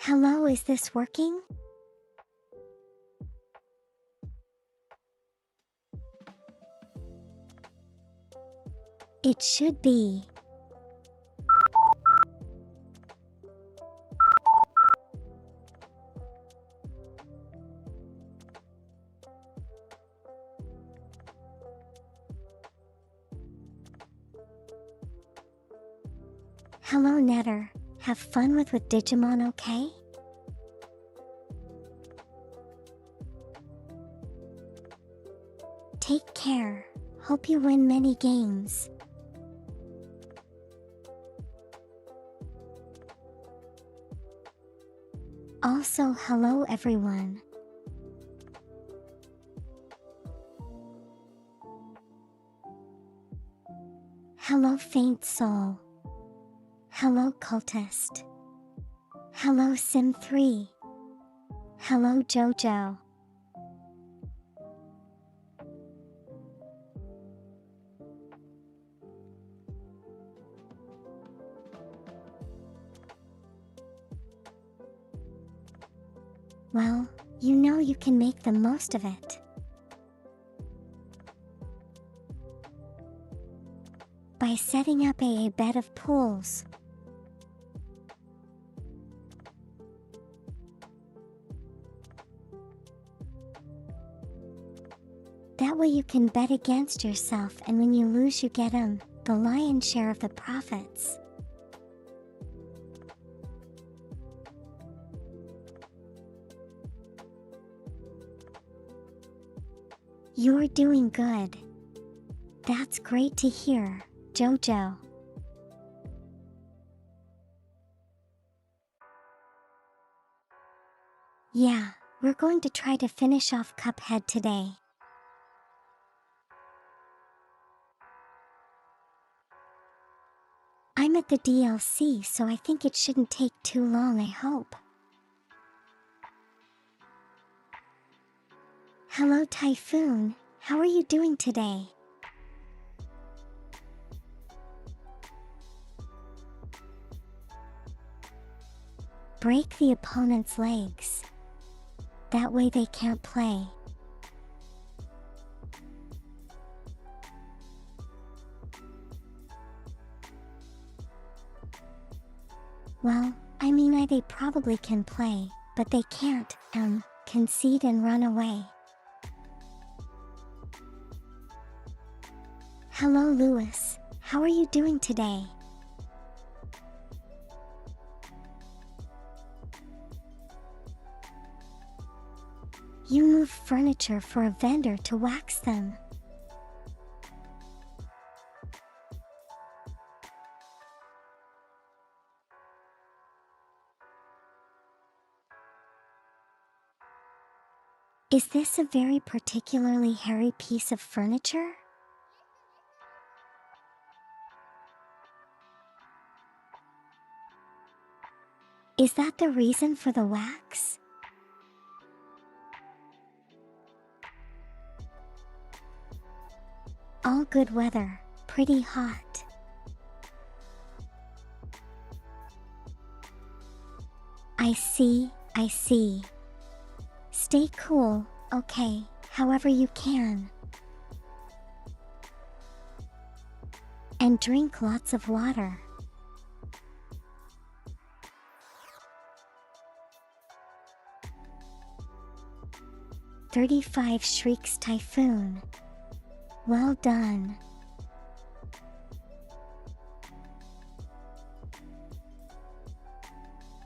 Hello, is this working? It should be. Hello, Netter. Have fun with Digimon, okay? Take care. Hope you win many games. Also, hello everyone. Hello, Faint Soul. Hello, Cultist. Hello, Sim3. Hello, Jojo. Well, you know you can make the most of it. By setting up a bed of pools. That way you can bet against yourself, and when you lose you get the lion's share of the profits. You're doing good. That's great to hear, Jojo. Yeah, we're going to try to finish off Cuphead today. I'm at the DLC, so I think it shouldn't take too long, I hope. Hello, Typhoon. How are you doing today? Break the opponent's legs. That way they can't play. Well, I mean, they probably can play, but they can't, concede and run away. Hello, Lewis. How are you doing today? You move furniture for a vendor to wax them. Is this a very particularly hairy piece of furniture? Is that the reason for the wax? All good weather, pretty hot. I see, I see. Stay cool, okay, however you can. And drink lots of water. "35 shrieks Typhoon. Well done.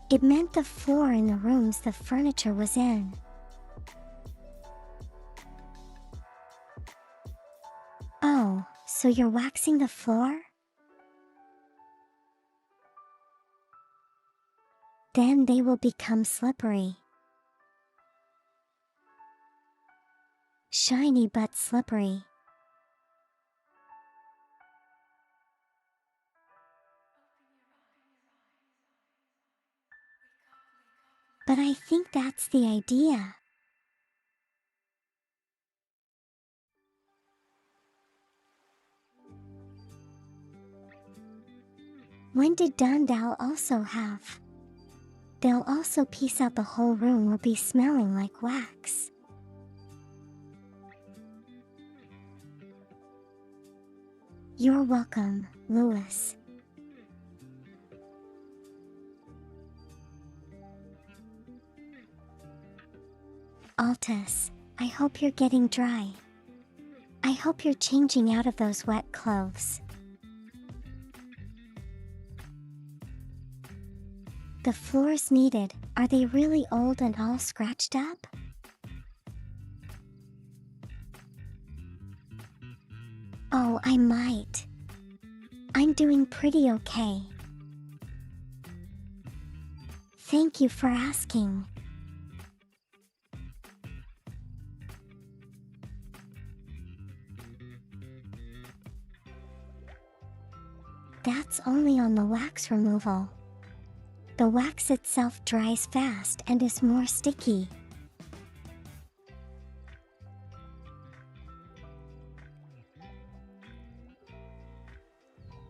It meant the floor in the rooms the furniture was in. Oh, so you're waxing the floor? Then they will become slippery. Shiny but slippery. But I think that's the idea. When did Dundal also have? They'll also piece out the whole room or be smelling like wax. You're welcome, Louis. Altus, I hope you're getting dry. I hope you're changing out of those wet clothes. The floors needed, are they really old and all scratched up? Oh, I might. I'm doing pretty okay. Thank you for asking. That's only on the wax removal. The wax itself dries fast and is more sticky.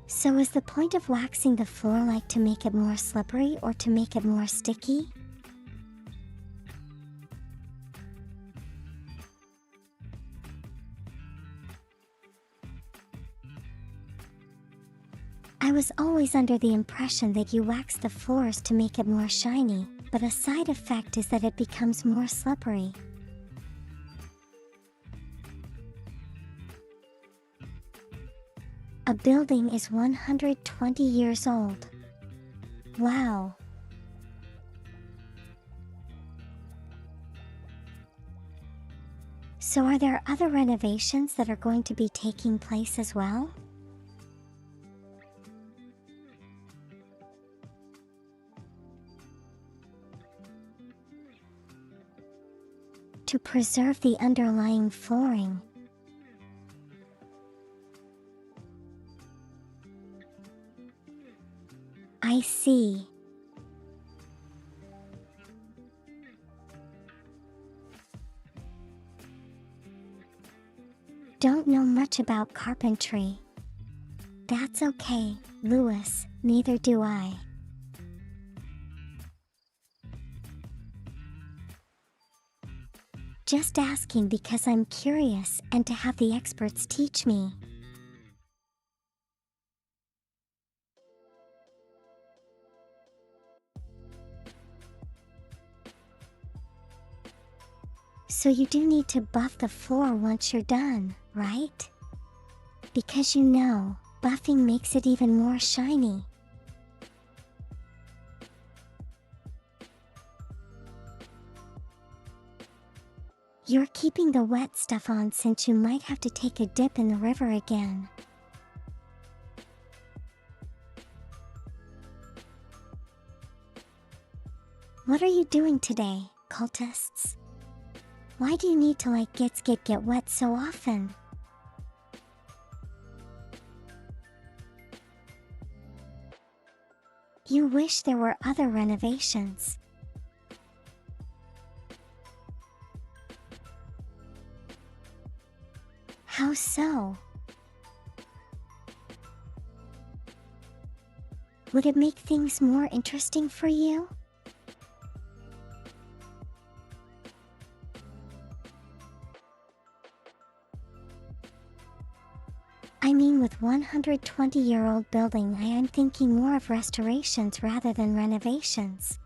So is the point of waxing the floor like to make it more slippery or to make it more sticky? I was always under the impression that you wax the floors to make it more shiny, but a side effect is that it becomes more slippery. A building is 120 years old. Wow. So are there other renovations that are going to be taking place as well? To preserve the underlying flooring. I see. Don't know much about carpentry. That's okay, Louis, neither do I. Just asking because I'm curious and to have the experts teach me. So you do need to buff the floor once you're done, right? Because you know, buffing makes it even more shiny. You're keeping the wet stuff on since you might have to take a dip in the river again. What are you doing today, cultists? Why do you need to get wet so often? You wish there were other renovations. How so? Would it make things more interesting for you? I mean, with 120-year-old building, I am thinking more of restorations rather than renovations.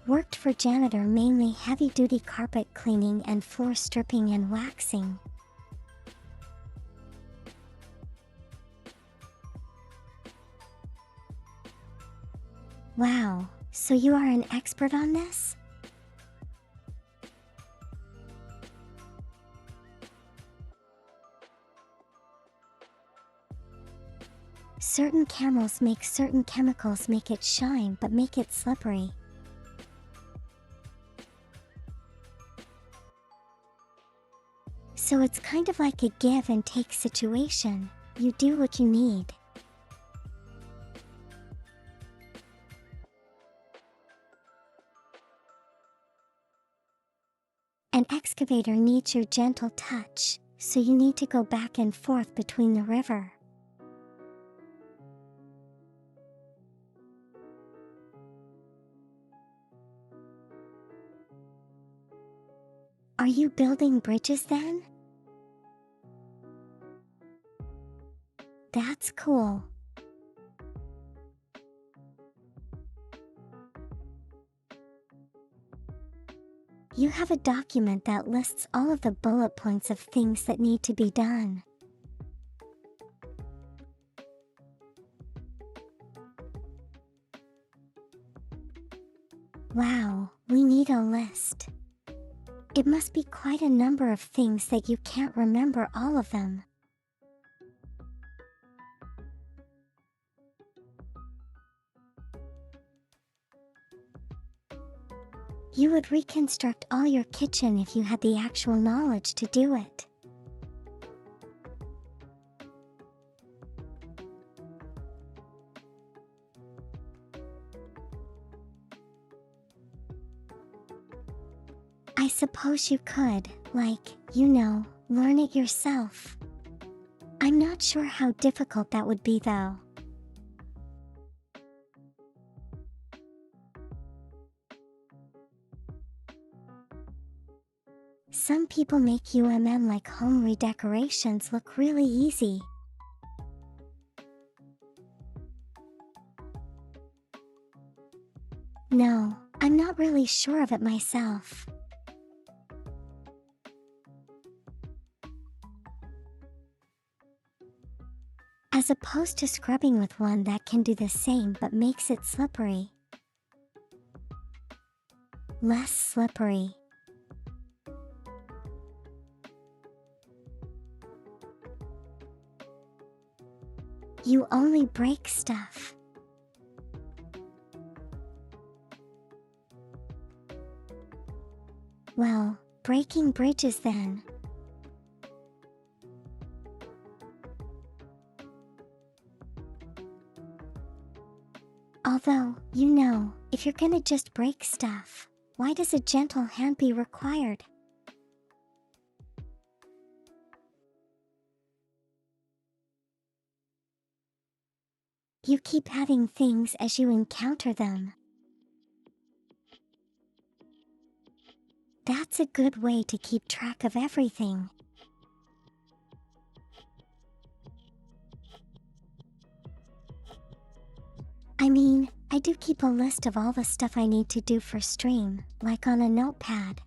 Worked for janitor, mainly heavy-duty carpet cleaning and floor stripping and waxing. Wow, so you are an expert on this? Certain camels make certain chemicals make it shine but make it slippery. So it's kind of like a give and take situation. You do what you need. An excavator needs your gentle touch, so you need to go back and forth between the river. Are you building bridges then? That's cool. You have a document that lists all of the bullet points of things that need to be done. Wow, we need a list. It must be quite a number of things that you can't remember all of them. You would reconstruct all your kitchen if you had the actual knowledge to do it. I suppose you could, learn it yourself. I'm not sure how difficult that would be though. Some people make like home redecorations look really easy. No, I'm not really sure of it myself. As opposed to scrubbing with one that can do the same but makes it slippery. Less slippery. You only break stuff. Well, breaking bridges then. Although, if you're gonna just break stuff, why does a gentle hand be required? You keep adding things as you encounter them. That's a good way to keep track of everything. I do keep a list of all the stuff I need to do for stream, like on a notepad.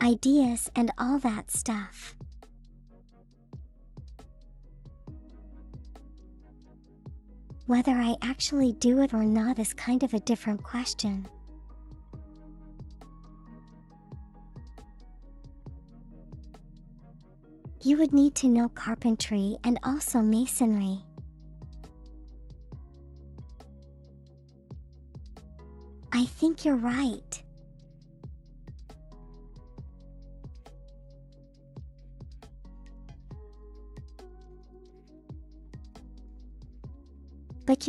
Ideas and all that stuff. Whether I actually do it or not is kind of a different question. You would need to know carpentry and also masonry. I think you're right. But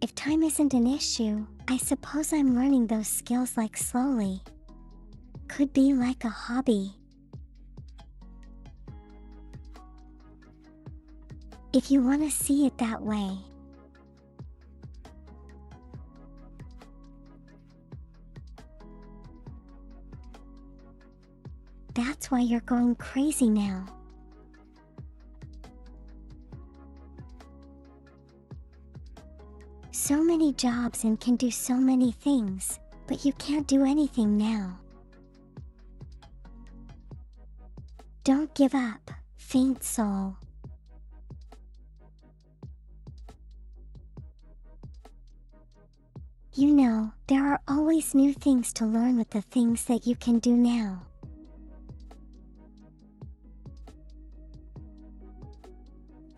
if time isn't an issue, I suppose I'm learning those skills slowly. Could be like a hobby. If you want to see it that way. That's why you're going crazy now. So many jobs and can do so many things, but you can't do anything now. Don't give up, faint soul. There are always new things to learn with the things that you can do now.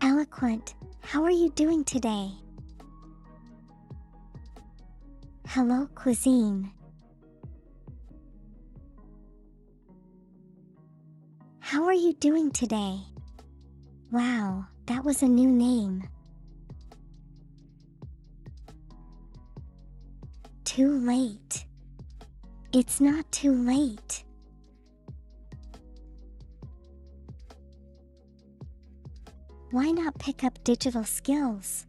Eloquent, how are you doing today? Hello, Cuisine. How are you doing today? Wow, that was a new name. Too late. It's not too late. Why not pick up digital skills?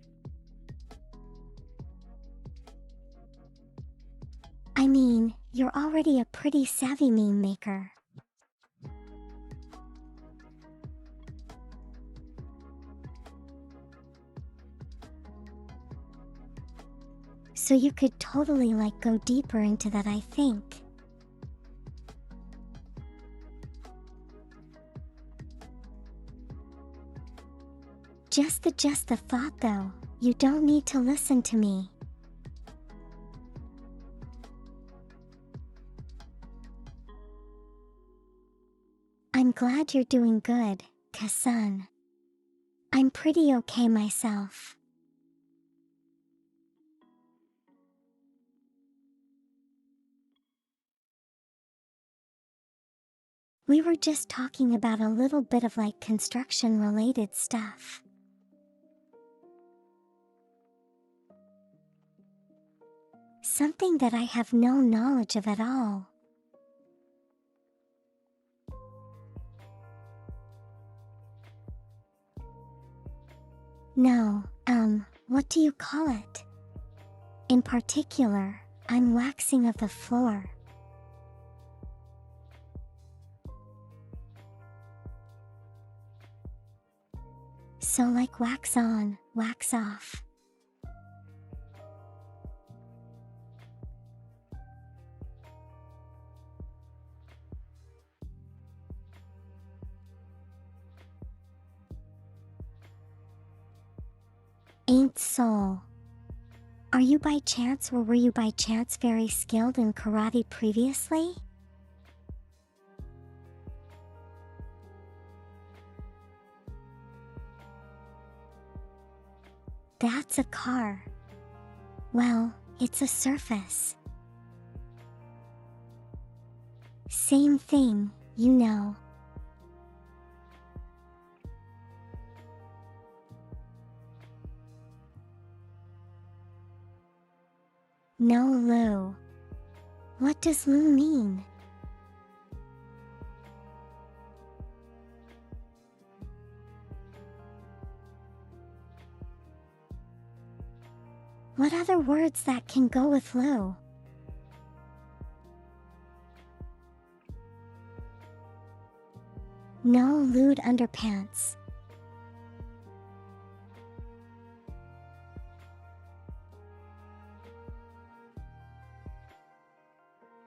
I mean, you're already a pretty savvy meme maker. So you could totally go deeper into that, I think. Just the thought though, you don't need to listen to me. I'm glad you're doing good, Kasun. I'm pretty okay myself. We were just talking about a little bit of construction related stuff. Something that I have no knowledge of at all. No, what do you call it? In particular, I'm waxing of the floor. So wax on, wax off. Ain't so. Are you by chance or were you by chance very skilled in karate previously? That's a car. Well, it's a surface. Same thing, you know. No, Lou. What does Lou mean? What other words that can go with Lou? No lewd underpants.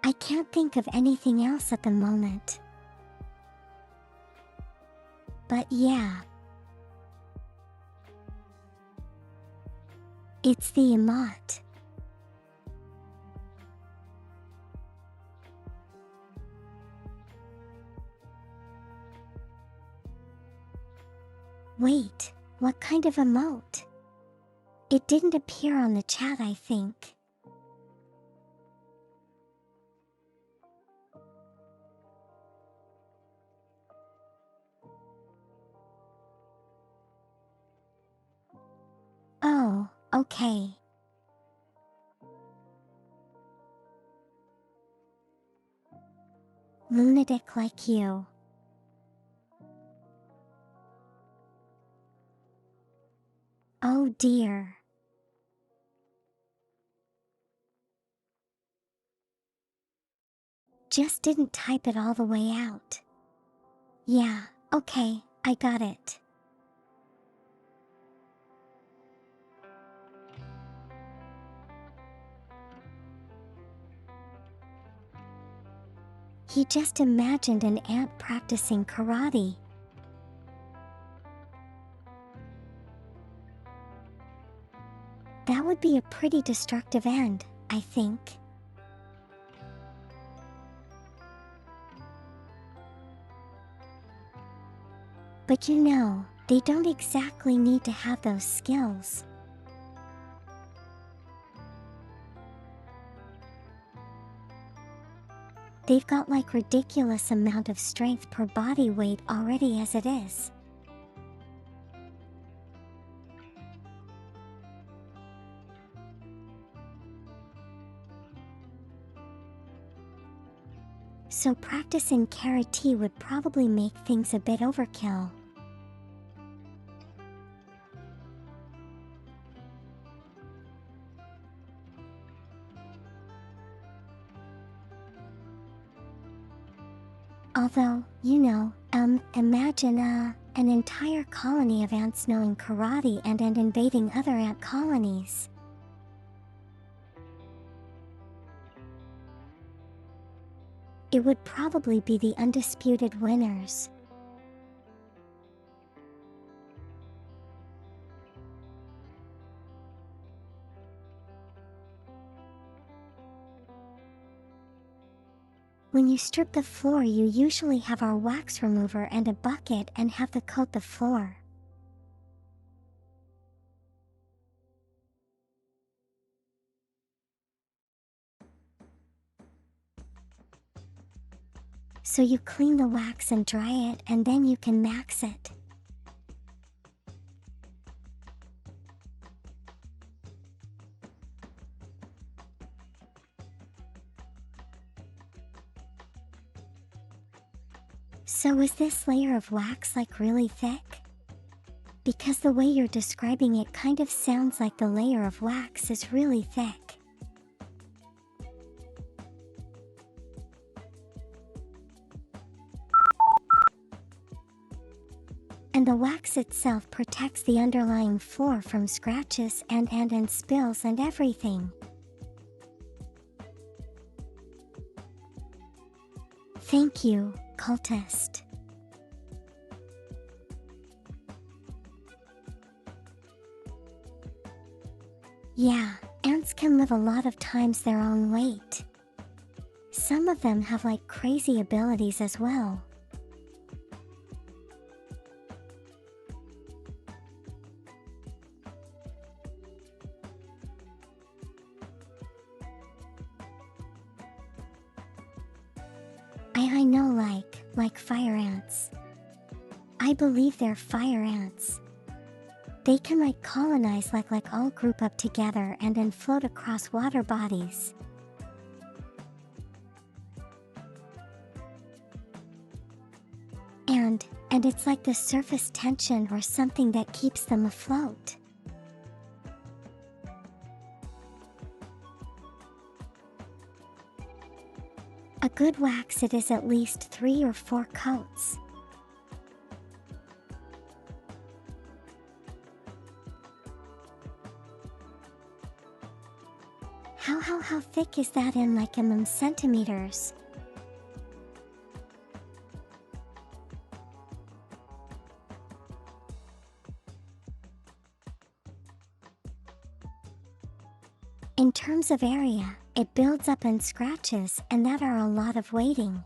I can't think of anything else at the moment. But yeah. It's the emote. Wait, what kind of emote? It didn't appear on the chat, I think. Oh, okay. Lunatic like you. Oh dear. Just didn't type it all the way out. Yeah, okay, I got it. He just imagined an ant practicing karate. That would be a pretty destructive end, I think. But you know, they don't exactly need to have those skills. They've got ridiculous amount of strength per body weight already as it is. So practicing karate would probably make things a bit overkill. Although, imagine an entire colony of ants knowing karate and invading other ant colonies. It would probably be the undisputed winners. When you strip the floor, you usually have our wax remover and a bucket and have to coat the floor. So you clean the wax and dry it, and then you can max it. So is this layer of wax like really thick? Because the way you're describing it kind of sounds like the layer of wax is really thick. And the wax itself protects the underlying floor from scratches and spills and everything. Thank you, cultist. Yeah, ants can live a lot of times their own weight. Some of them have like crazy abilities as well. I know like fire ants. I believe they're fire ants. They can like colonize like all group up together and then float across water bodies. And it's like the surface tension or something that keeps them afloat. A good wax it is at least 3 or 4 coats. How thick is that in like centimeters? In terms of area, it builds up in scratches, and that are a lot of weighting.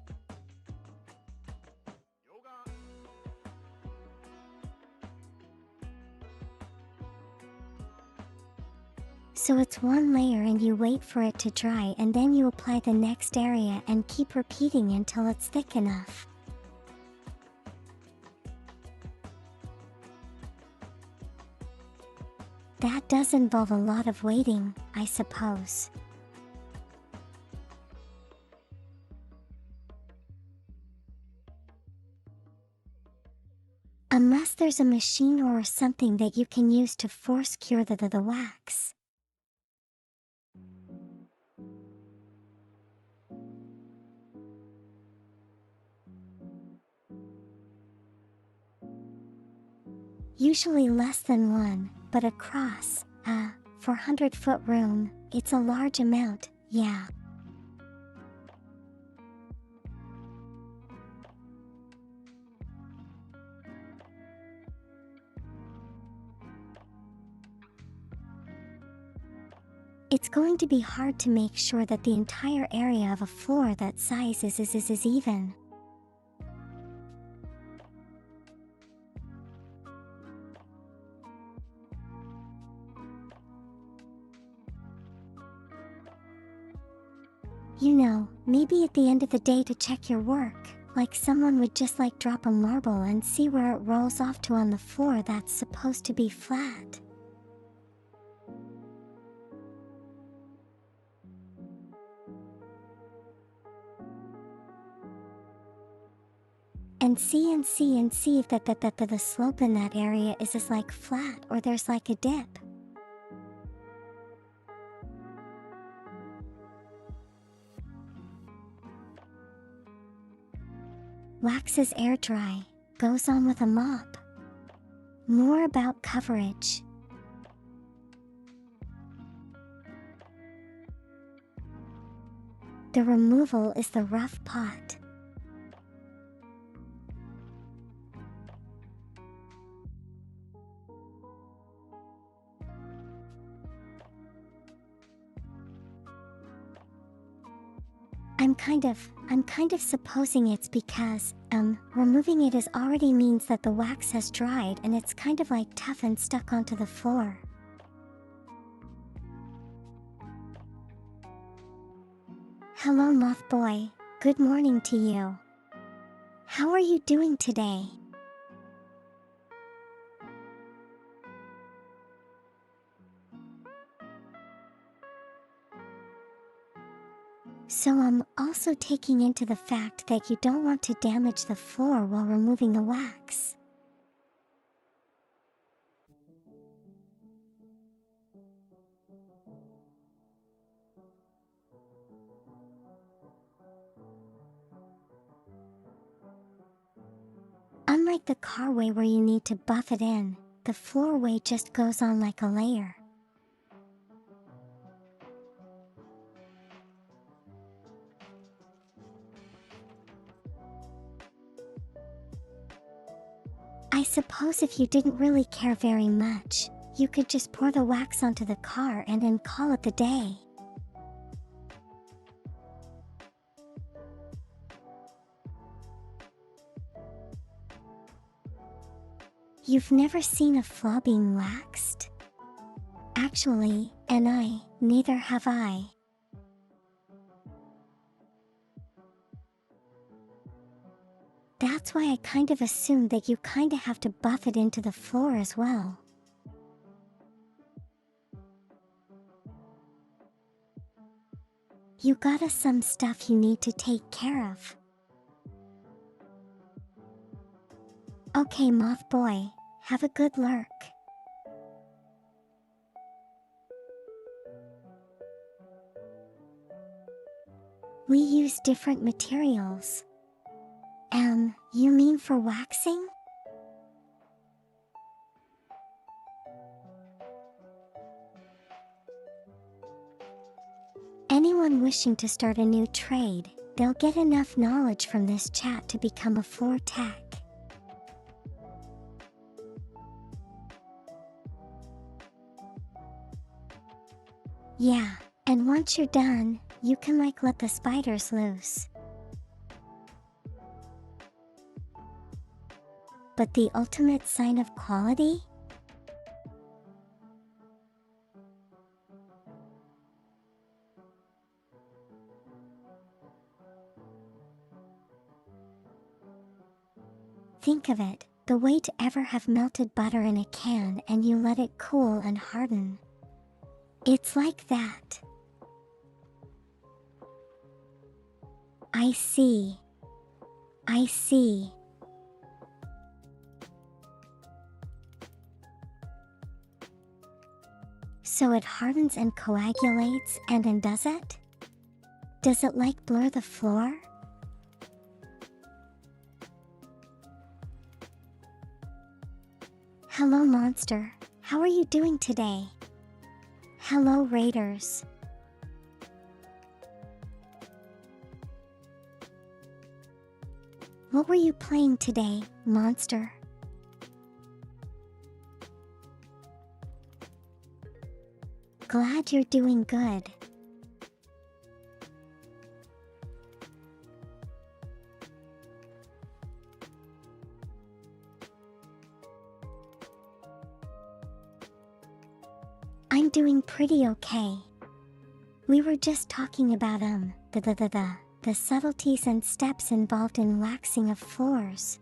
So it's one layer and you wait for it to dry, and then you apply the next area and keep repeating until it's thick enough. That does involve a lot of waiting, I suppose. Unless there's a machine or something that you can use to force cure the wax. Usually less than 1, but across a 400-foot room, it's a large amount, yeah. It's going to be hard to make sure that the entire area of a floor that size is even. Maybe at the end of the day to check your work, like someone would just like drop a marble and see where it rolls off to on the floor that's supposed to be flat. and see if the slope in that area is like flat or there's like a dip. Waxes air dry, goes on with a mop. More about coverage. The removal is the rough part. I'm kind of supposing it's because, removing it is already means that the wax has dried and it's kind of like tough and stuck onto the floor. Hello, Moth Boy. Good morning to you. How are you doing today? So I'm also taking into the fact that you don't want to damage the floor while removing the wax. Unlike the car way where you need to buff it in, the floor way just goes on like a layer. I suppose if you didn't really care very much, you could just pour the wax onto the car and then call it the day. You've never seen a flaw being waxed? Actually, neither have I. That's why I kind of assumed that you kinda have to buff it into the floor as well. You got us some stuff you need to take care of. Okay, Moth Boy, have a good lurk. We use different materials. You mean for waxing? Anyone wishing to start a new trade, they'll get enough knowledge from this chat to become a floor tech. Yeah, and once you're done, you can let the spiders loose. But the ultimate sign of quality? Think of it, the way to ever have melted butter in a can and you let it cool and harden. It's like that. I see. So it hardens and coagulates and undoes it? Does it blur the floor? Hello Monster, how are you doing today? Hello Raiders. What were you playing today, Monster? Glad you're doing good. I'm doing pretty okay. We were just talking about the subtleties and steps involved in waxing of floors.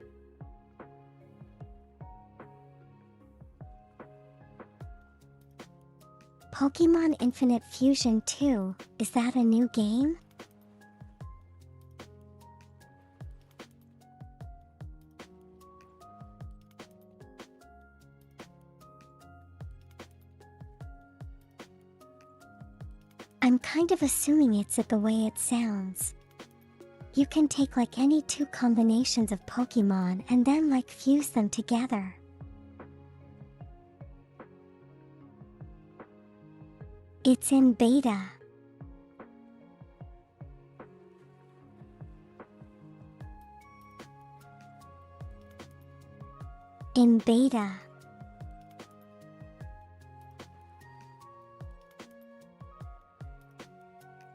Pokemon Infinite Fusion 2, is that a new game? I'm kind of assuming it's it the way it sounds. You can take like any two combinations of Pokemon and then like fuse them together. It's in beta. In beta.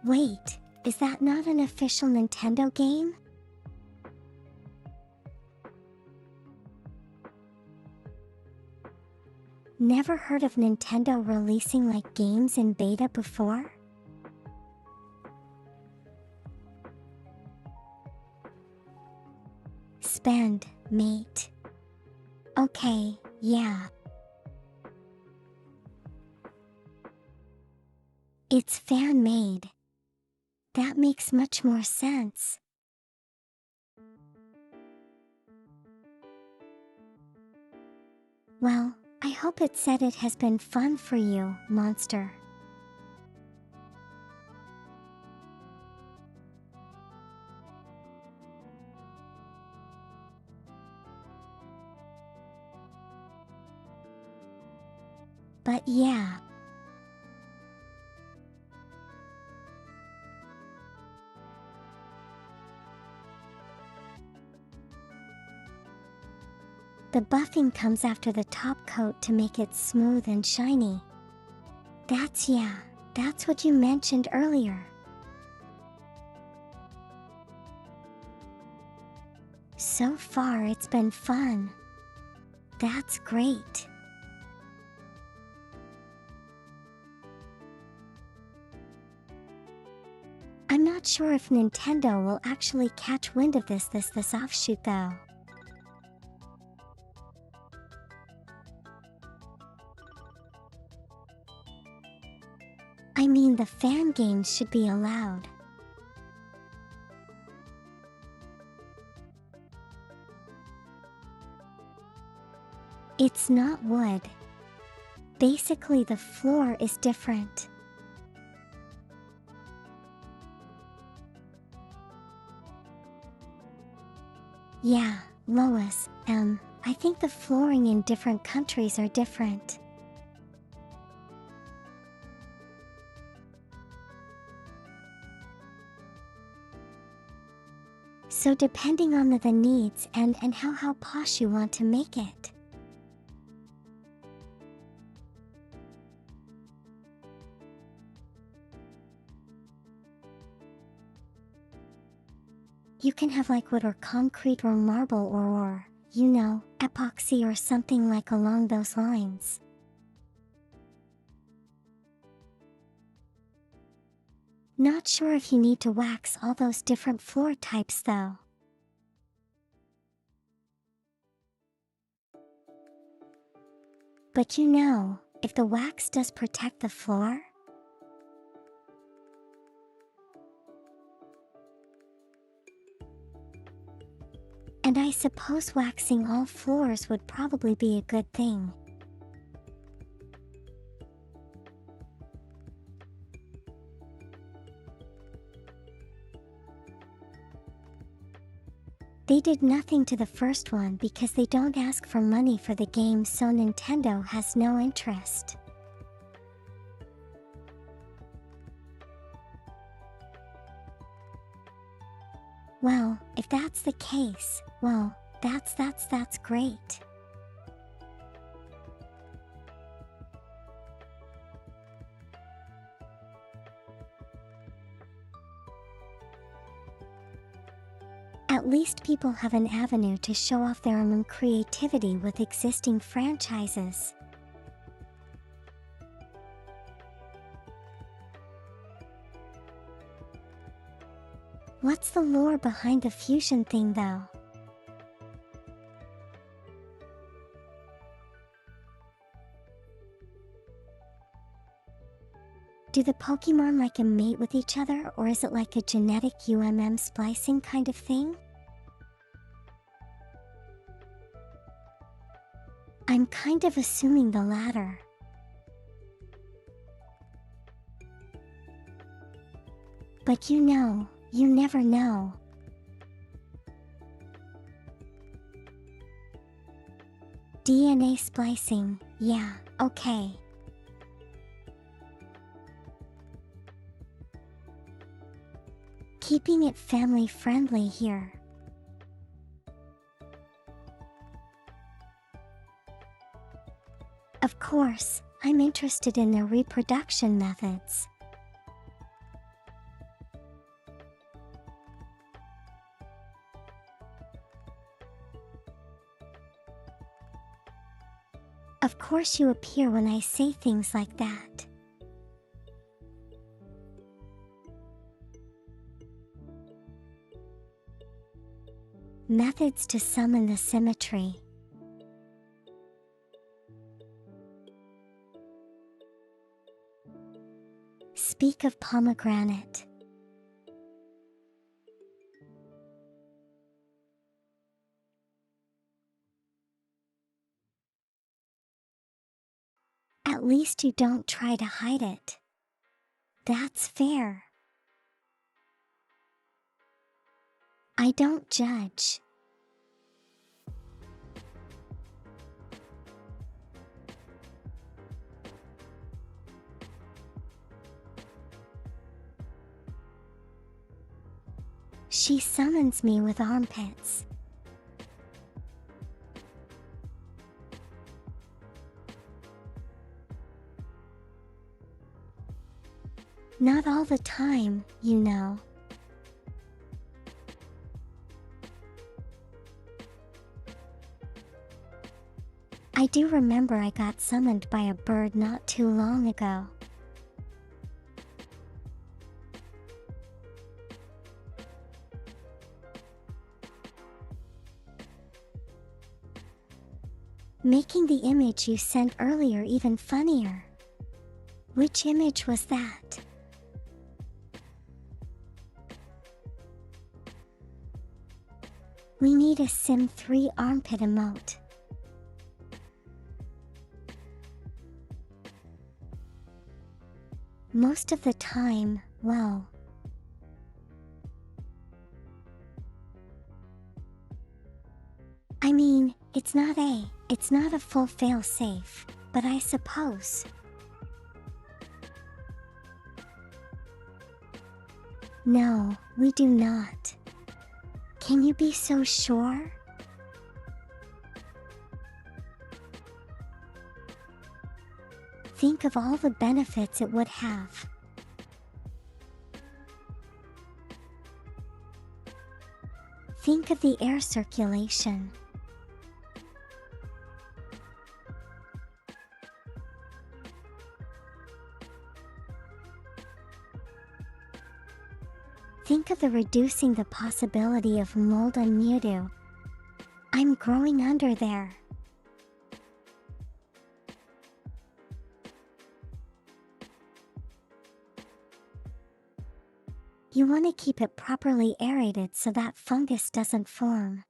Wait, is that not an official Nintendo game? Never heard of Nintendo releasing like games in beta before? Spend, mate. Okay, yeah. It's fan-made. That makes much more sense. Well, I hope it said it has been fun for you, Monster. But yeah. The buffing comes after the top coat to make it smooth and shiny. That's what you mentioned earlier. So far it's been fun. That's great. I'm not sure if Nintendo will actually catch wind of this offshoot though. I mean, the fan games should be allowed. It's not wood. Basically, the floor is different. Yeah, Lois, I think the flooring in different countries are different. So depending on the needs and how posh you want to make it. You can have like wood or concrete or marble or, you know, epoxy or something like along those lines. Not sure if you need to wax all those different floor types though. But you know, if the wax does protect the floor, and I suppose waxing all floors would probably be a good thing. They did nothing to the first one because they don't ask for money for the game, so Nintendo has no interest. Well, if that's the case, well, that's great. At least people have an avenue to show off their own creativity with existing franchises. What's the lore behind the fusion thing though? Do the Pokemon like a mate with each other, or is it like a genetic splicing kind of thing? I'm kind of assuming the latter. But you never know. DNA splicing, yeah, okay. Keeping it family friendly here. Of course, I'm interested in their reproduction methods. Of course you appear when I say things like that. Methods to summon the symmetry. Speak of pomegranate. At least you don't try to hide it. That's fair. I don't judge. She summons me with armpits. Not all the time, you know. I do remember I got summoned by a bird not too long ago. Making the image you sent earlier even funnier. Which image was that? We need a Sim 3 armpit emote. Most of the time, well. I mean, it's not a full fail-safe, but I suppose. No, we do not. Can you be so sure? Think of all the benefits it would have. Think of the air circulation. Think of the reducing the possibility of mold on Mewtwo. I'm growing under there. You want to keep it properly aerated so that fungus doesn't form.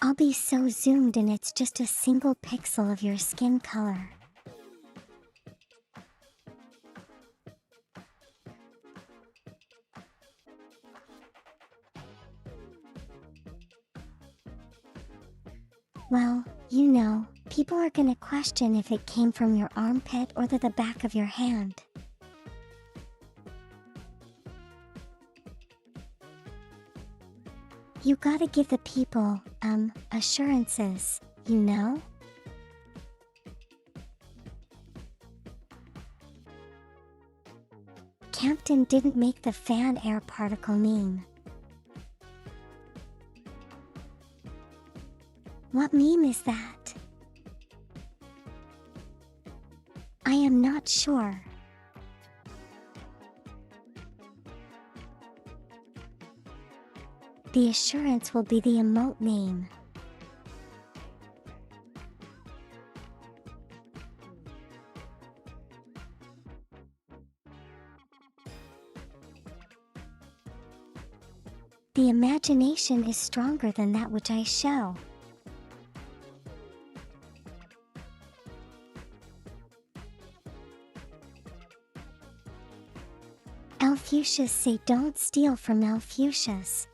I'll be so zoomed in it's just a single pixel of your skin color. Well, you know, people are gonna question if it came from your armpit or the back of your hand. You gotta give the people, assurances, you know? Campton didn't make the fan air particle meme. What meme is that? I am not sure. The assurance will be the emote name. The imagination is stronger than that which I show. Malfucius say don't steal from Malfucius.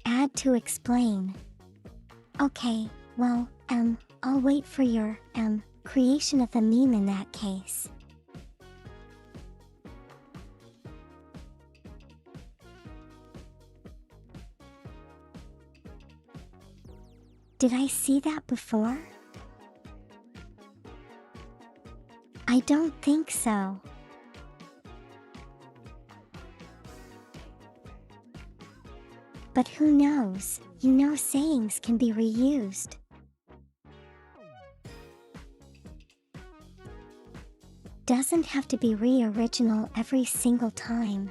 Add to explain. Okay, well, I'll wait for your, creation of the meme in that case. Did I see that before? I don't think so. But who knows, you know sayings can be reused. Doesn't have to be re-original every single time.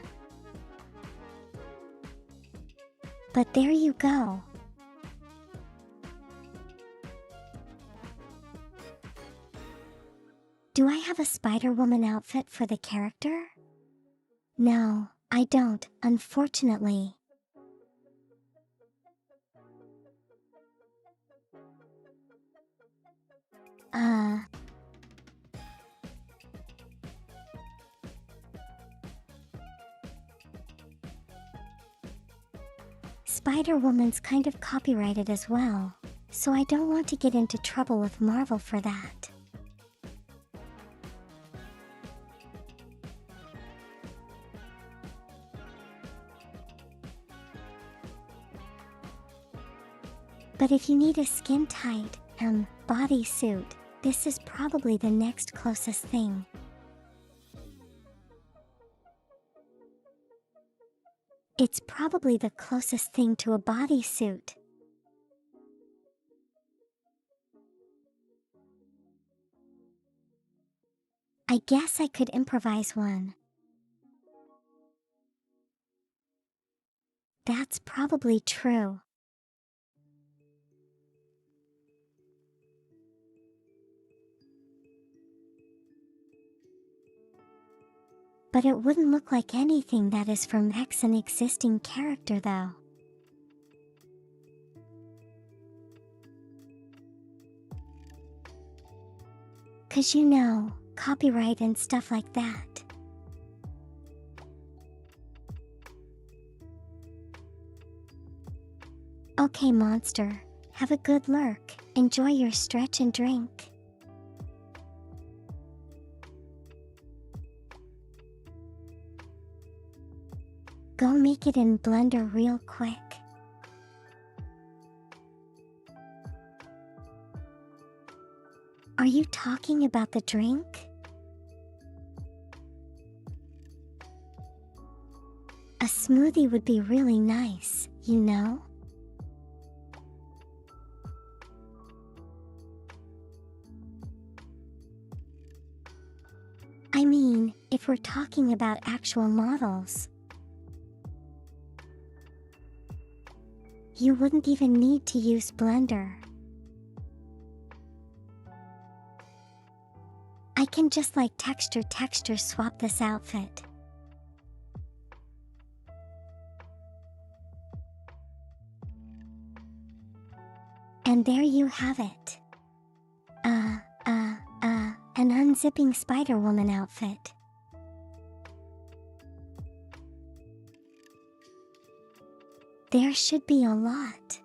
But there you go. Do I have a Spider-Woman outfit for the character? No, I don't, unfortunately. Spider-Woman's kind of copyrighted as well, so I don't want to get into trouble with Marvel for that. But if you need a skin-tight, bodysuit, this is probably the next closest thing. It's probably the closest thing to a bodysuit. I guess I could improvise one. That's probably true. But it wouldn't look like anything that is from an existing character though. Cause you know, copyright and stuff like that. Okay, monster, have a good lurk, enjoy your stretch and drink. Go make it in Blender real quick. Are you talking about the drink? A smoothie would be really nice, you know? I mean, if we're talking about actual models. You wouldn't even need to use Blender. I can just like texture swap this outfit. And there you have it. An unzipping Spider-Woman outfit. There should be a lot.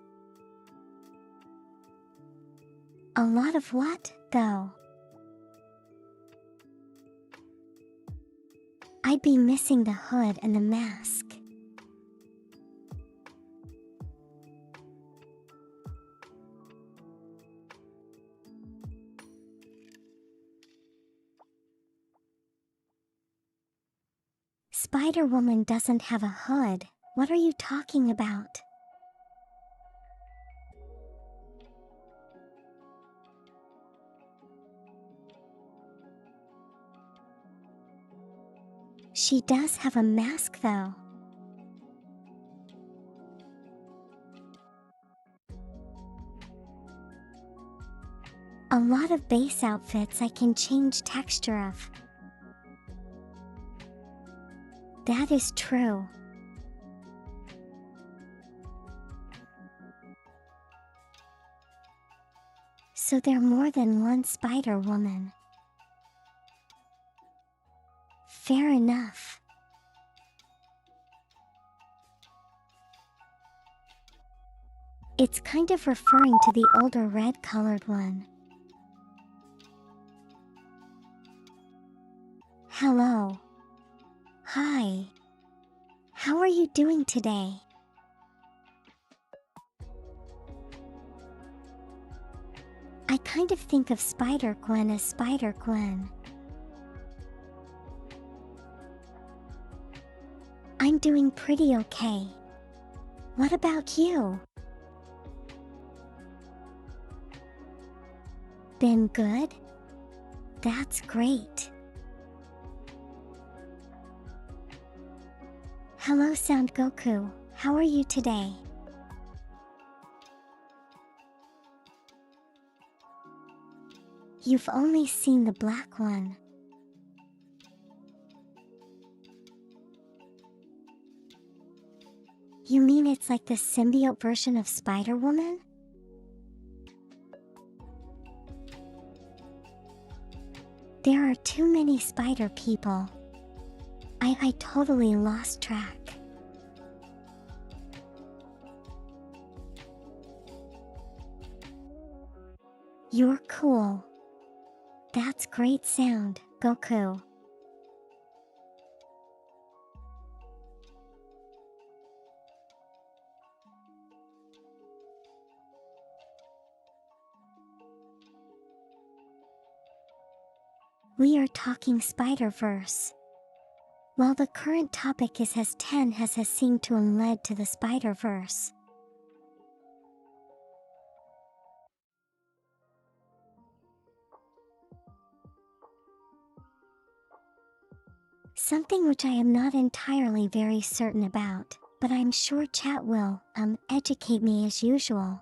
A lot of what, though? I'd be missing the hood and the mask. Spider-Woman doesn't have a hood. What are you talking about? She does have a mask though. A lot of base outfits I can change texture of. That is true. So there are more than one Spider-Woman. Fair enough. It's kind of referring to the older red-colored one. Hello. Hi. How are you doing today? I kind of think of Spider-Gwen as Spider-Gwen. I'm doing pretty okay. What about you? Been good? That's great. Hello Sound Goku, how are you today? You've only seen the black one. You mean it's like the symbiote version of Spider-Woman? There are too many spider people. I totally lost track. You're cool. That's great sound, Goku. We are talking Spider-Verse. While the current topic is has 10 has seemed to have led to the Spider-Verse. Something which I am not entirely very certain about, but I'm sure chat will, educate me as usual.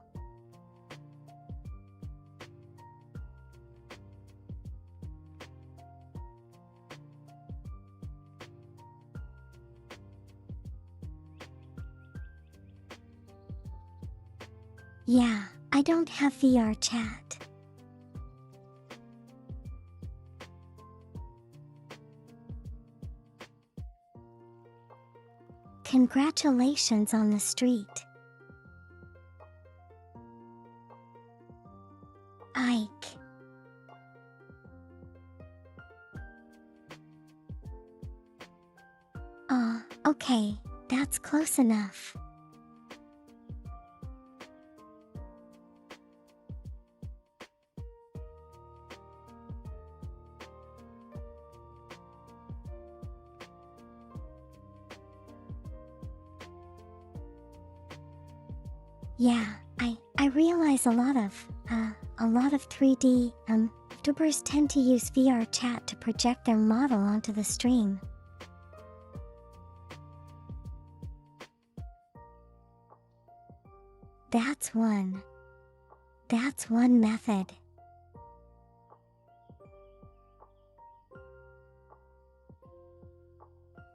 Yeah, I don't have VR chat. Congratulations on the street. Ike. Aw, okay, that's close enough. Yeah, I realize a lot of 3D YouTubers tend to use VR chat to project their model onto the stream. That's one method.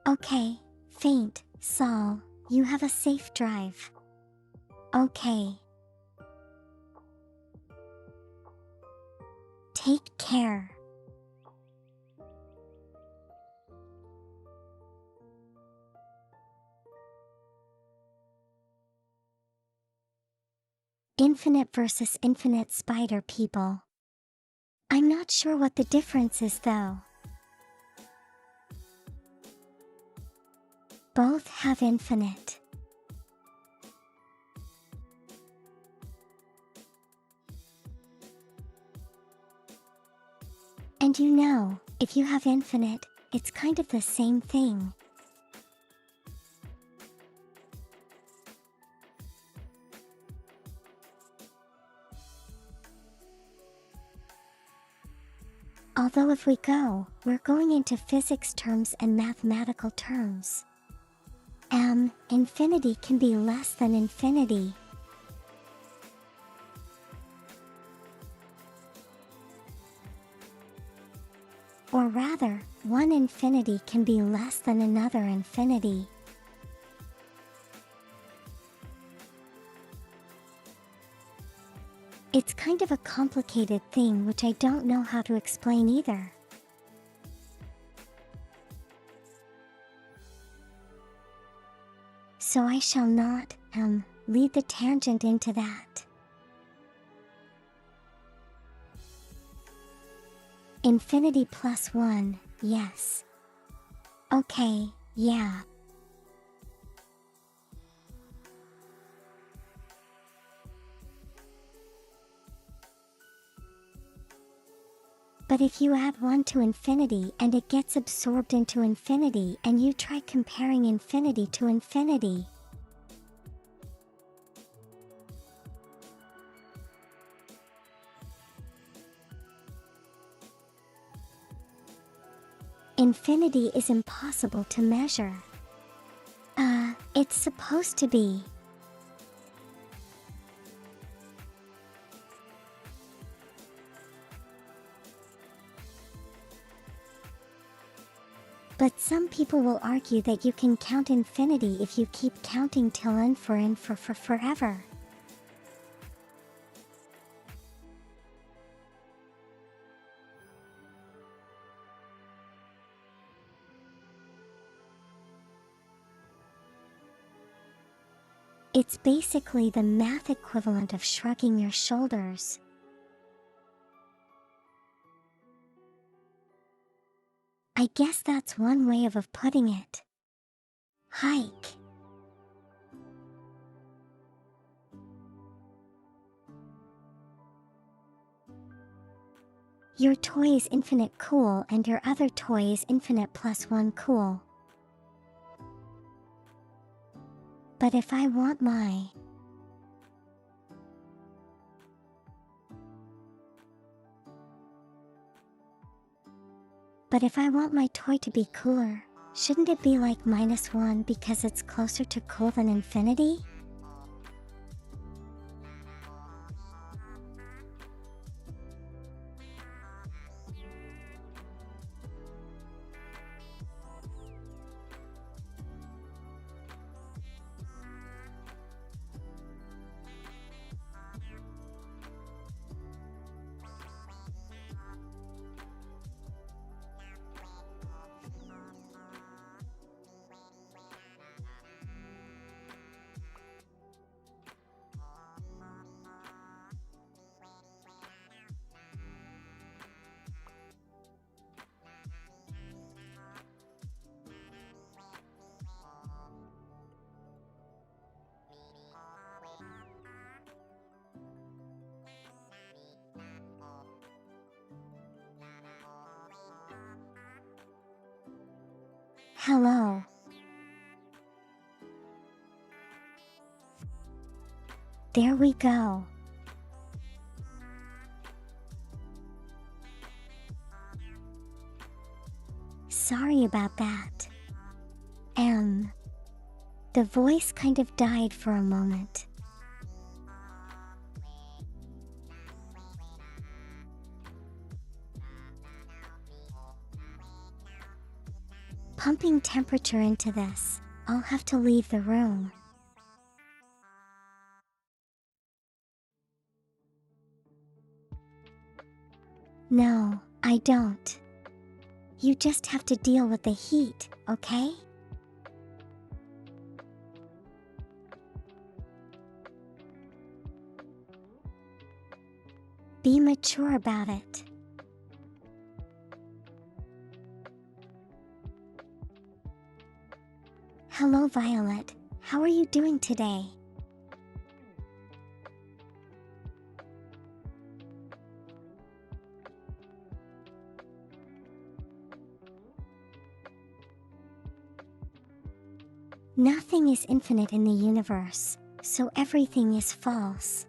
Okay, Faint, Sol, you have a safe drive. Okay. Take care. Infinite versus infinite spider people. I'm not sure what the difference is though. Both have infinite. And you know, if you have infinite, it's kind of the same thing. Although if we go, we're going into physics terms and mathematical terms. Infinity can be less than infinity. Or rather, one infinity can be less than another infinity. It's kind of a complicated thing which I don't know how to explain either. So I shall not, lead the tangent into that. Infinity plus one, yes. Okay, yeah. But if you add 1 to infinity and it gets absorbed into infinity and you try comparing infinity to infinity, infinity is impossible to measure. It's supposed to be. But some people will argue that you can count infinity if you keep counting till n for forever. It's basically the math equivalent of shrugging your shoulders. I guess that's one way of putting it. Hike. Your toy is infinite cool and your other toy is infinite plus one cool. But if I want my toy to be cooler, shouldn't it be like -1 because it's closer to cool than infinity? Hello. There we go. Sorry about that. The voice kind of died for a moment. Pumping temperature into this, I'll have to leave the room. No, I don't. You just have to deal with the heat, okay? Be mature about it. Hello, Violet. How are you doing today? Nothing is infinite in the universe, so everything is false.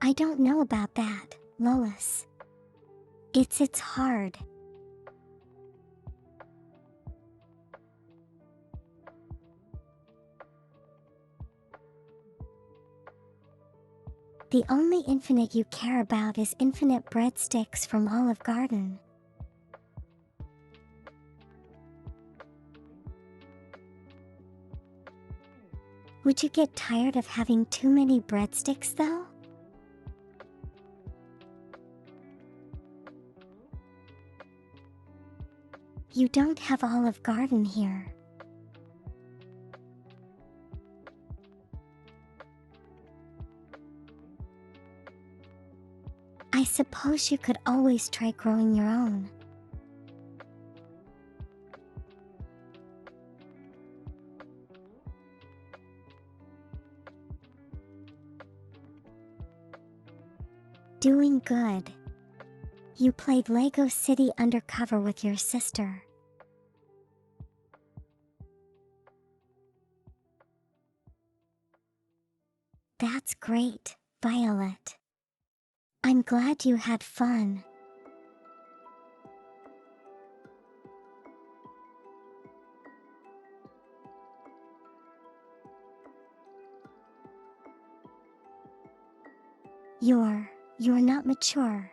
I don't know about that, Lois. It's hard. The only infinite you care about is infinite breadsticks from Olive Garden. Would you get tired of having too many breadsticks though? You don't have Olive Garden here. I suppose you could always try growing your own. Doing good. You played Lego City Undercover with your sister. That's great, Violet. I'm glad you had fun. You're not mature.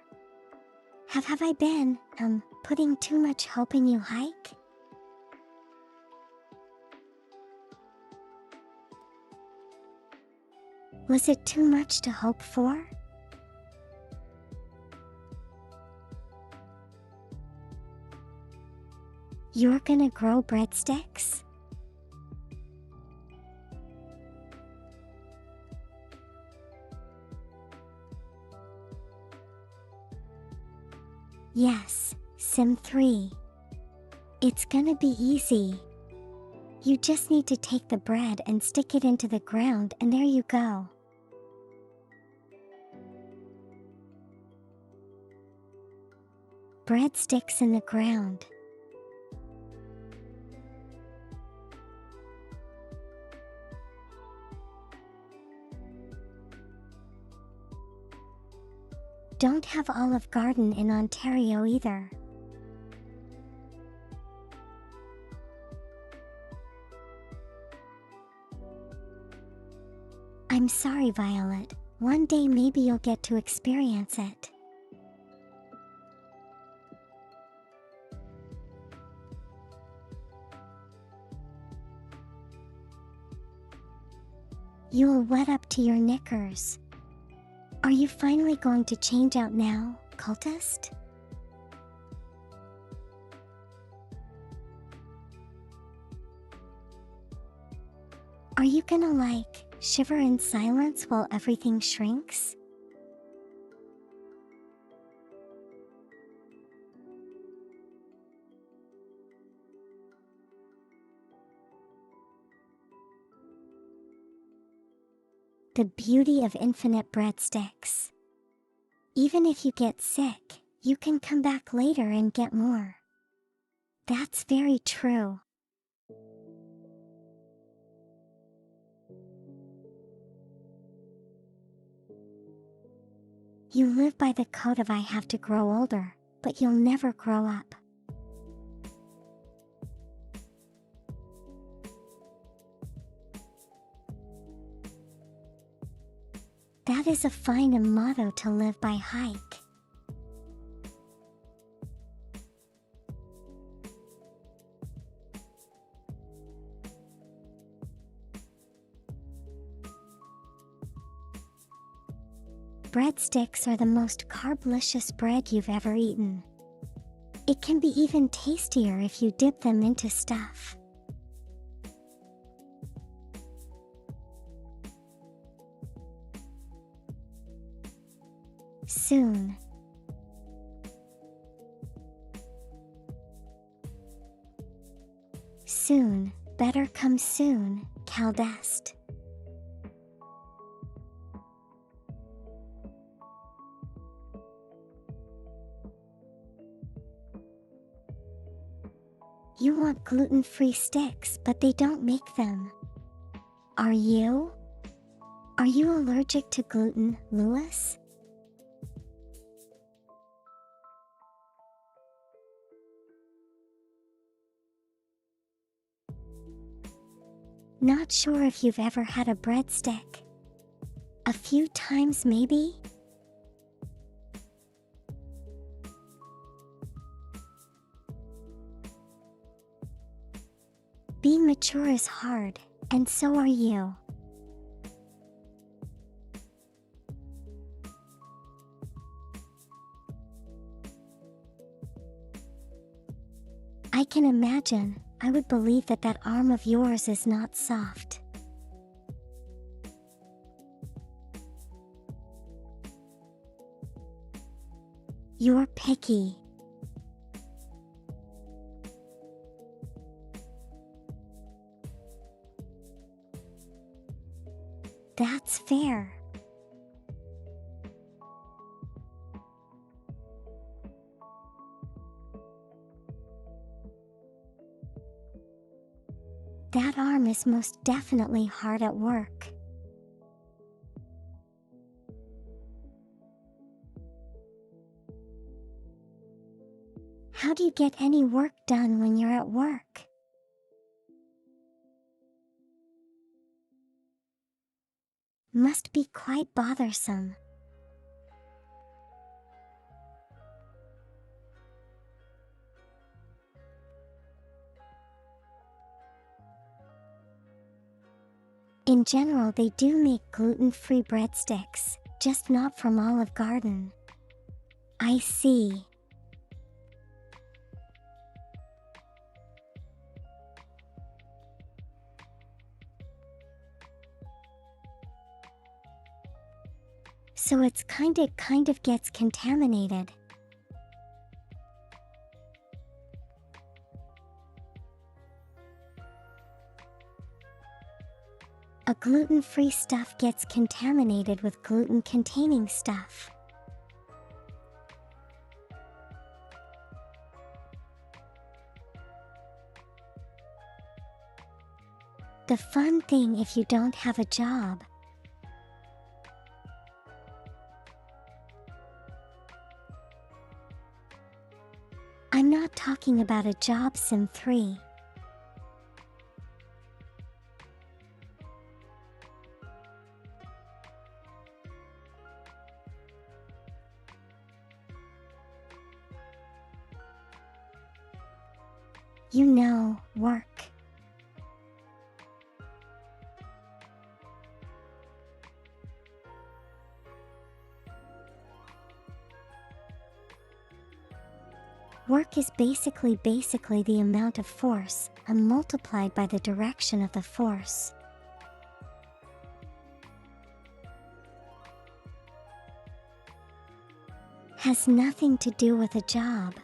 Have I been, putting too much hope in you, Hike? Was it too much to hope for? You're gonna grow breadsticks? Yes, Sim 3. It's gonna be easy. You just need to take the bread and stick it into the ground, and there you go. Breadsticks in the ground. Don't have Olive Garden in Ontario either. I'm sorry, Violet. One day maybe you'll get to experience it. You'll wet up to your knickers. Are you finally going to change out now, cultist? Are you gonna shiver in silence while everything shrinks? The beauty of infinite breadsticks. Even if you get sick, you can come back later and get more. That's very true. You live by the code of I have to grow older, but you'll never grow up. That is a fine motto to live by, Hike. Breadsticks are the most carblicious bread you've ever eaten. It can be even tastier if you dip them into stuff. Soon. Soon, better come soon, Caldest. You want gluten-free sticks, but they don't make them. Are you? Are you allergic to gluten, Lewis? Not sure if you've ever had a breadstick. A few times maybe? Being mature is hard, and so are you. I can imagine. I would believe that that arm of yours is not soft. You're picky. That's fair. That arm is most definitely hard at work. How do you get any work done when you're at work? Must be quite bothersome. In general, they do make gluten-free breadsticks, just not from Olive Garden. I see. So it's kind of gets contaminated. A gluten-free stuff gets contaminated with gluten-containing stuff. The fun thing if you don't have a job. I'm not talking about a job Sim 3. You know, work. Work is basically the amount of force, and multiplied by the direction of the force. Has nothing to do with a job.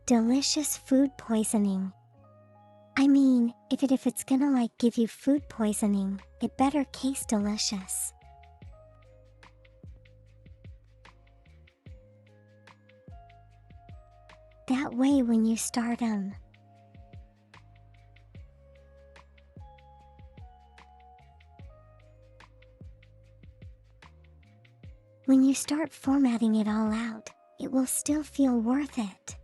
Delicious food poisoning. I mean, if it's gonna give you food poisoning, it better taste delicious. That way when you start when you start formatting it all out, it will still feel worth it.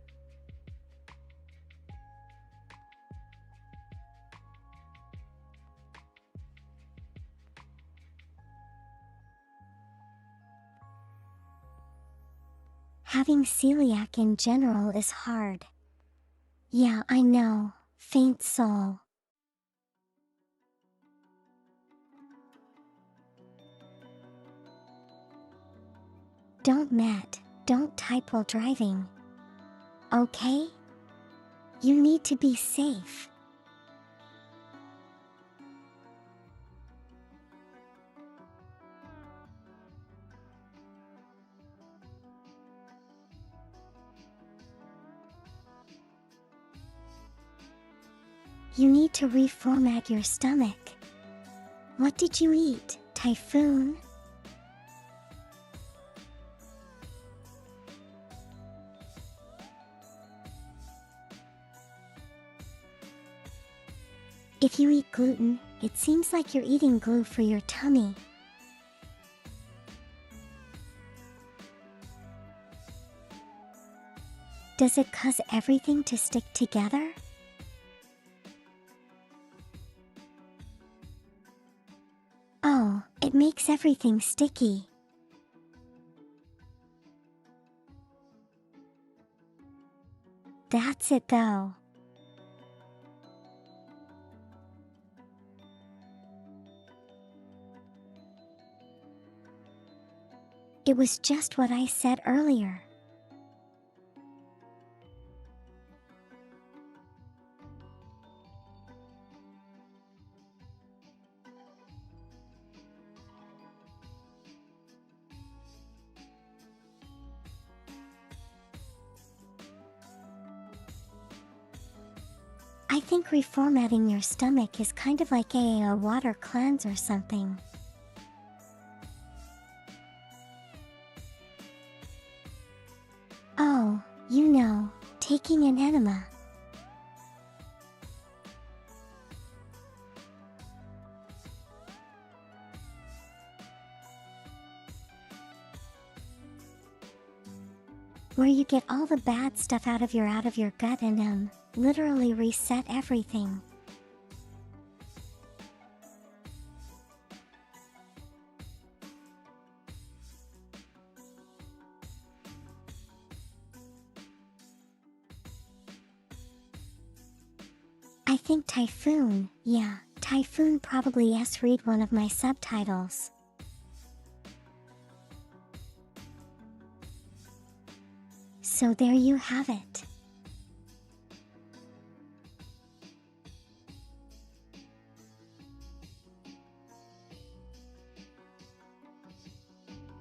Having celiac in general is hard. Yeah, I know, faint soul. Don't type while driving. Okay? You need to be safe. You need to reformat your stomach. What did you eat, Typhoon? If you eat gluten, it seems like you're eating glue for your tummy. Does it cause everything to stick together? Oh, it makes everything sticky. That's it though. It was just what I said earlier. I think reformatting your stomach is kind of like a water cleanse or something. Oh, taking an enema. Where you get all the bad stuff out of your gut and literally reset everything. I think Typhoon, yeah, Typhoon probably read one of my subtitles. So there you have it.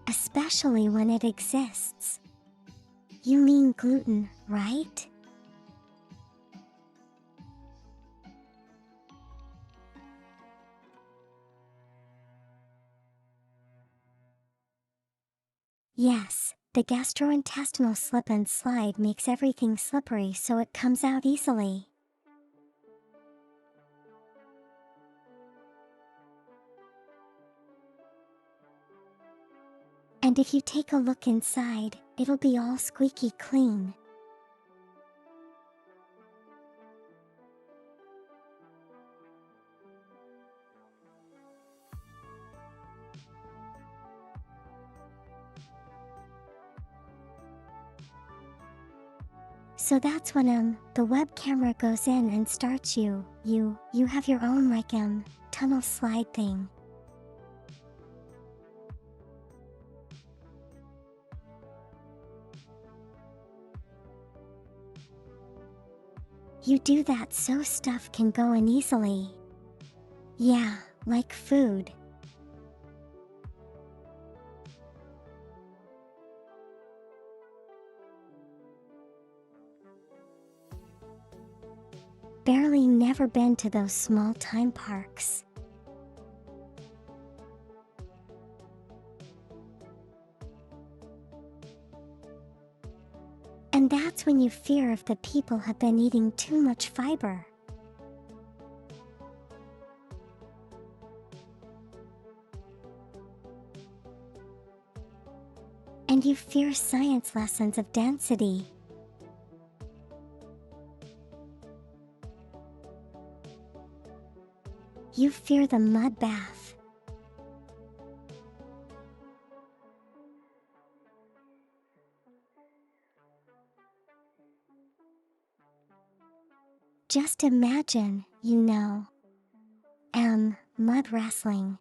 Especially when it exists. You mean gluten, right? Yes, the gastrointestinal slip and slide makes everything slippery so it comes out easily. And if you take a look inside, it'll be all squeaky clean. So that's when the web camera goes in and starts you have your own like tunnel slide thing. You do that so stuff can go in easily. Yeah, like food. Barely never been to those small time parks. And that's when you fear if the people have been eating too much fiber. And you fear science lessons of density. You fear the mud bath. Just imagine, mud wrestling.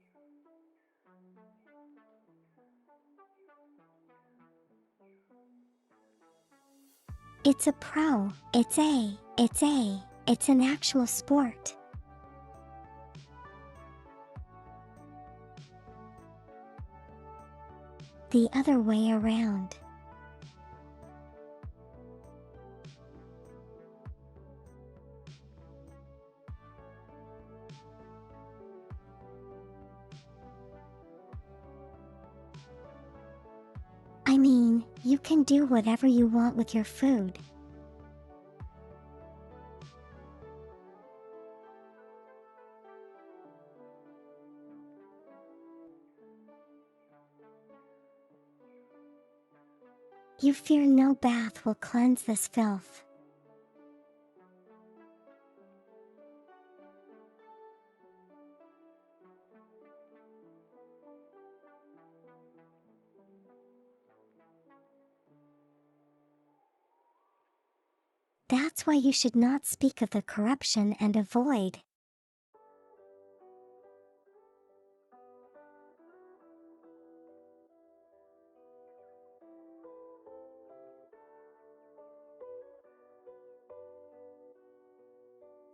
It's a pro, it's an actual sport. The other way around. I mean, you can do whatever you want with your food. You fear no bath will cleanse this filth. That's why you should not speak of the corruption and avoid.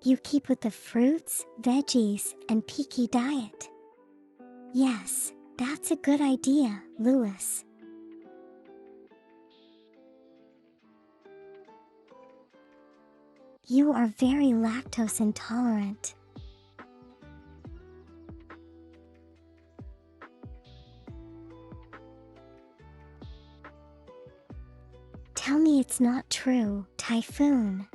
You keep with the fruits, veggies, and peaky diet. Yes, that's a good idea, Louis. You are very lactose intolerant. Tell me it's not true, Typhoon.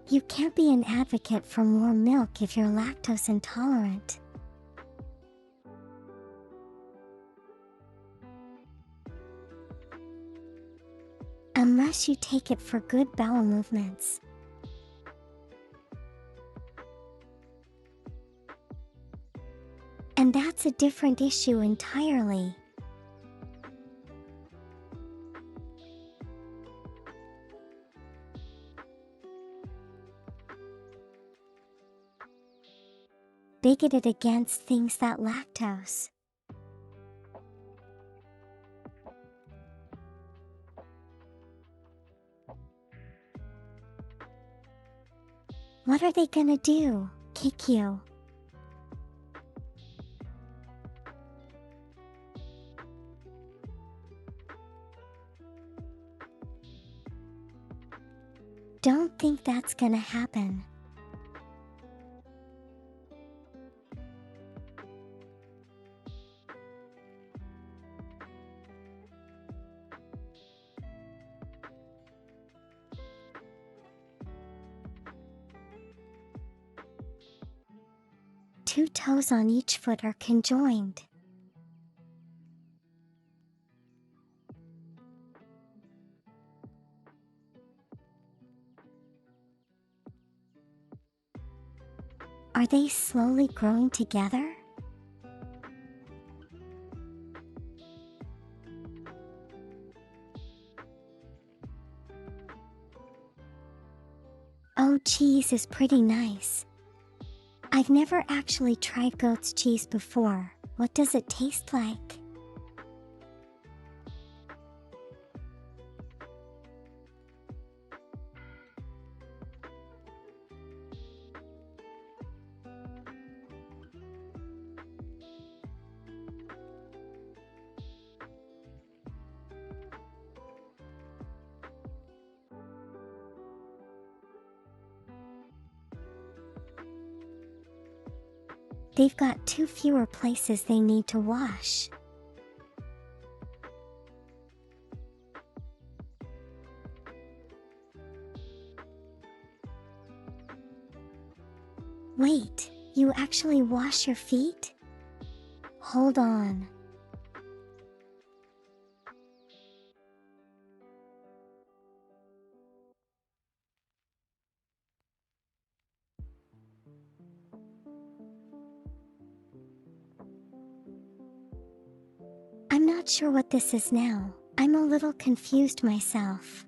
You can't be an advocate for more milk if you're lactose intolerant. Unless you take it for good bowel movements. And that's a different issue entirely. Bigoted against things that lactose. What are they gonna do? Kick you? Don't think that's gonna happen. Two toes on each foot are conjoined. Are they slowly growing together? Oh, cheese is pretty nice. I've never actually tried goat's cheese before. What does it taste like? They've got two fewer places they need to wash. Wait, you actually wash your feet? Hold on. I'm not sure what this is now. I'm a little confused myself.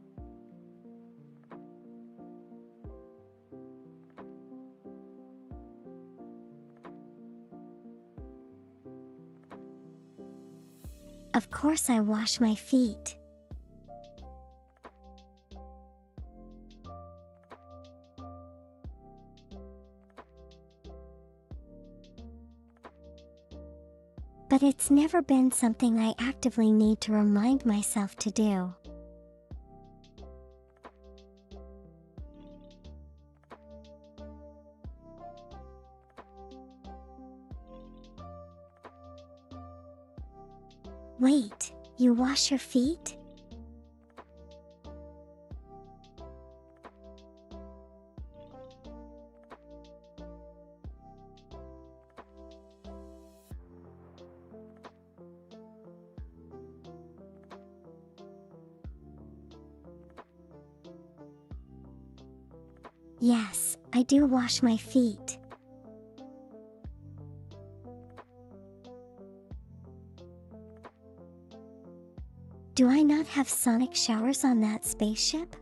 Of course I wash my feet. But it's never been something I actively need to remind myself to do. Wait, you wash your feet? Yes, I do wash my feet. Do I not have sonic showers on that spaceship?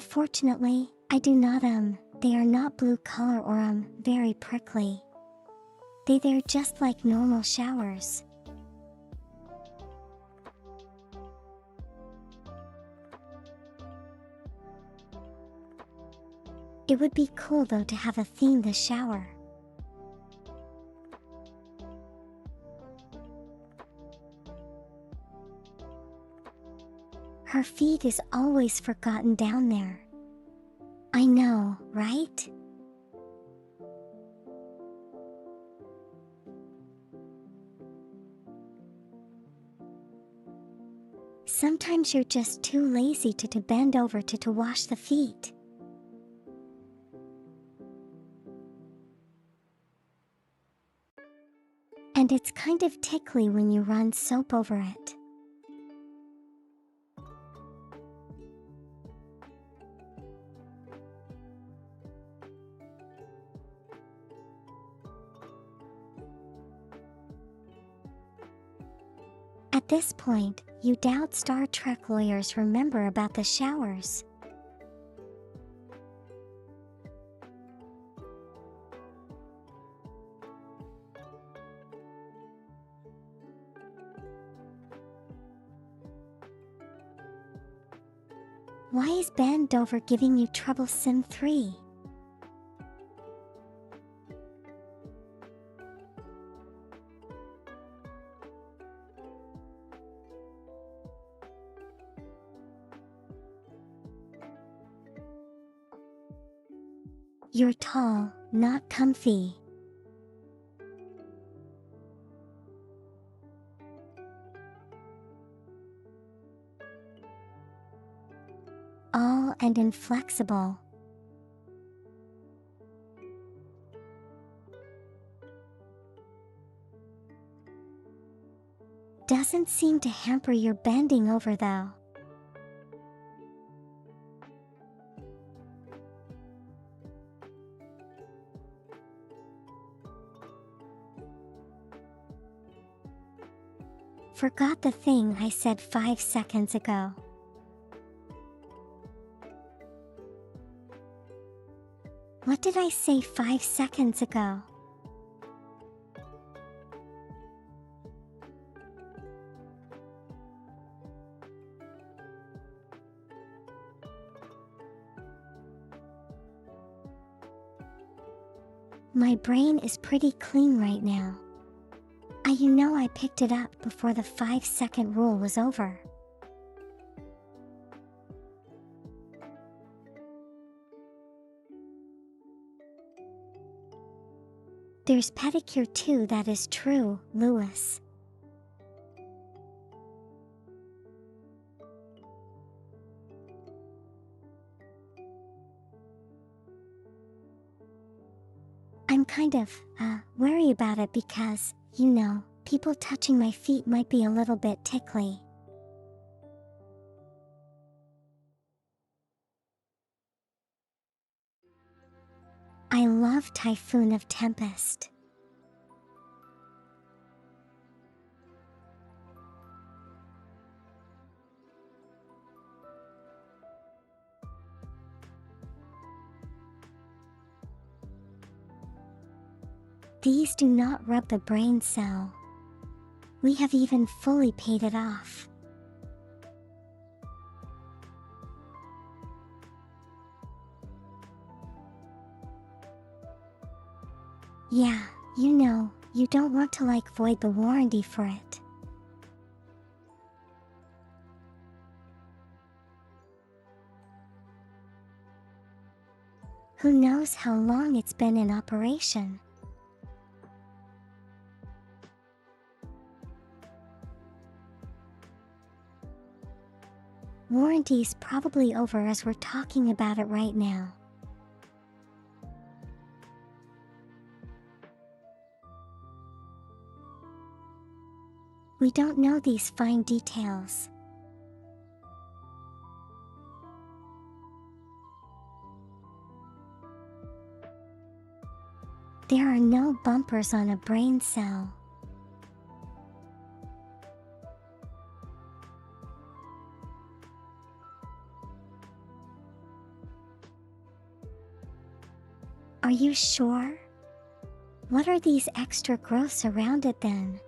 Unfortunately, I do not. They are not blue color or very prickly. They're just like normal showers. It would be cool though to have a theme the shower. Her feet is always forgotten down there. I know, right? Sometimes you're just too lazy to bend over to wash the feet. And it's kind of tickly when you run soap over it. At this point, you doubt Star Trek lawyers remember about the showers. Why is bend over giving you trouble, Sim 3? You're tall, not comfy. All and inflexible. Doesn't seem to hamper your bending over though. Forgot the thing I said 5 seconds ago. What did I say 5 seconds ago? My brain is pretty clean right now. I picked it up before the 5-second rule was over. There's pedicure too, that is true, Lewis. I'm kind of, worried about it because, people touching my feet might be a little bit tickly. I love Typhoon of Tempest. These do not rub the brain cell. We have even fully paid it off. Yeah, you don't want to void the warranty for it. Who knows how long it's been in operation? Warranty's probably over as we're talking about it right now. We don't know these fine details. There are no bumpers on a brain cell. Are you sure? What are these extra growths around it then?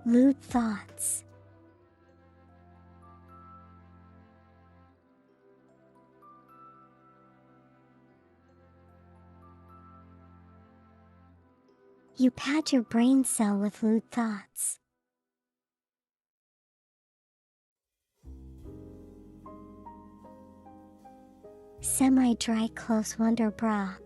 Lewd thoughts. You pad your brain cell with lewd thoughts. Semi-dry close wonder bra.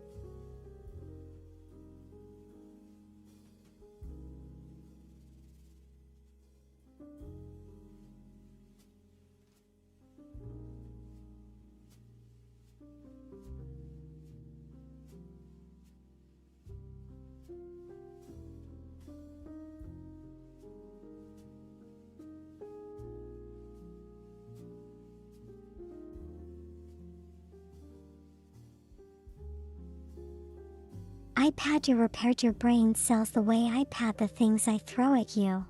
I pad you repaired your brain cells the way I pad the things I throw at you.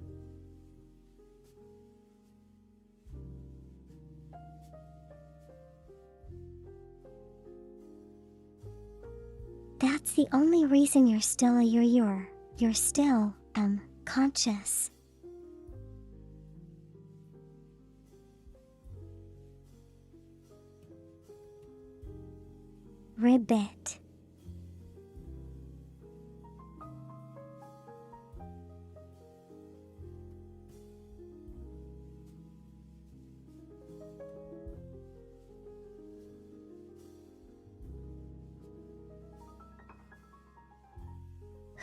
That's the only reason you're still you're still, conscious. Ribbit.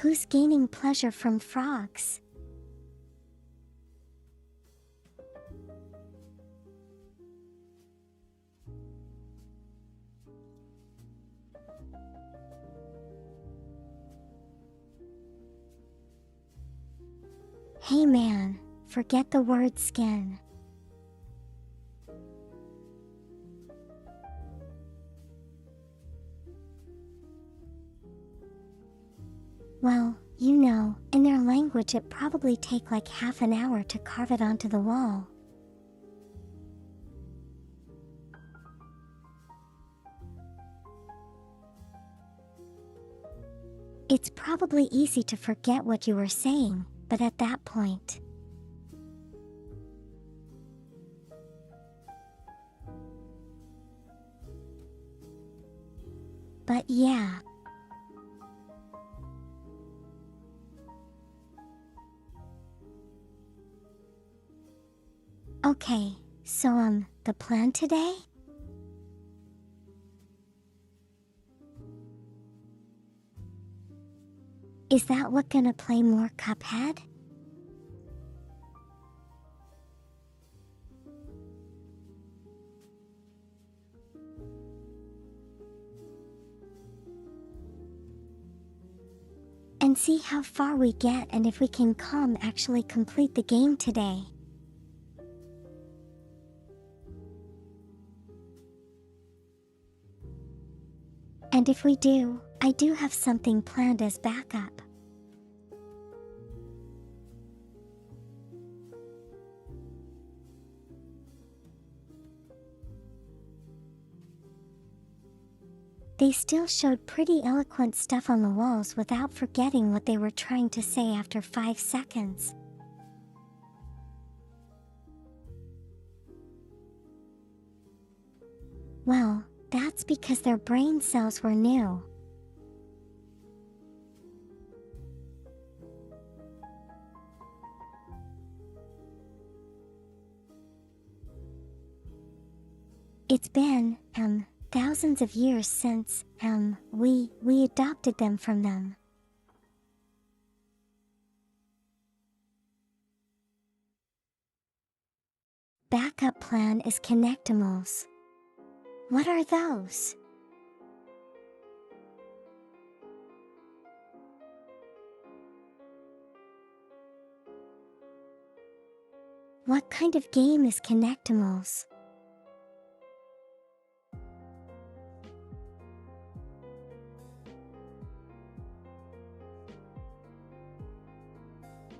Who's gaining pleasure from frogs? Hey man, forget the word skin. Well, you know, in their language it probably take like half an hour to carve it onto the wall. It's probably easy to forget what you were saying, but at that point. But yeah. Okay, so the plan today? Is that what gonna play more Cuphead? And see how far we get and if we can actually complete the game today. And if we do, I do have something planned as backup. They still showed pretty eloquent stuff on the walls without forgetting what they were trying to say after 5 seconds. Well, that's because their brain cells were new. It's been, thousands of years since, we adopted them from them. Backup plan is Connectimals. What are those? What kind of game is Connectimals?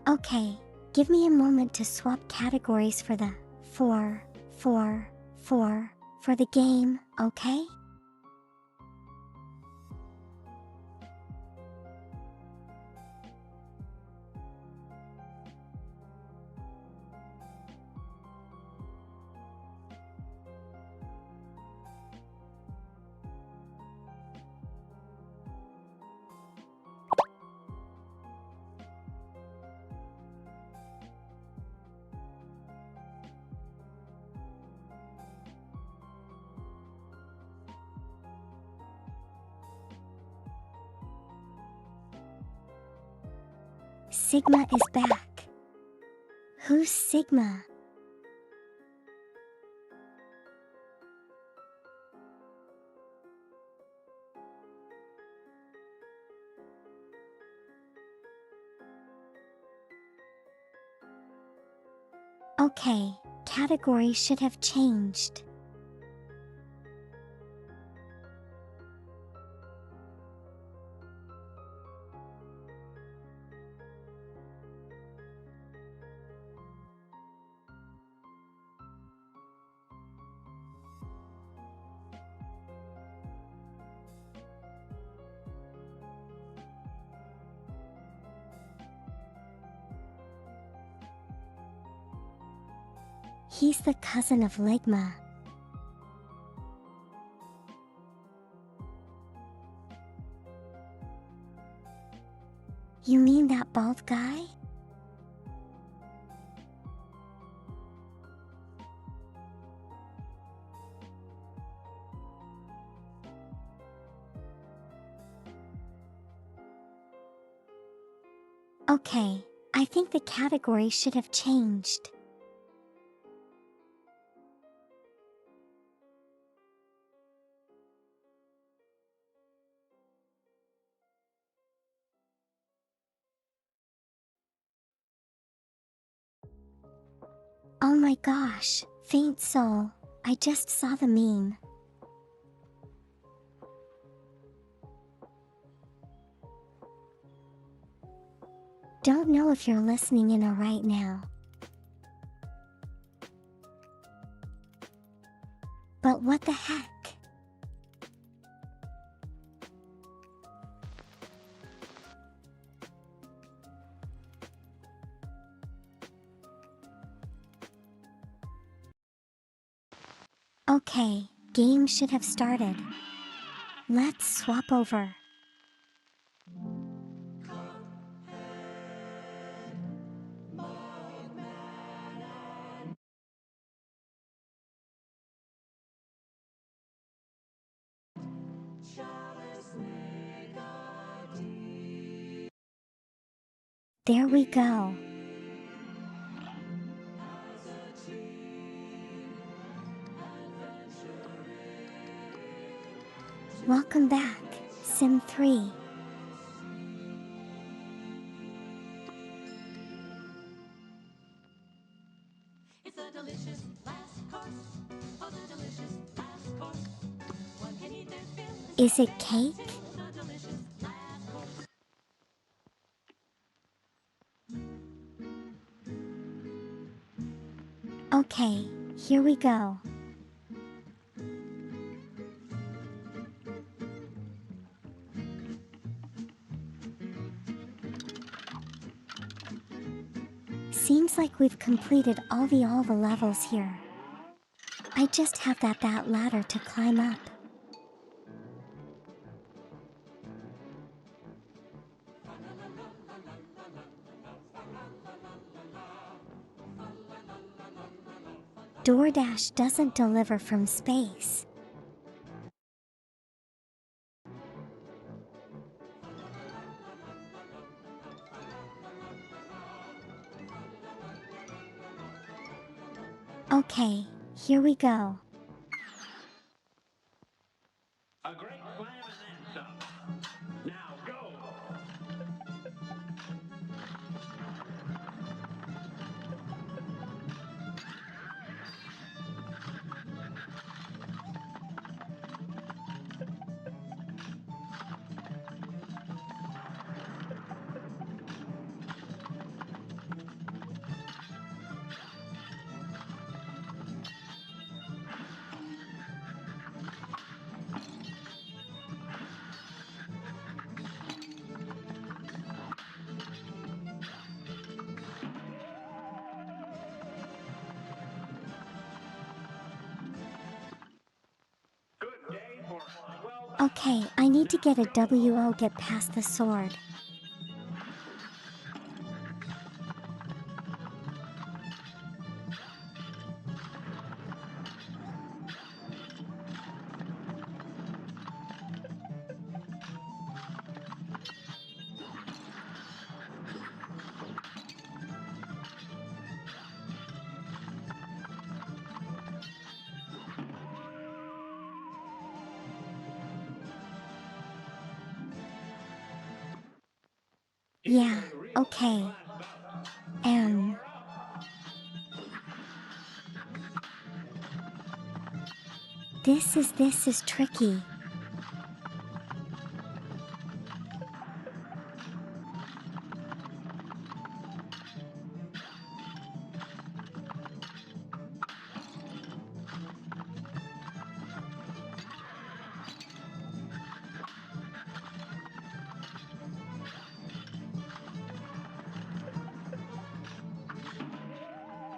Okay, give me a moment to swap categories for the 4, 4, 4 for the game, okay? Sigma is back. Who's Sigma? Okay, category should have changed. He's the cousin of Ligma. You mean that bald guy? Okay, I think the category should have changed. Oh my gosh, Faint Soul, I just saw the meme. Don't know if you're listening in right now. But what the heck? Okay, game should have started. Let's swap over. There we go. Welcome back, Sim 3. It's a delicious last course. Oh, the delicious last course. One can eat their fill. Is it cake? The delicious last course. Okay, here we go. Seems like we've completed all the levels here. I just have that ladder to climb up. DoorDash doesn't deliver from space. Okay, here we go. A great slam and then some. Now go! Okay, I need to get a WO get past the sword. Yeah, okay. This is tricky.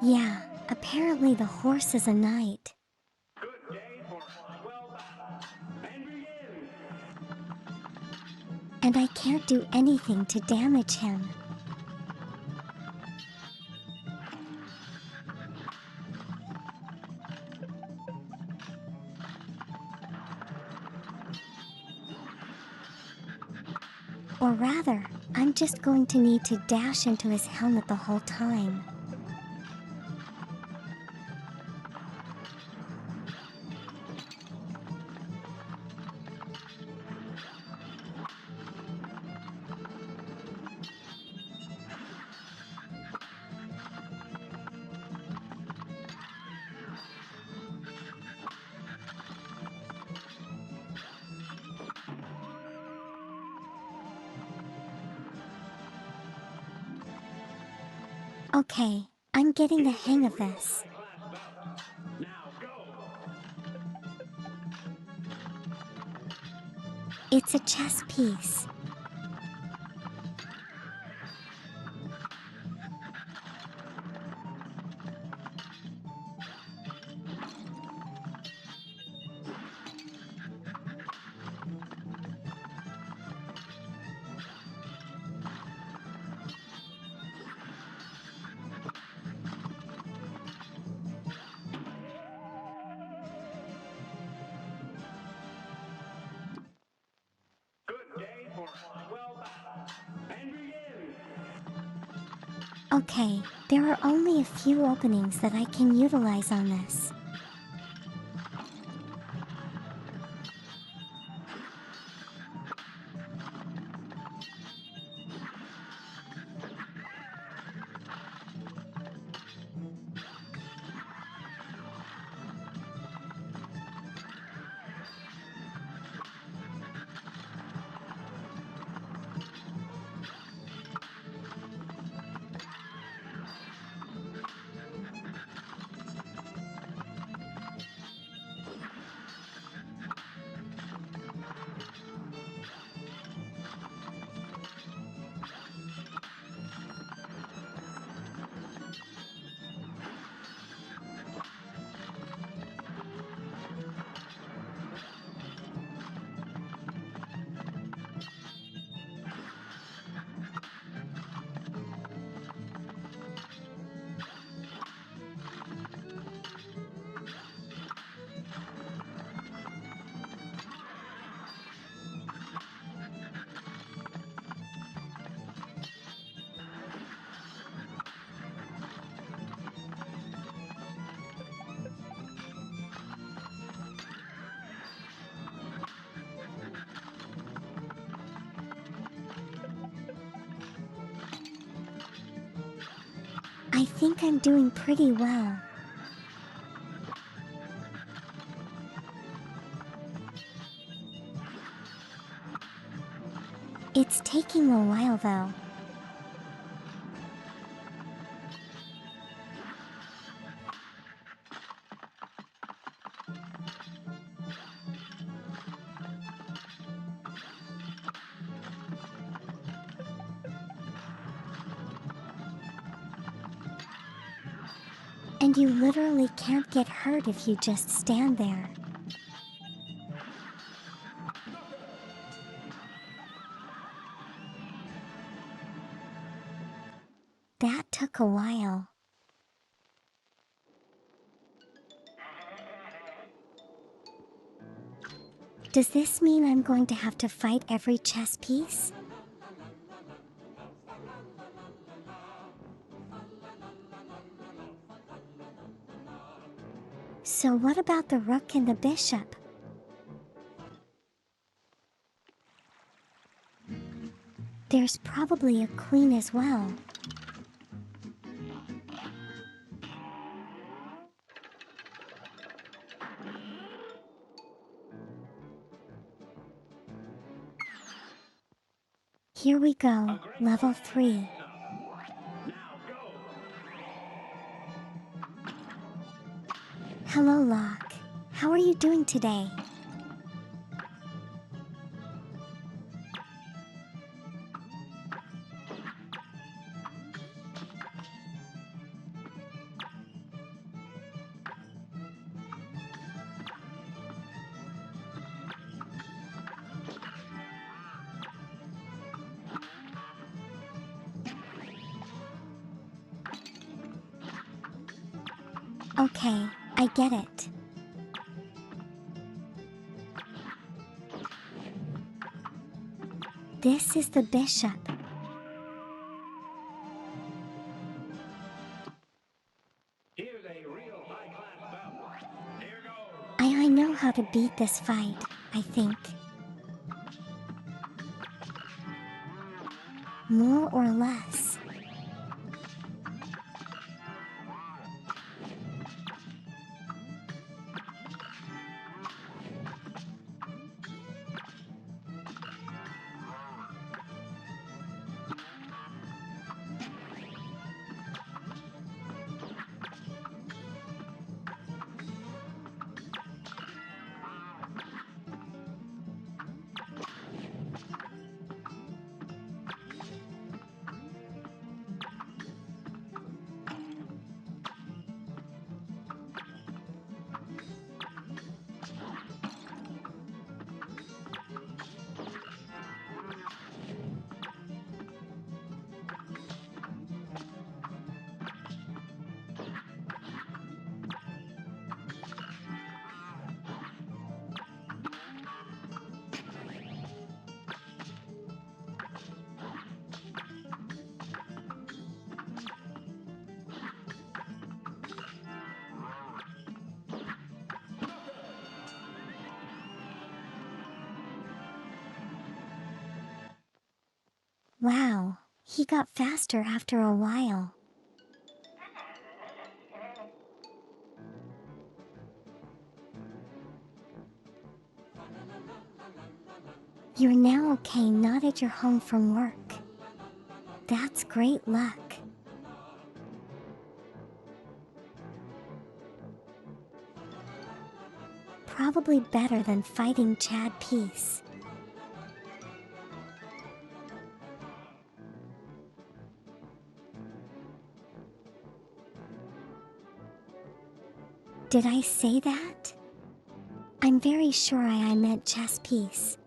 Yeah, apparently the horse is a knight. Good day for well and begin. And I can't do anything to damage him. Or rather, I'm just going to need to dash into his helmet the whole time. Okay, I'm getting the hang of this. Now go. It's a chess piece. Good day for well and begin. Okay, there are only a few openings that I can utilize on this. I think I'm doing pretty well. It's taking a while though. And you literally can't get hurt if you just stand there. That took a while. Does this mean I'm going to have to fight every chess piece? So what about the rook and the bishop? There's probably a queen as well. Here we go, level 3. Now go. Hello, Locke. How are you doing today? Okay, I get it. This is the bishop. Here's a real high-class bout. Here goes. I know how to beat this fight, I think. More or less. Wow, he got faster after a while. You're now okay not at your home from work. That's great luck. Probably better than fighting Chad Peace. Did I say that? I'm very sure I meant chess piece.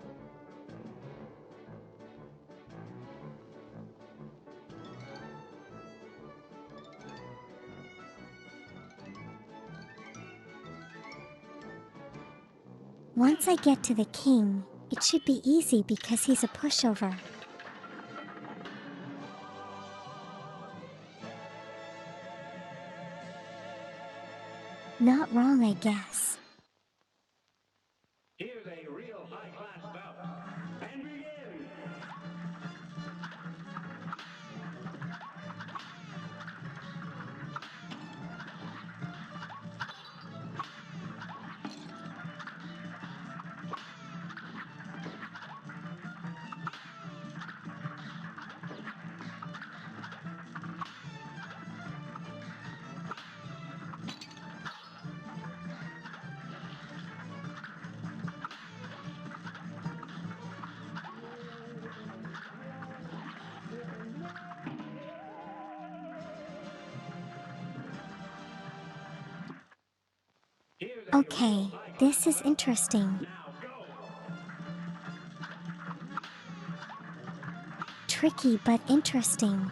Once I get to the king, it should be easy because he's a pushover. Not wrong, I guess. Here's a real high-class bout. And begin. Here's a Okay, real high-class this is bout. interesting. Now go. Tricky but interesting.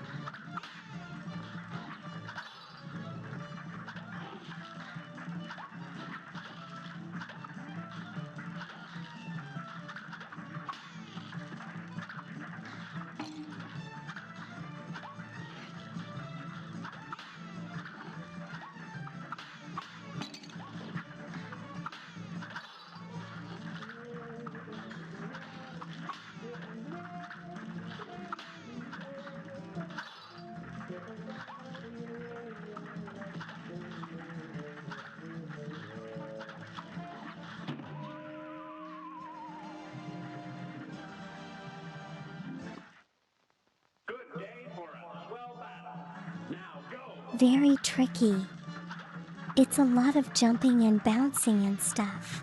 Very tricky. It's a lot of jumping and bouncing and stuff.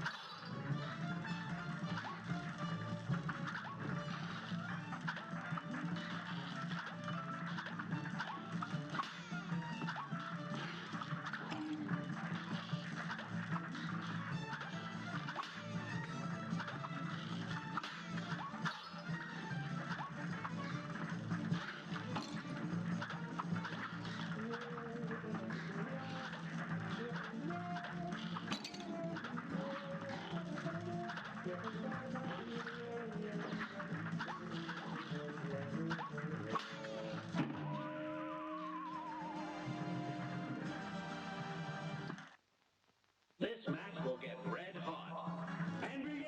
This match will get red hot. And begin!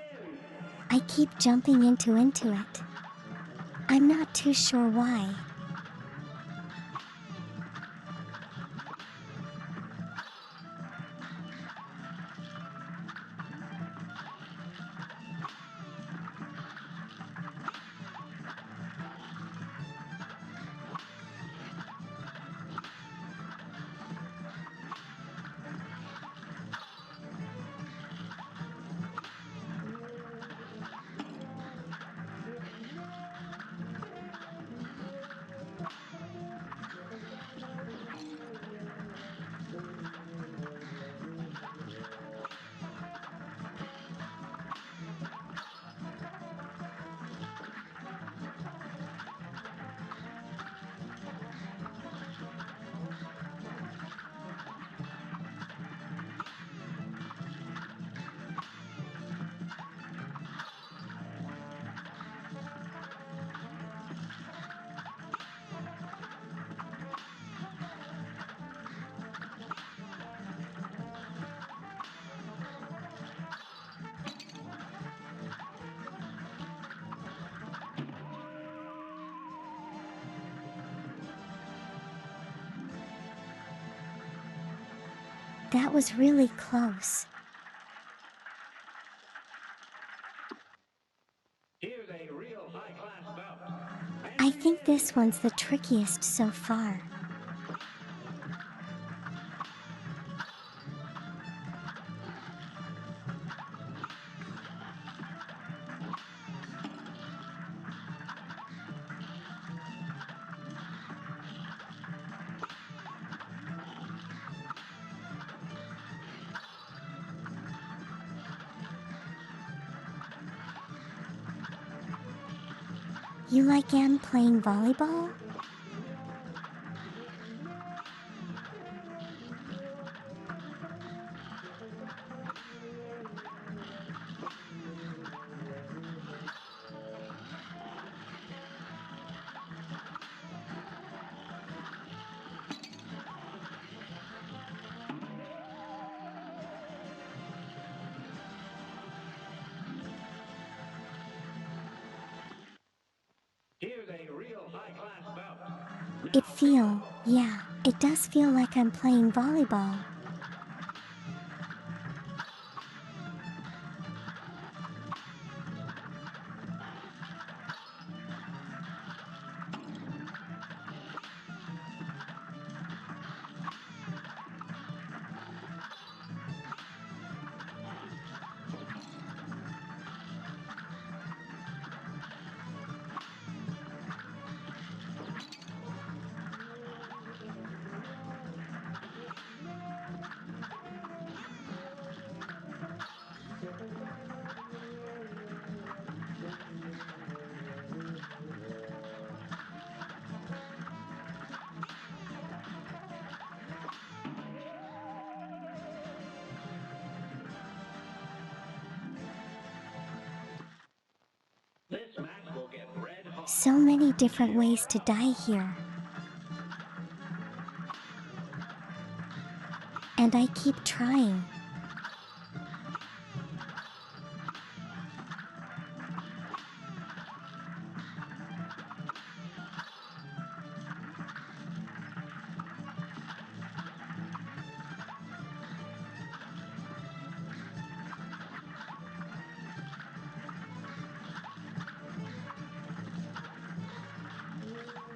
I keep jumping into it. I'm not too sure why. That was really close. Here's a real high-class bout. I think this one's the trickiest so far. You like Anne playing volleyball? Here's a real high-class bout. It does feel like I'm playing volleyball. This match will get red hot. So many different ways to die here. And I keep trying.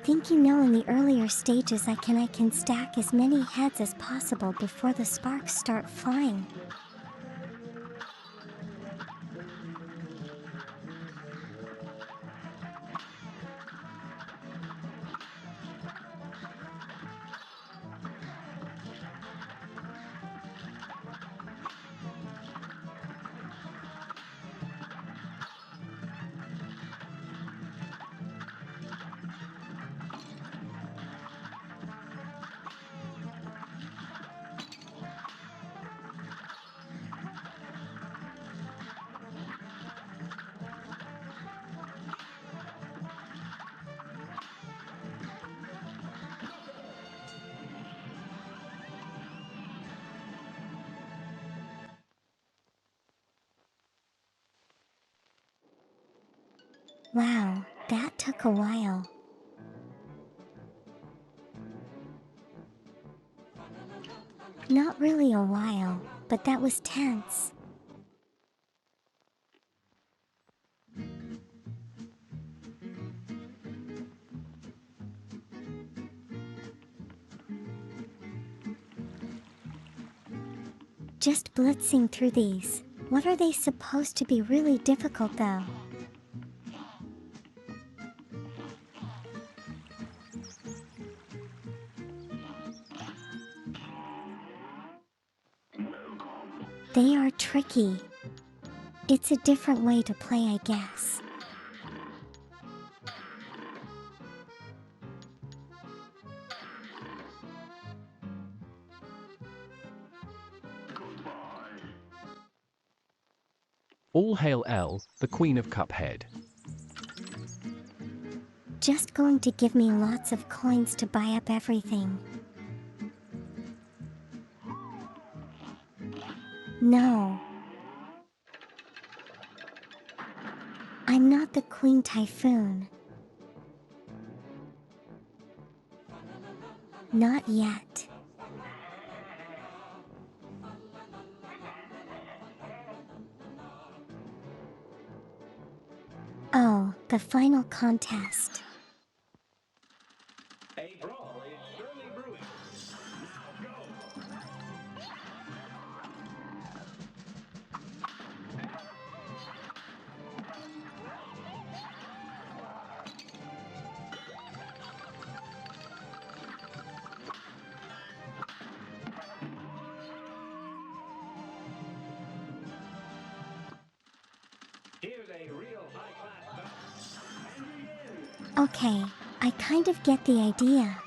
think you know in the earlier stages I can stack as many heads as possible before the sparks start flying. Wow, that took a while. Not really a while, but that was tense. Just blitzing through these. What are they supposed to be really difficult though? They are tricky. It's a different way to play, I guess. All hail Elle, the Queen of Cuphead. Just going to give me lots of coins to buy up everything. No. I'm not the Queen Typhoon. Not yet. Oh, the final contest. A brawl is surely brewing. Now go. Here's a real high-class bout. And begin. Okay, I kind of get the idea.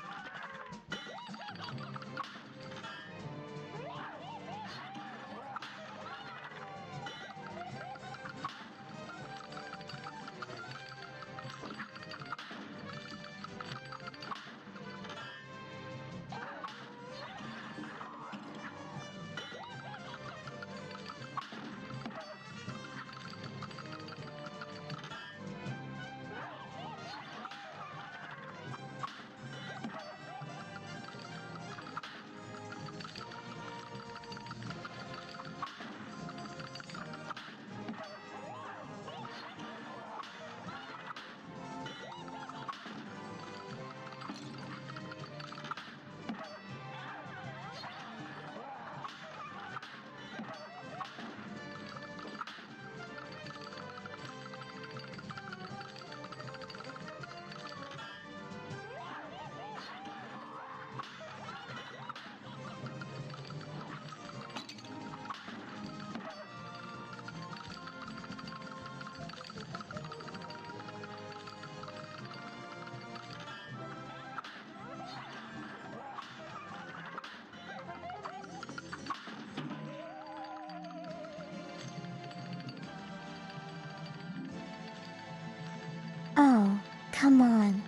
Oh, come on.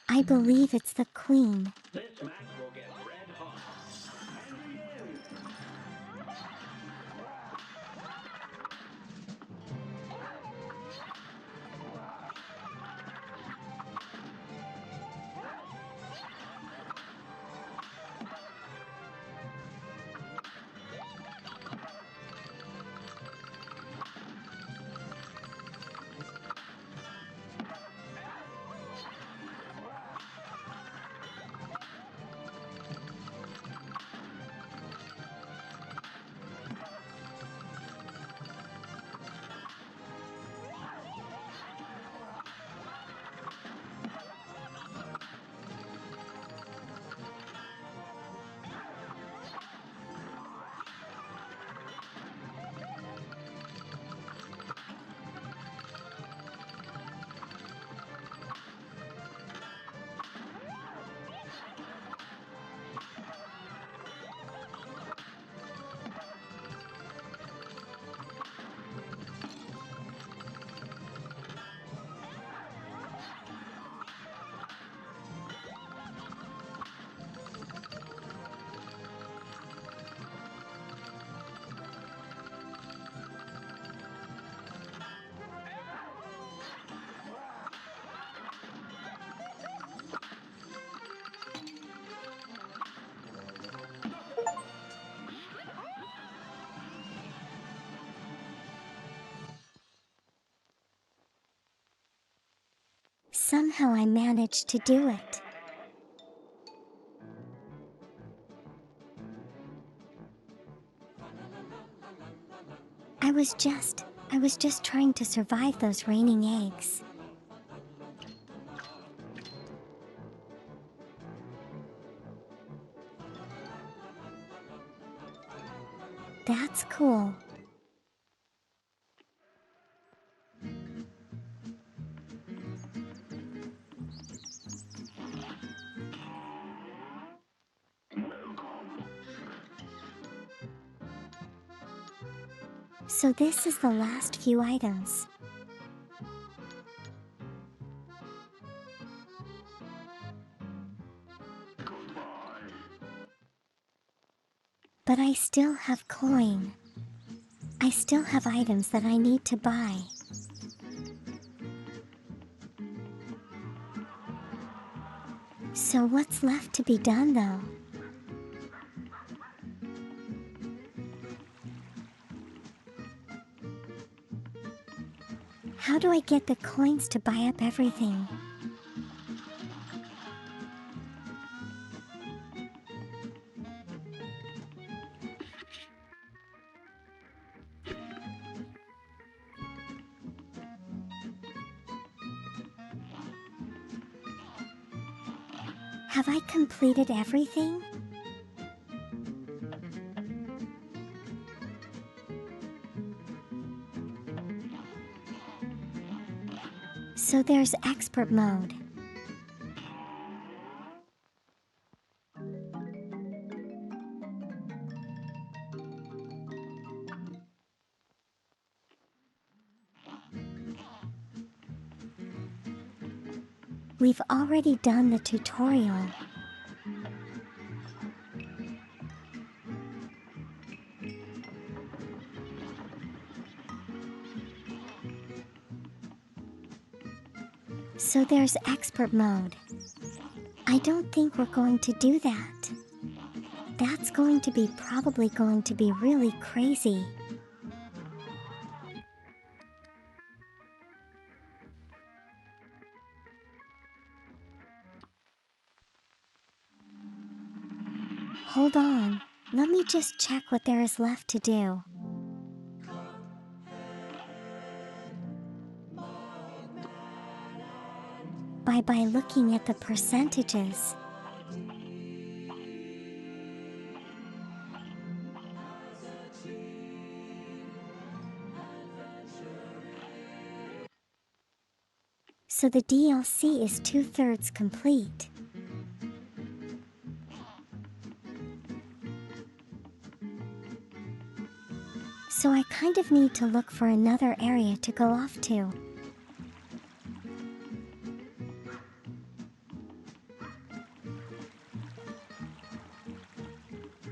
I believe it's the Queen. This match will get red hot. And begin. Somehow I managed to do it. I was just trying to survive those raining eggs. That's cool. So this is the last few items. But I still have coin. I still have items that I need to buy. So what's left to be done though? How do I get the coins to buy up everything? Have I completed everything? So there's expert mode. We've already done the tutorial. So there's expert mode. I don't think we're going to do that. That's probably going to be really crazy. Hold on, let me just check what there is left to do. By looking at the percentages. So the DLC is 2/3 complete. So I kind of need to look for another area to go off to.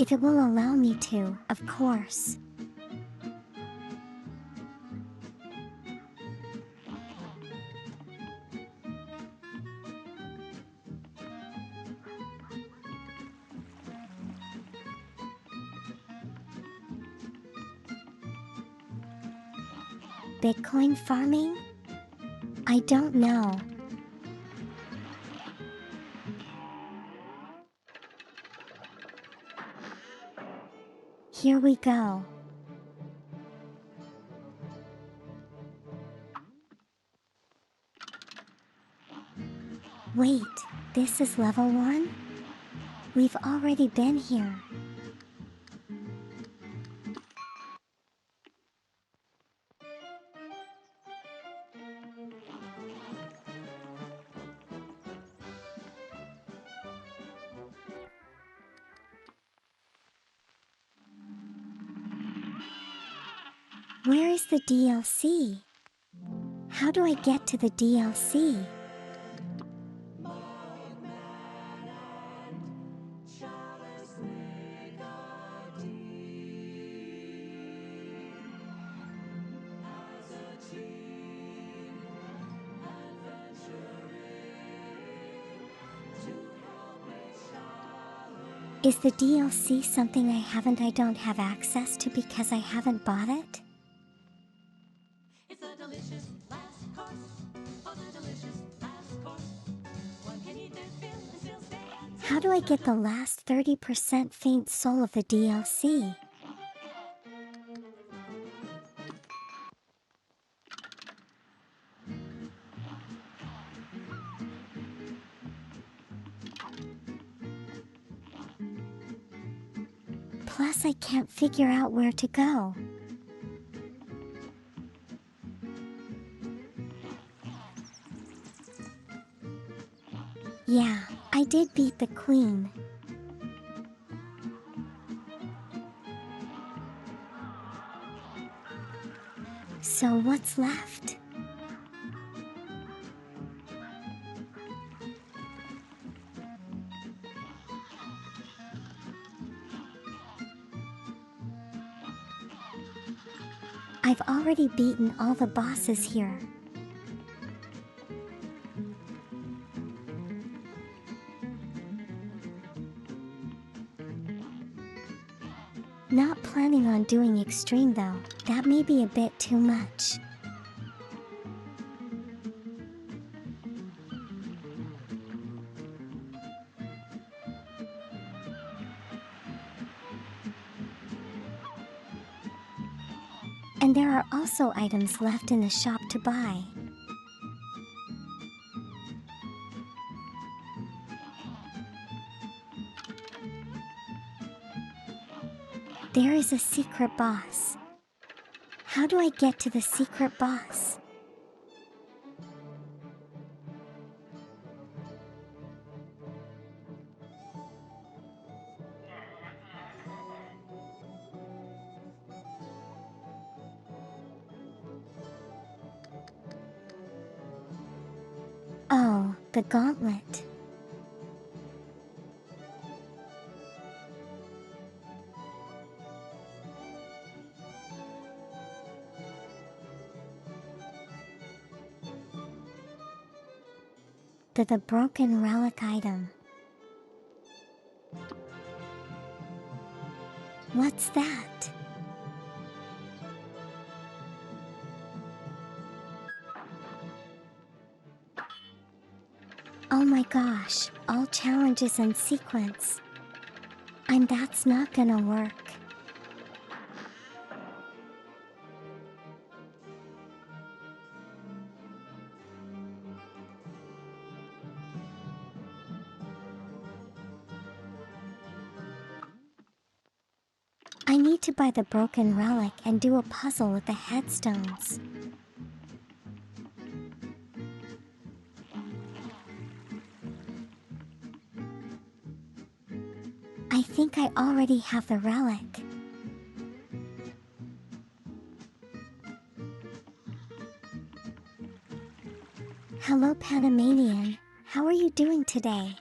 If it will allow me to, of course. Bitcoin farming? I don't know. Here we go. Wait, this is level 1? We've already been here. Where is the DLC? How do I get to the DLC? Is the DLC something I don't have access to because I haven't bought it? It's a delicious last course. Oh, the delicious last How do I get the last 30% faint soul of the DLC? Plus, I can't figure out where to go. Yeah, I did beat the queen. So what's left? I've already beaten all the bosses here. Not planning on doing extreme though, that may be a bit too much. And there are also items left in the shop to buy. There is a secret boss. How do I get to the secret boss? Oh, the gauntlet. The broken relic item. What's that? Oh my gosh, all challenges in sequence. That's not gonna work. I need to buy the broken relic and do a puzzle with the headstones. I think I already have the relic. Hello Panamanian, how are you doing today?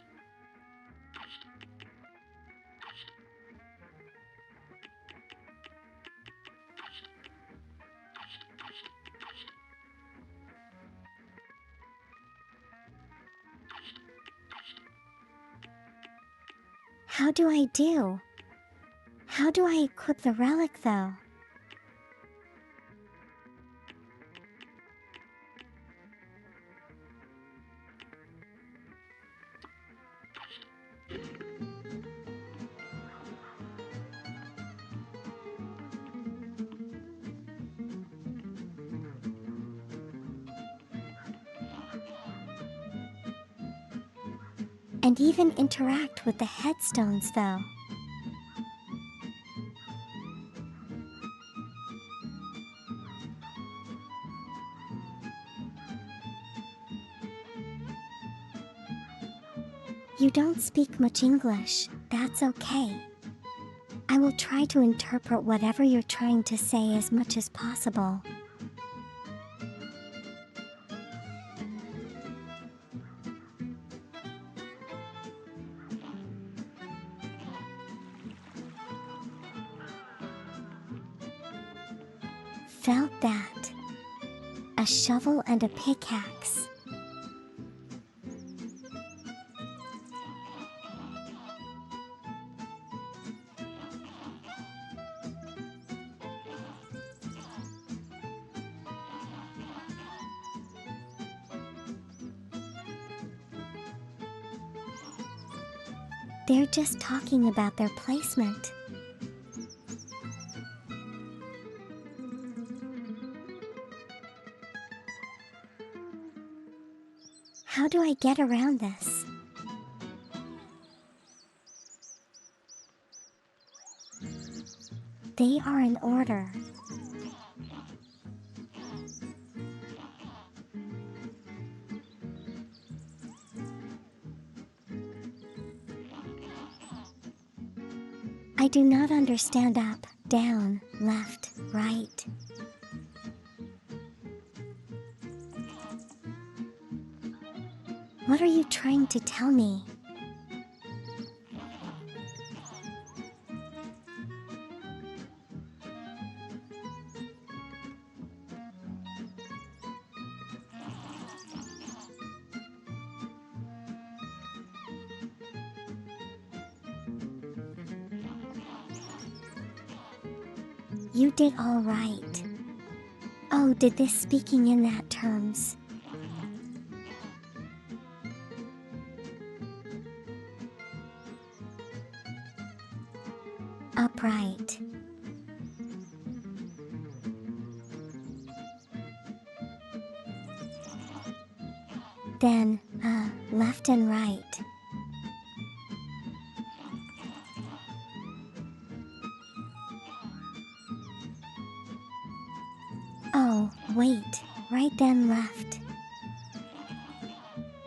How do I do? How do I equip the relic though? And even interact with the headstones though. You don't speak much English, that's okay. I will try to interpret whatever you're trying to say as much as possible. Felt that. A shovel and a pickaxe. They're just talking about their placement. How do I get around this? They are in order. I do not understand up, down, left, right. What are you trying to tell me? You did all right. Oh, did this speaking in that terms? Upright. Then, left and right. Oh, wait, right then left.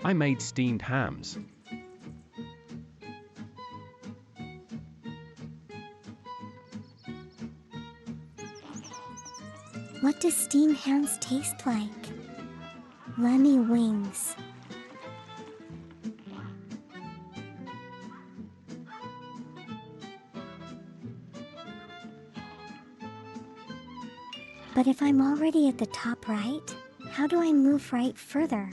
I made steamed hams. What does steamed hams taste like? Lemmy wings. But if I'm already at the top right, how do I move right further?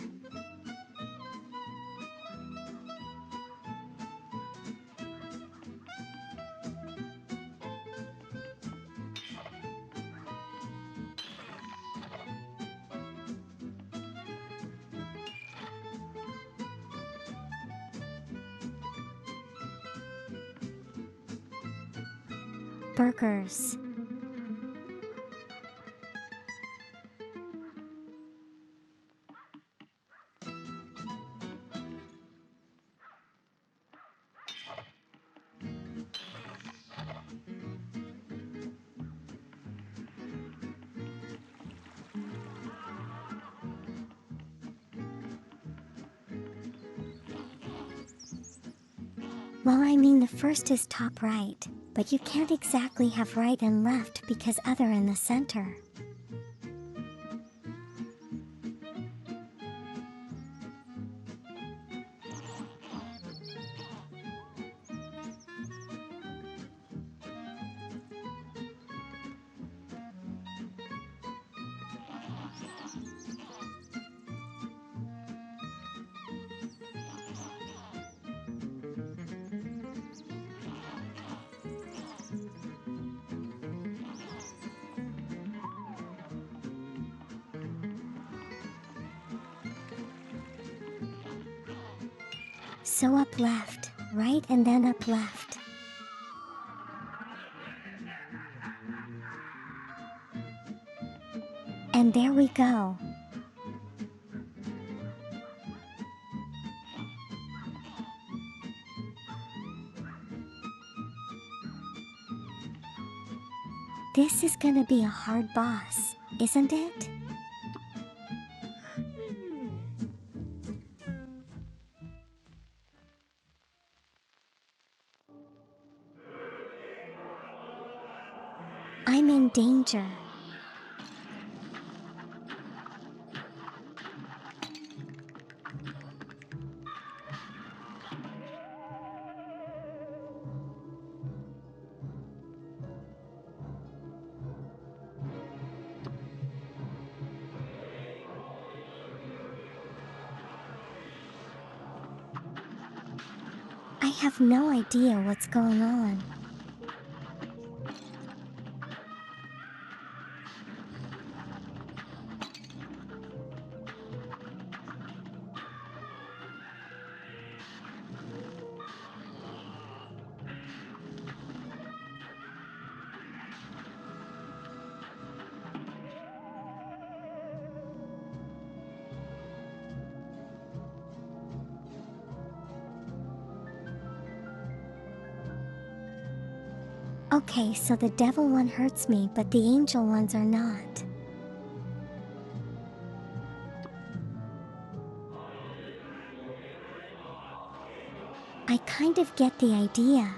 Burgers. Well, I mean the first is top right, but you can't exactly have right and left because other in the center. So up left, right, and then up left. And there we go. This is gonna be a hard boss, isn't it? I'm in danger. I have no idea what's going on. Okay, so the devil one hurts me, but the angel ones are not. I kind of get the idea.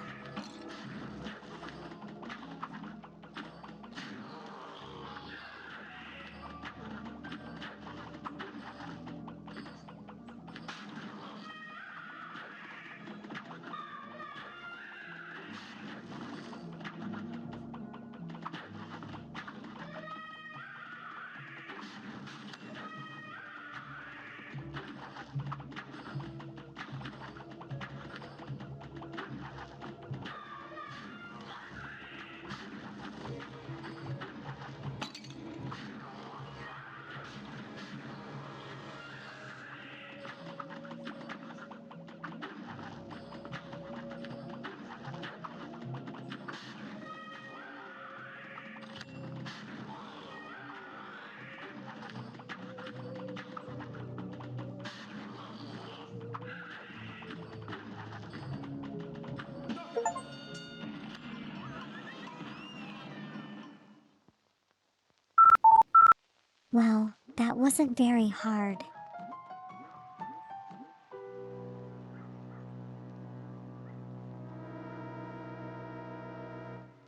Well, that wasn't very hard.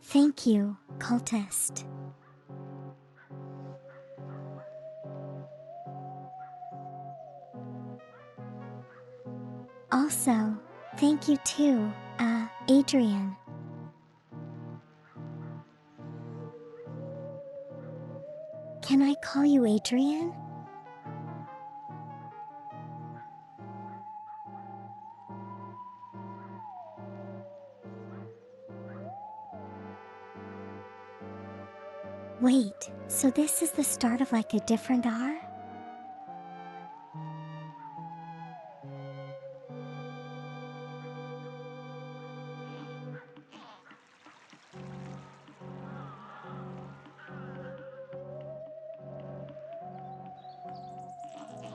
Thank you, cultist. Also, thank you too, Adrian. Can I call you Adrian? Wait, so this is the start of like a different R?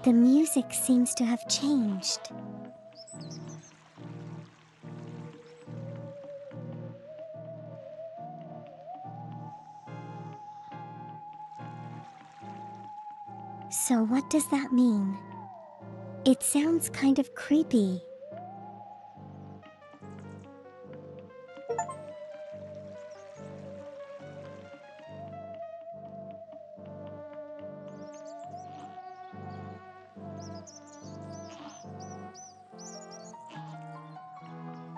The music seems to have changed. So what does that mean? It sounds kind of creepy.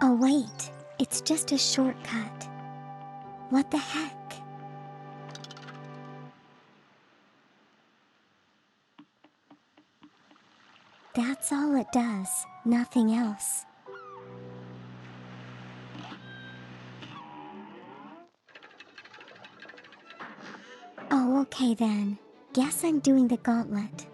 Oh wait, it's just a shortcut. What the heck? That's all it does, nothing else. Oh, okay then. Guess I'm doing the gauntlet.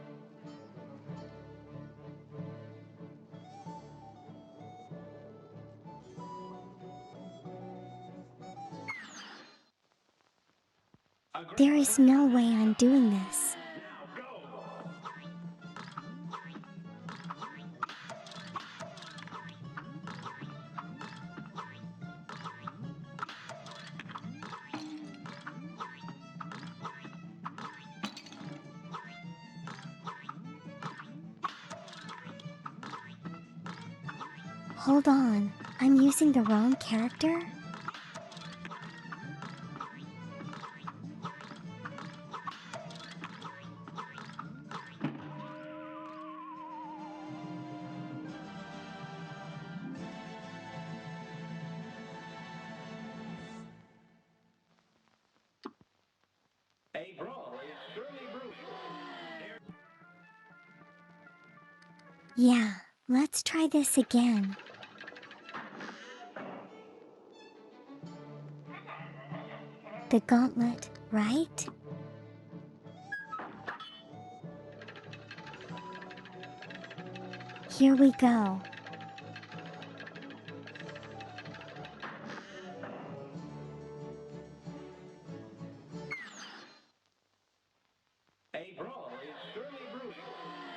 There is no way I'm doing this. Hold on, I'm using the wrong character? A brawl is surely brewing. Yeah, let's try this again. The gauntlet, right? Here we go. A brawl is surely brewing.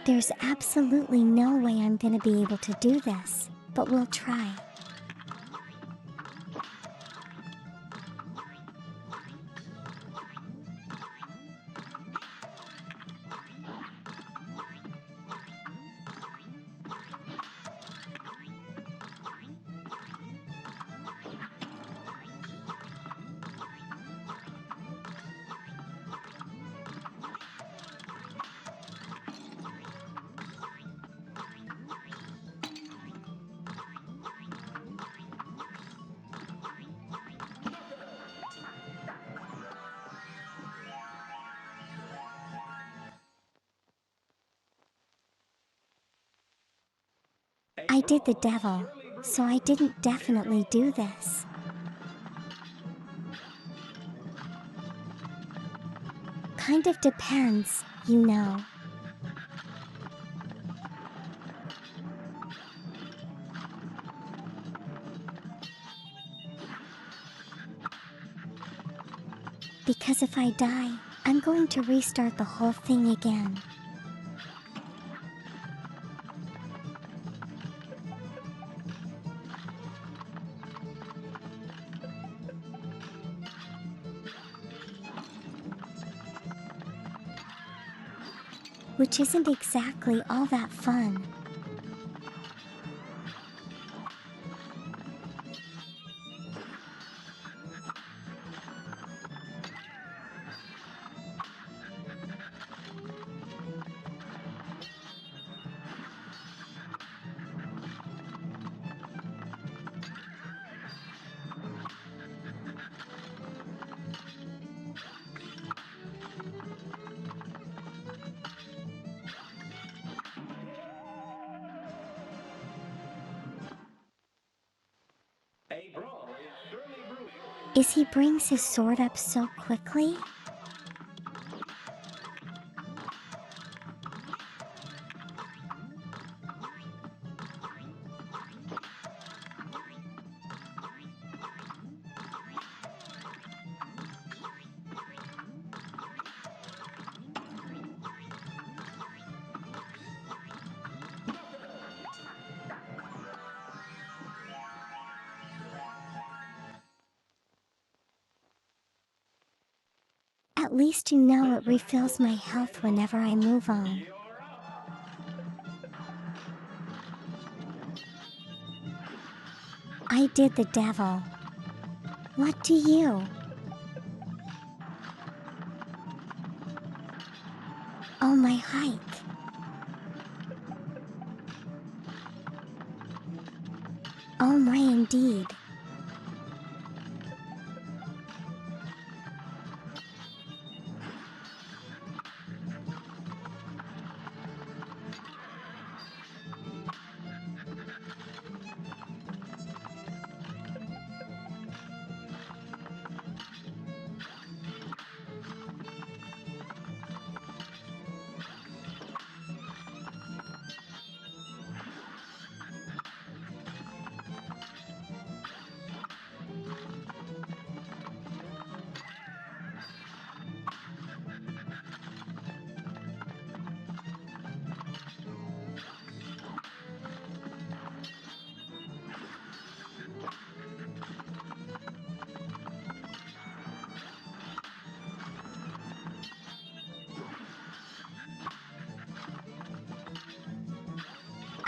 There's absolutely no way I'm gonna be able to do this, but we'll try. I did the devil, so I didn't definitely do this. Kind of depends, you know. Because if I die, I'm going to restart the whole thing again. Which isn't exactly all that fun. A brawl is surely brewing. Is he brings his sword up so quickly? At least you know it refills my health whenever I move on. You're up. I did the devil. What do you? Oh, my hike. Oh my indeed.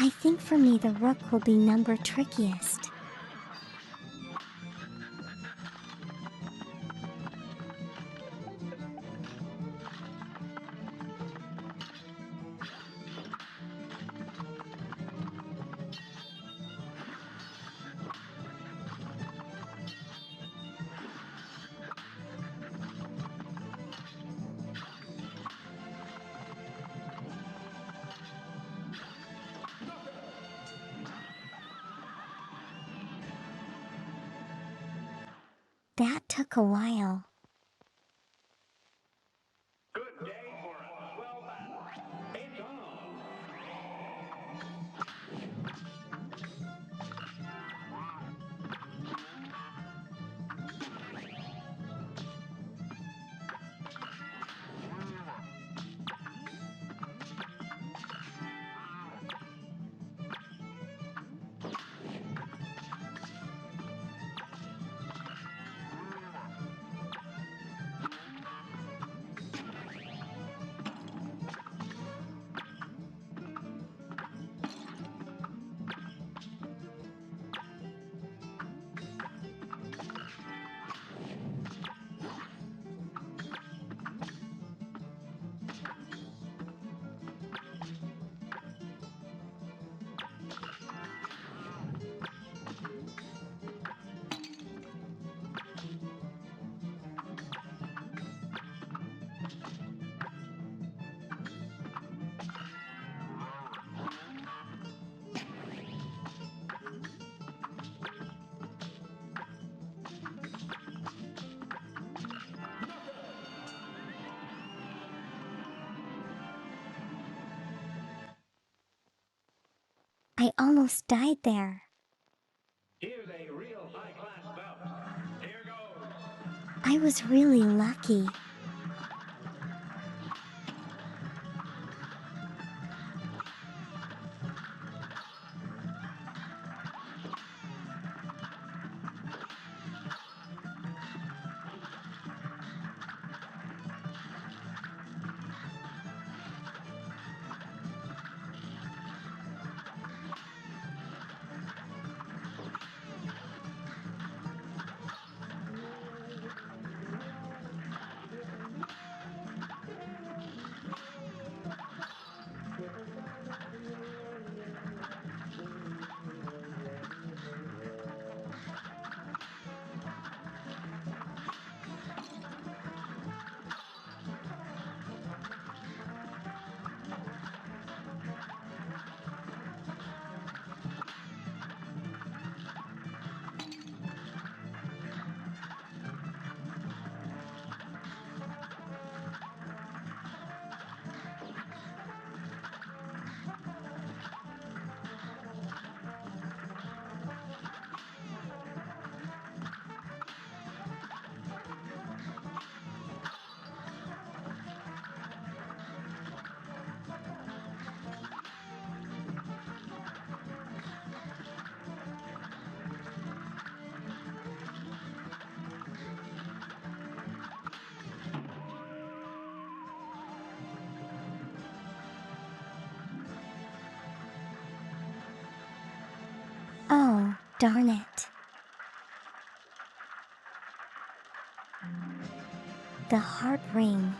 I think for me the rook will be number trickiest. That took a while. Good day for a swell battle. It's on. I almost died there. Here's a real high-class bout. Here goes. I was really lucky. Oh, darn it. The heart ring.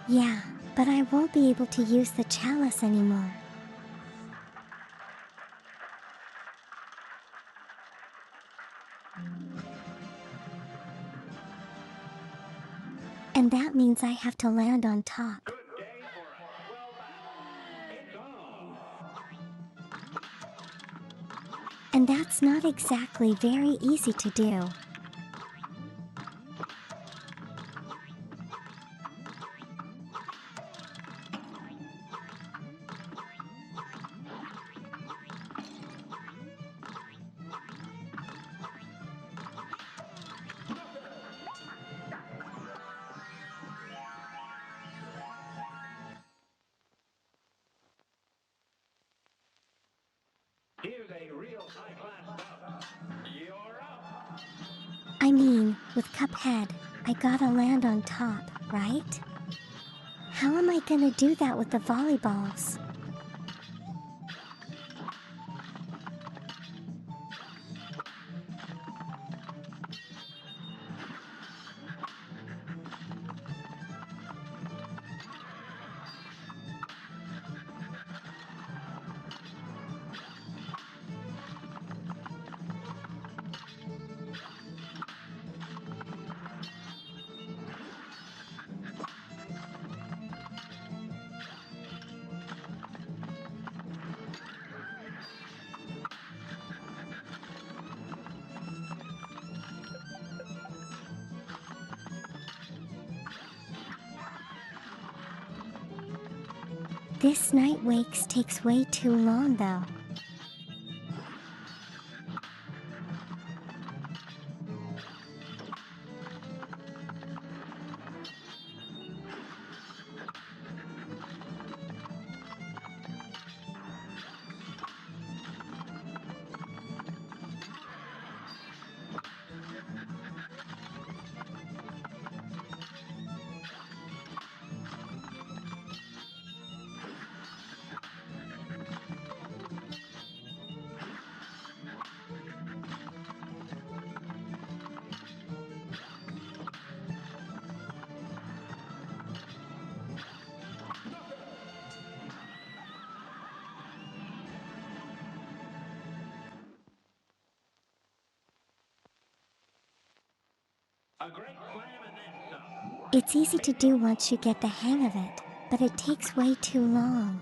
Yeah, but I won't be able to use the chalice anymore. And that means I have to land on top. Good day for a swell battle. It's on. And that's not exactly very easy to do. Here's a real high-class bout. You're up. I mean, with Cuphead, I gotta land on top, right? How am I gonna do that with the volleyballs? This Night Wakes takes way too long though. A great slam and then some. It's easy to do once you get the hang of it, but it takes way too long.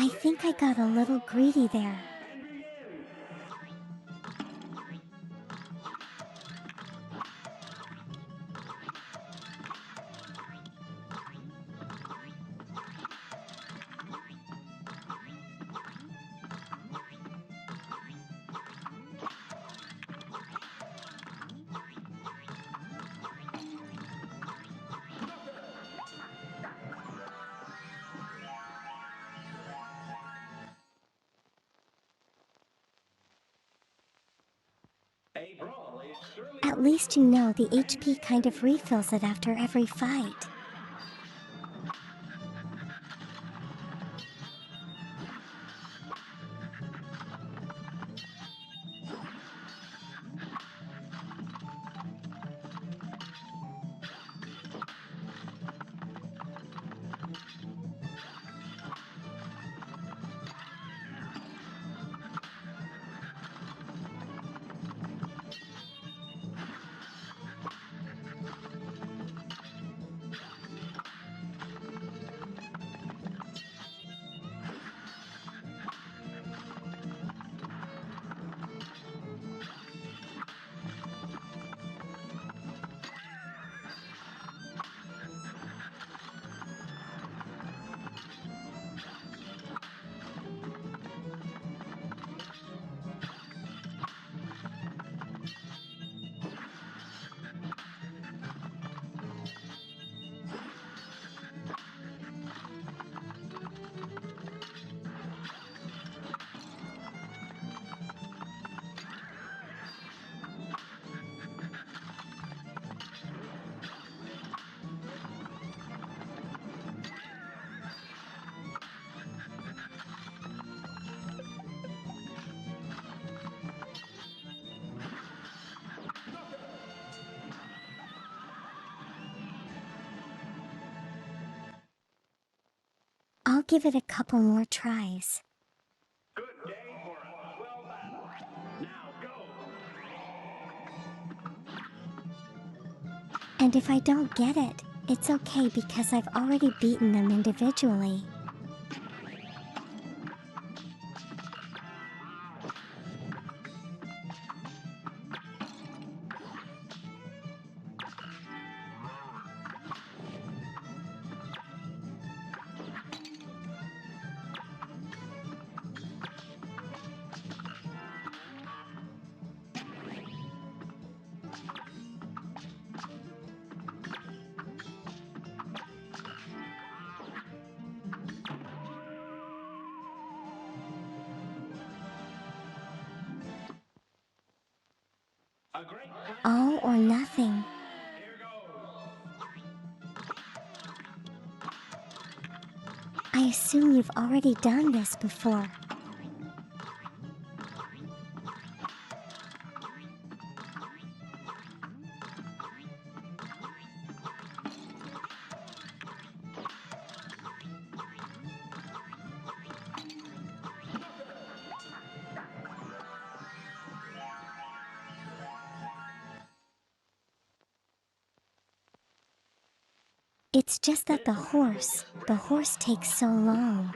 I think I got a little greedy there. A brawl is surely At least you know the HP kind of refills it after every fight. I'll give it a couple more tries. good day for a swell battle. Now go. And if I don't get it, it's okay because I've already beaten them individually. A great plan. All or nothing. Here goes. I assume you've already done this before. It's just that the horse takes so long.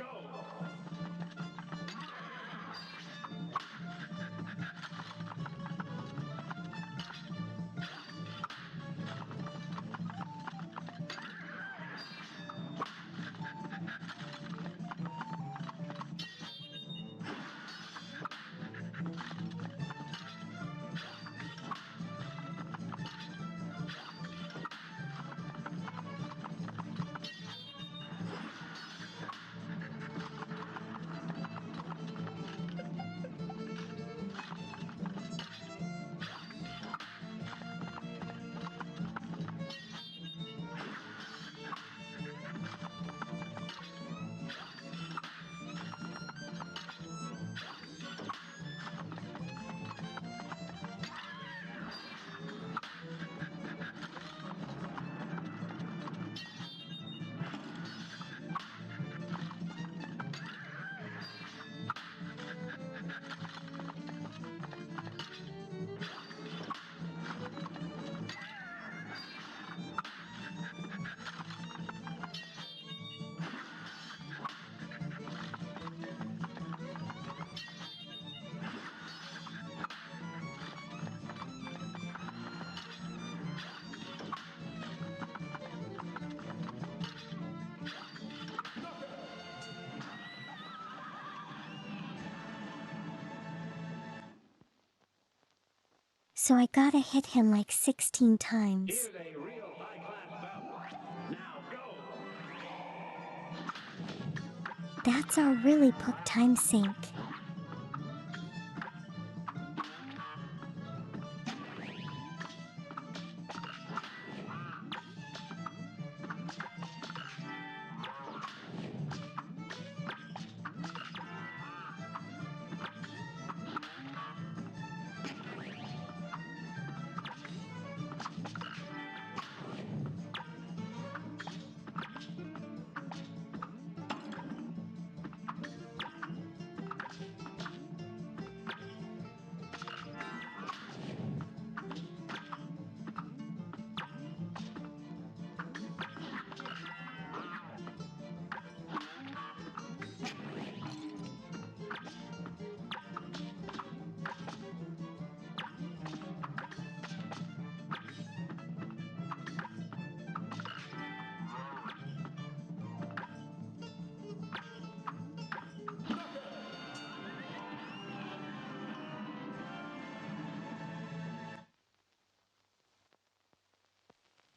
so I gotta hit him like 16 times. Here's a real high-class bout. Now go. That's our really Puck time sink.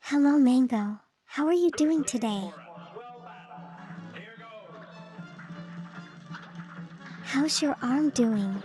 Hello, Mango. How are you doing today? Well battled. Here goes. How's your arm doing?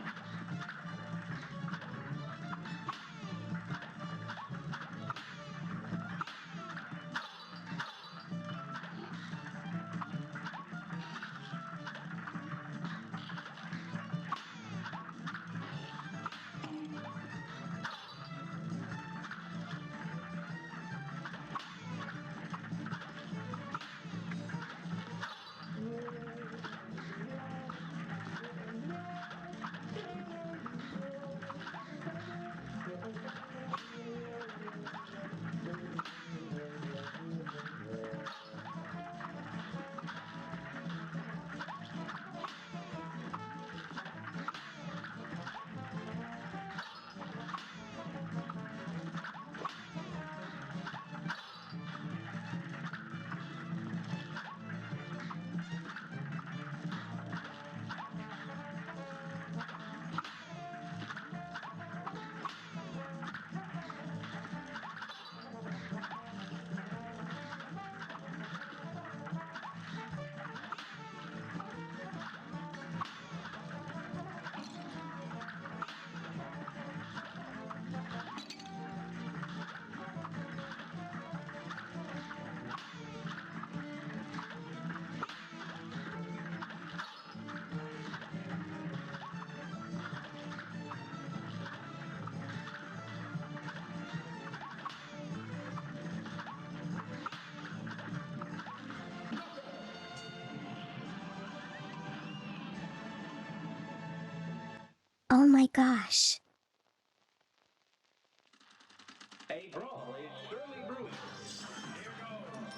Oh my gosh. A brawl is surely brewing. Here goes.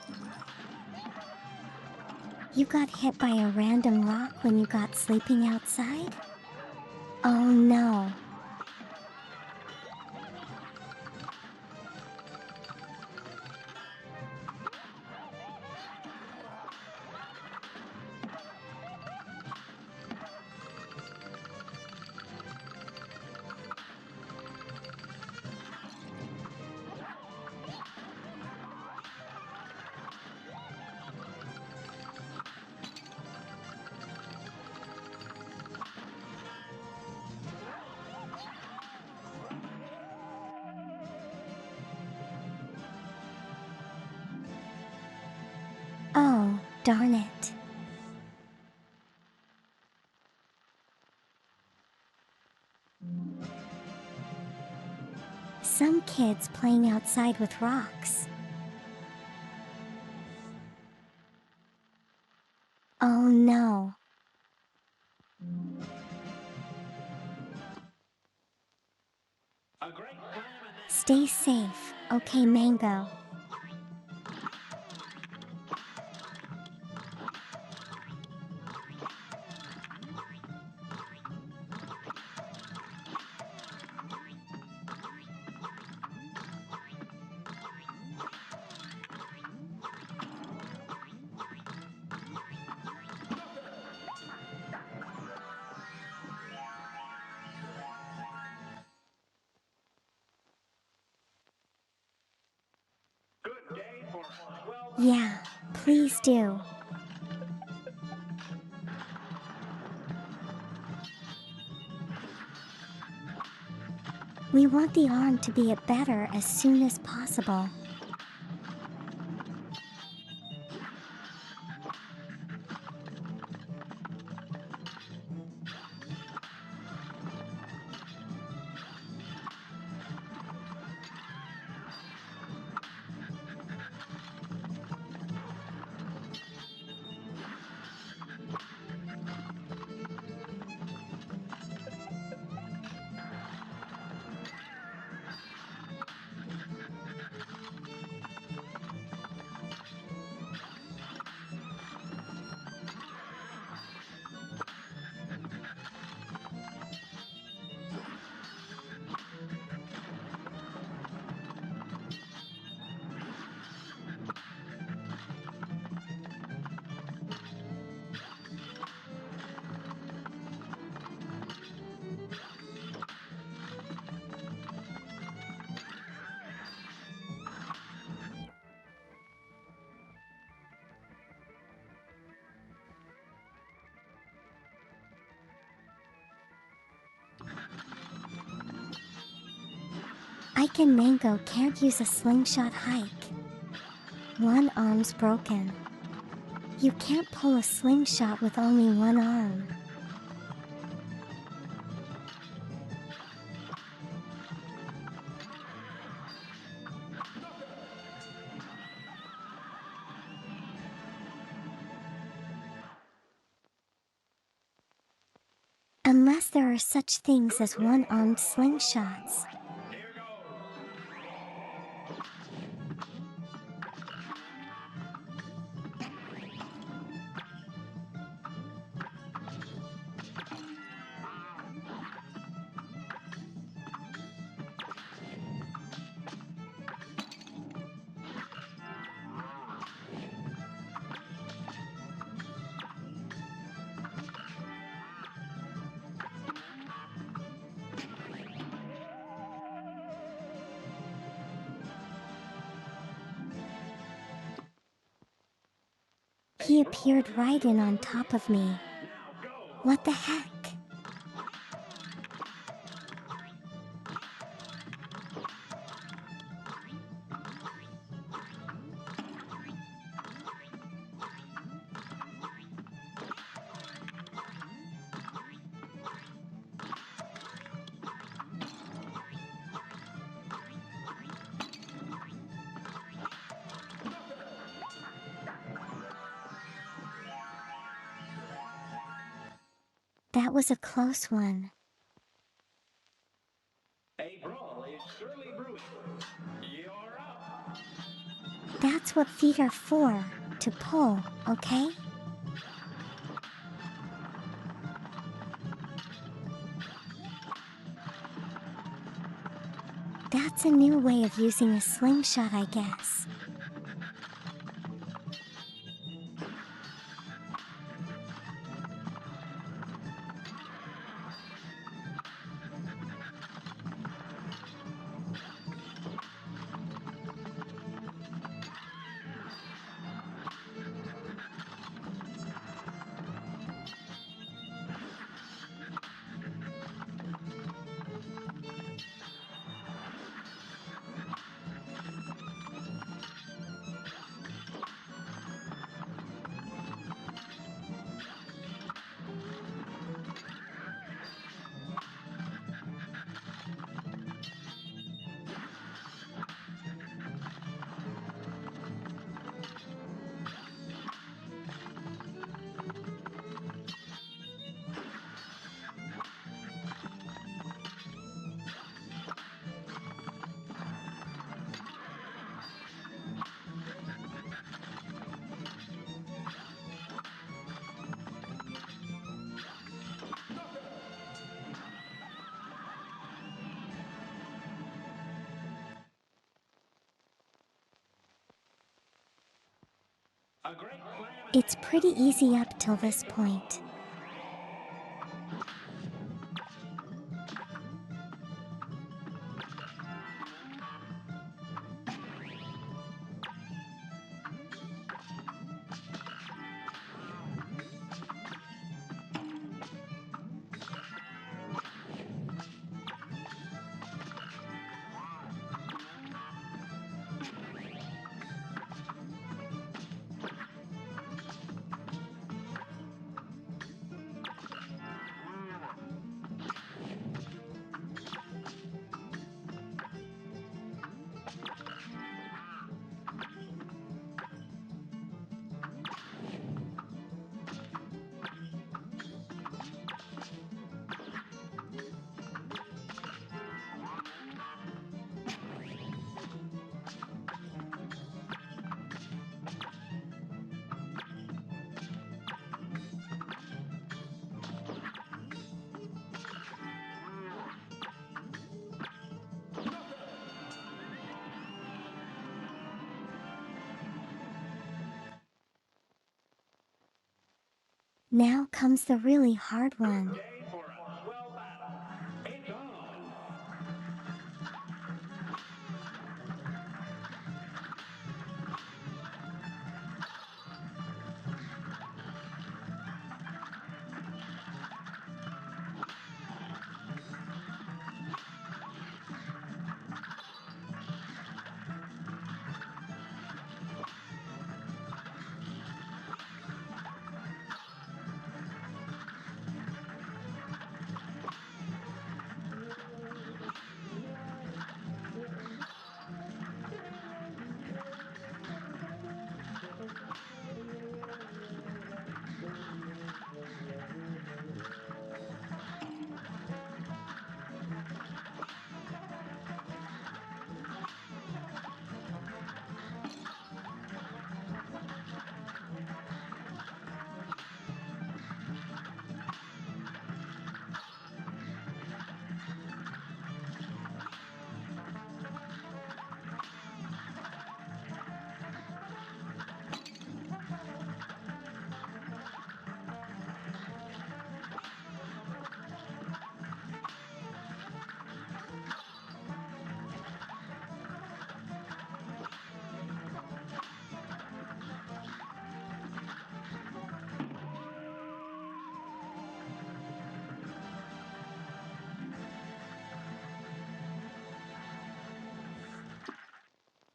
You got hit by a random rock when you got sleeping outside? Oh no. Oh, darn it. Some kids playing outside with rocks. Oh no. A great slam and then Stay safe, okay, Mango. Yeah, please do. We want the arm to be at better as soon as possible. Ike and Mango can't use a slingshot hike. One arm's broken. You can't pull a slingshot with only one arm. Unless there are such things as one-armed slingshots. Here goes. He appeared right in on top of me. Now go. What the heck? That was a close one. A brawl is surely brewing. You're up. That's what feet are for, to pull, okay? That's a new way of using a slingshot, I guess. A great slam. It's pretty easy up till this point. Now comes the really hard one. Day for a swell battle. It's on.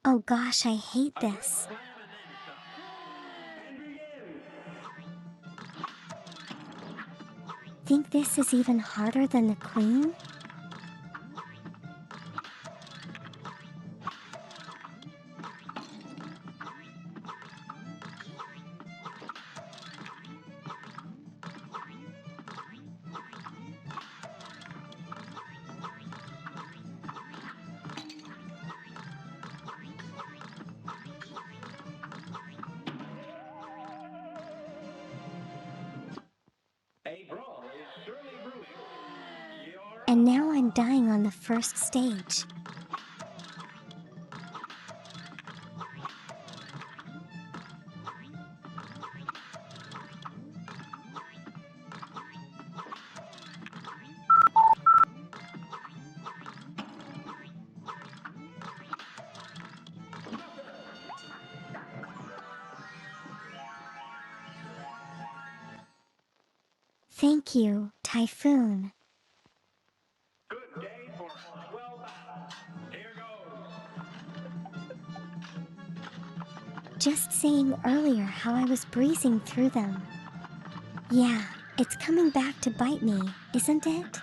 Oh gosh, I hate this. Slam and then some. And begin. Think this is even harder than the Queen? A brawl is surely brewing. You're And now I'm dying on the first stage. Thank you, Typhoon. good day for a swell battle. Here goes. Just saying earlier how I was breezing through them. Yeah, it's coming back to bite me, isn't it?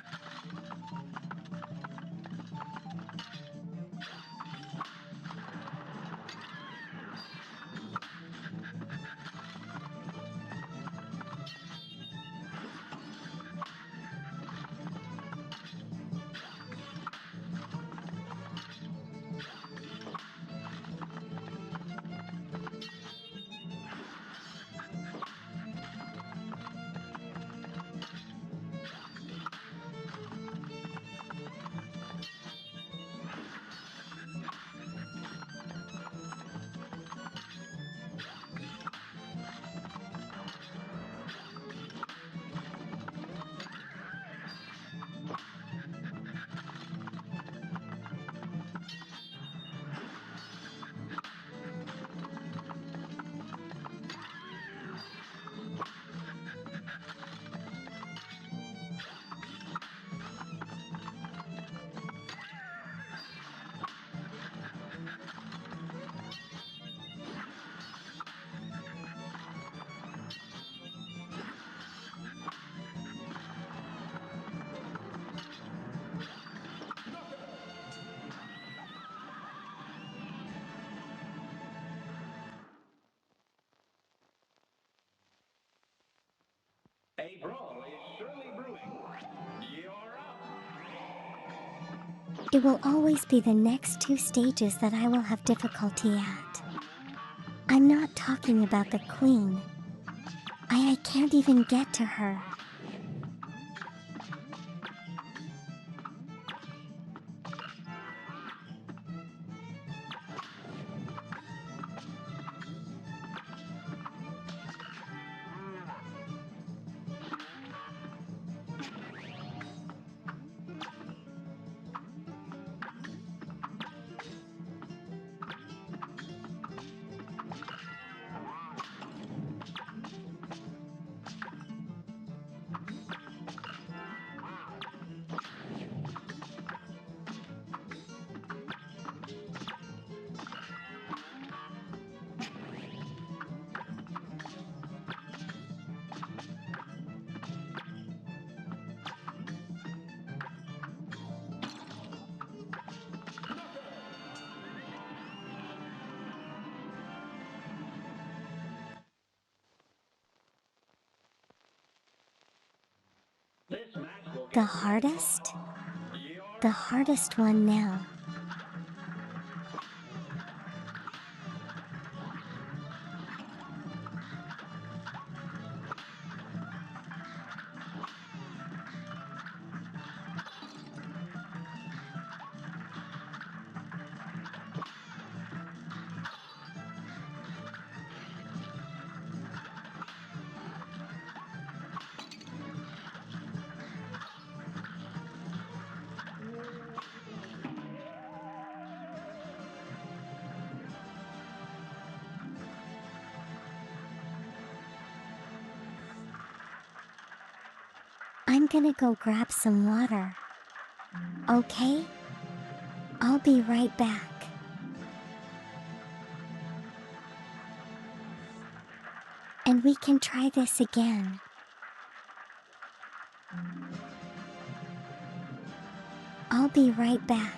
A brawl is surely brewing. You're up. It will always be the next two stages that I will have difficulty at. I'm not talking about the Queen. I can't even get to her. The hardest? The hardest one now. I'm gonna go grab some water. Okay? I'll be right back. And we can try this again. I'll be right back.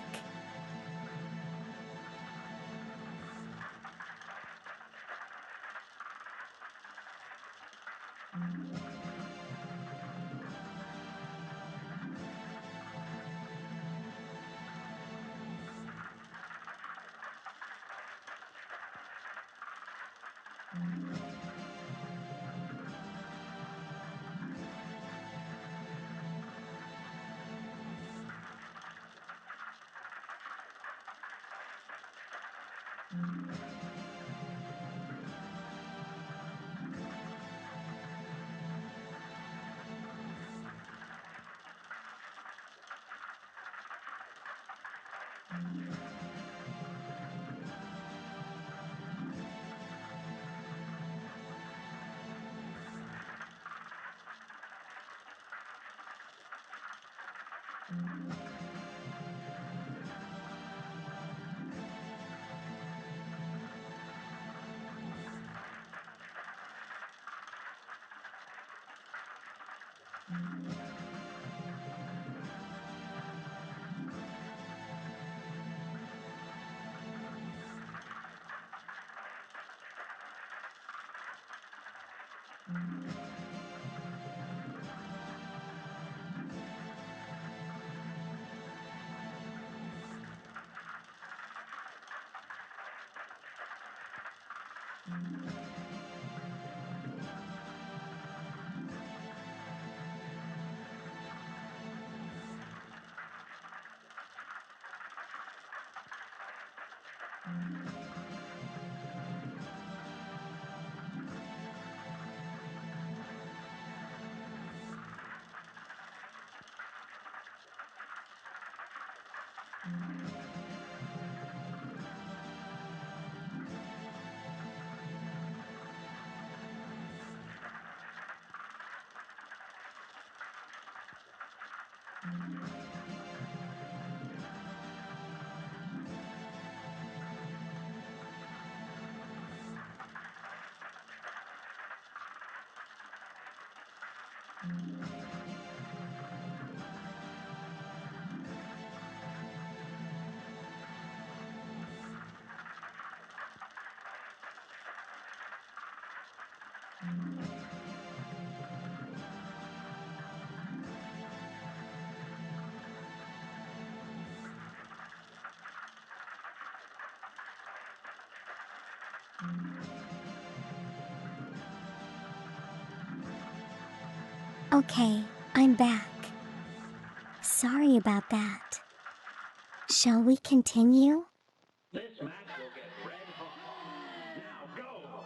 Okay, I'm back. Sorry about that. Shall we continue? This match will get red hot. Now go!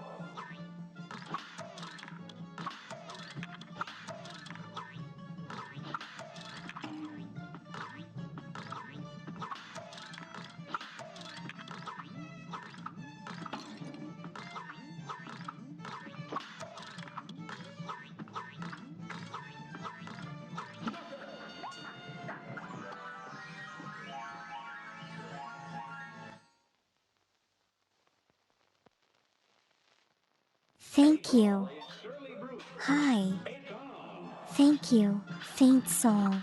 Thank you. Shirley Bruce, Hi. it's on! Thank you, faint soul.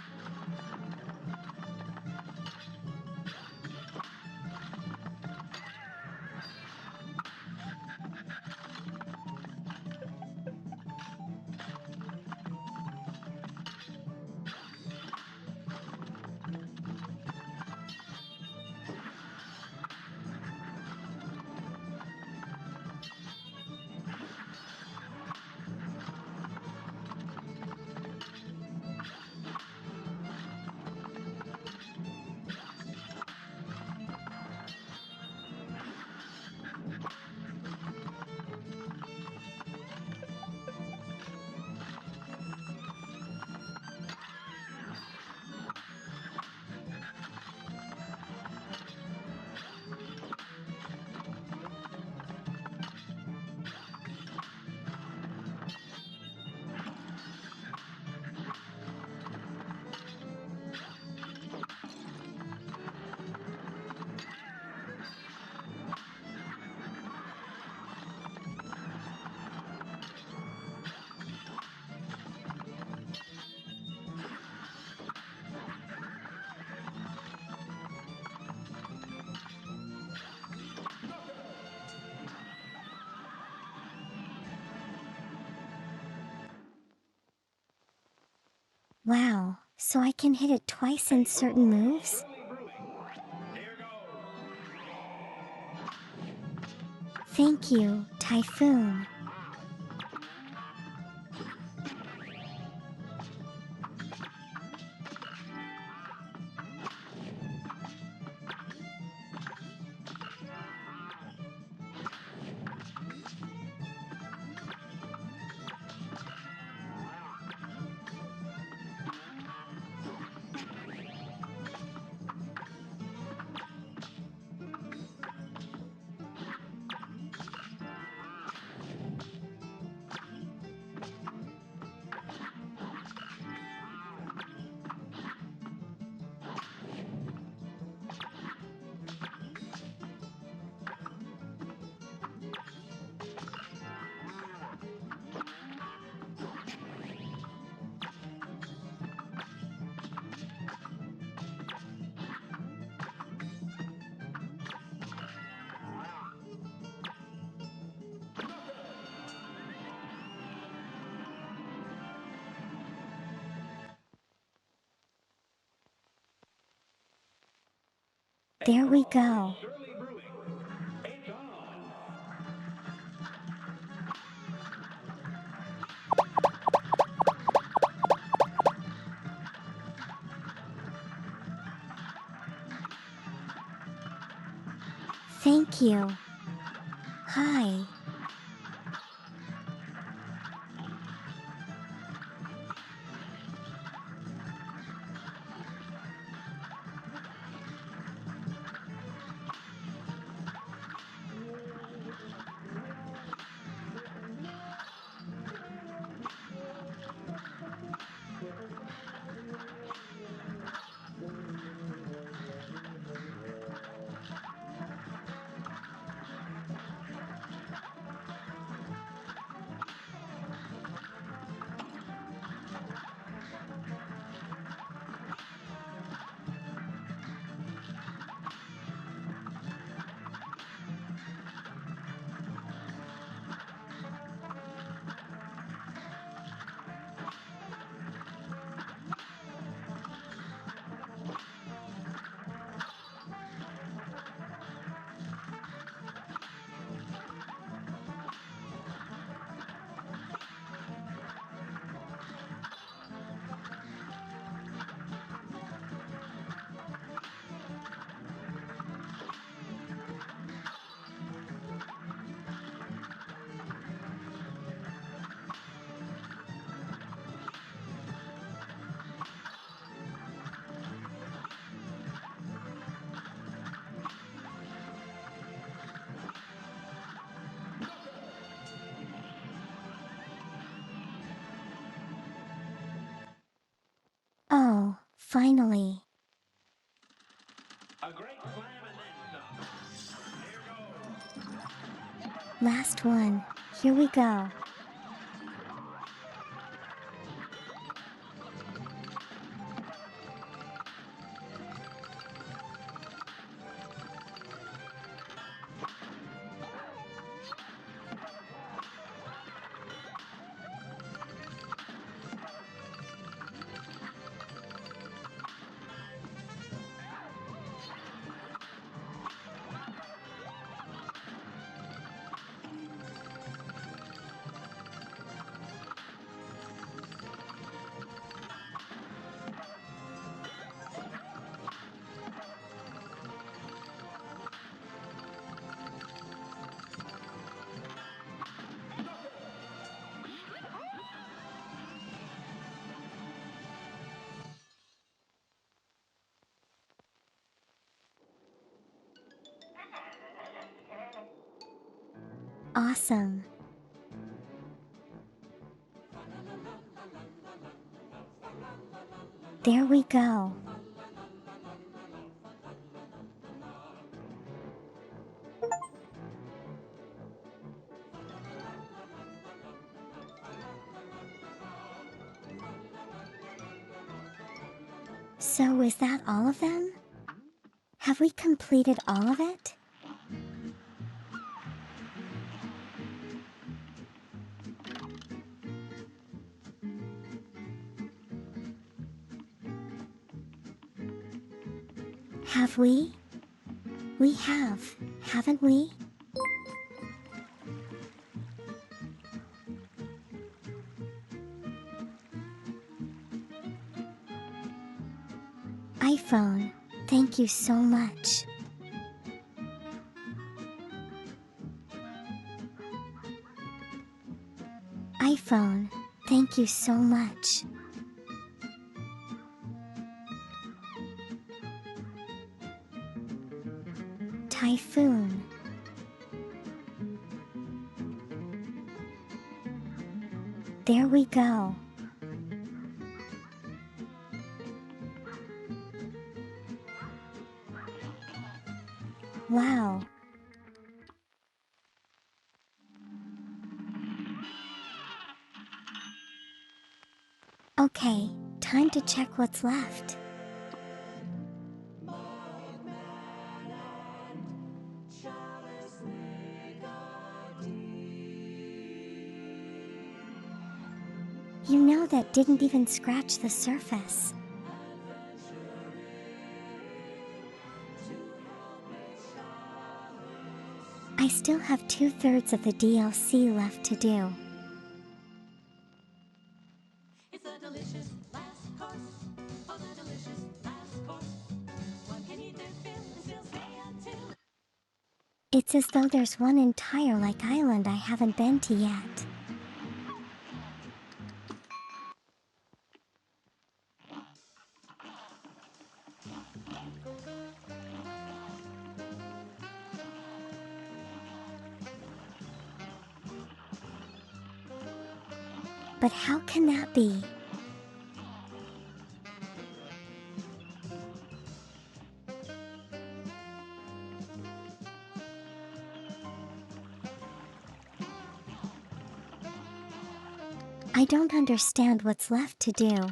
So I can hit it twice in certain moves? Thank you, Typhoon. There we go. Shirley Brewing. It's on. Thank you. Hi. Oh, finally. A great slam and then some. Here goes. Last one. Here we go. Awesome. There we go. So is that all of them? Have we completed all of it? Have we? We have, haven't we? iPhone, thank you so much. iPhone, thank you so much. Typhoon. There we go. Wow. Okay, time to check what's left. You know that didn't even scratch the surface. I still have 2/3 of the DLC left to do. It's a delicious last course. Oh, the delicious last course. One can eat their fill and still stay until. It's as though there's one entire like island I haven't been to yet. But how can that be? I don't understand what's left to do.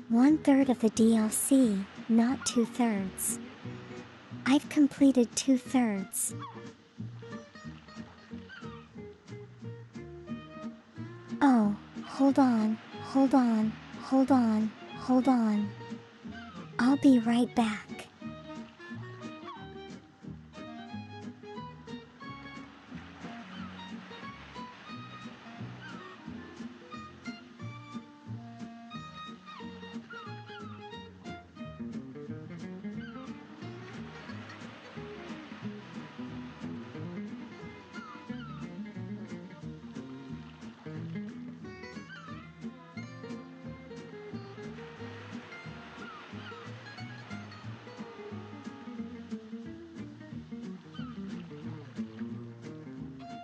One-third of the DLC, not 2/3. I've completed 2/3. Oh, hold on, hold on, hold on, hold on. I'll be right back.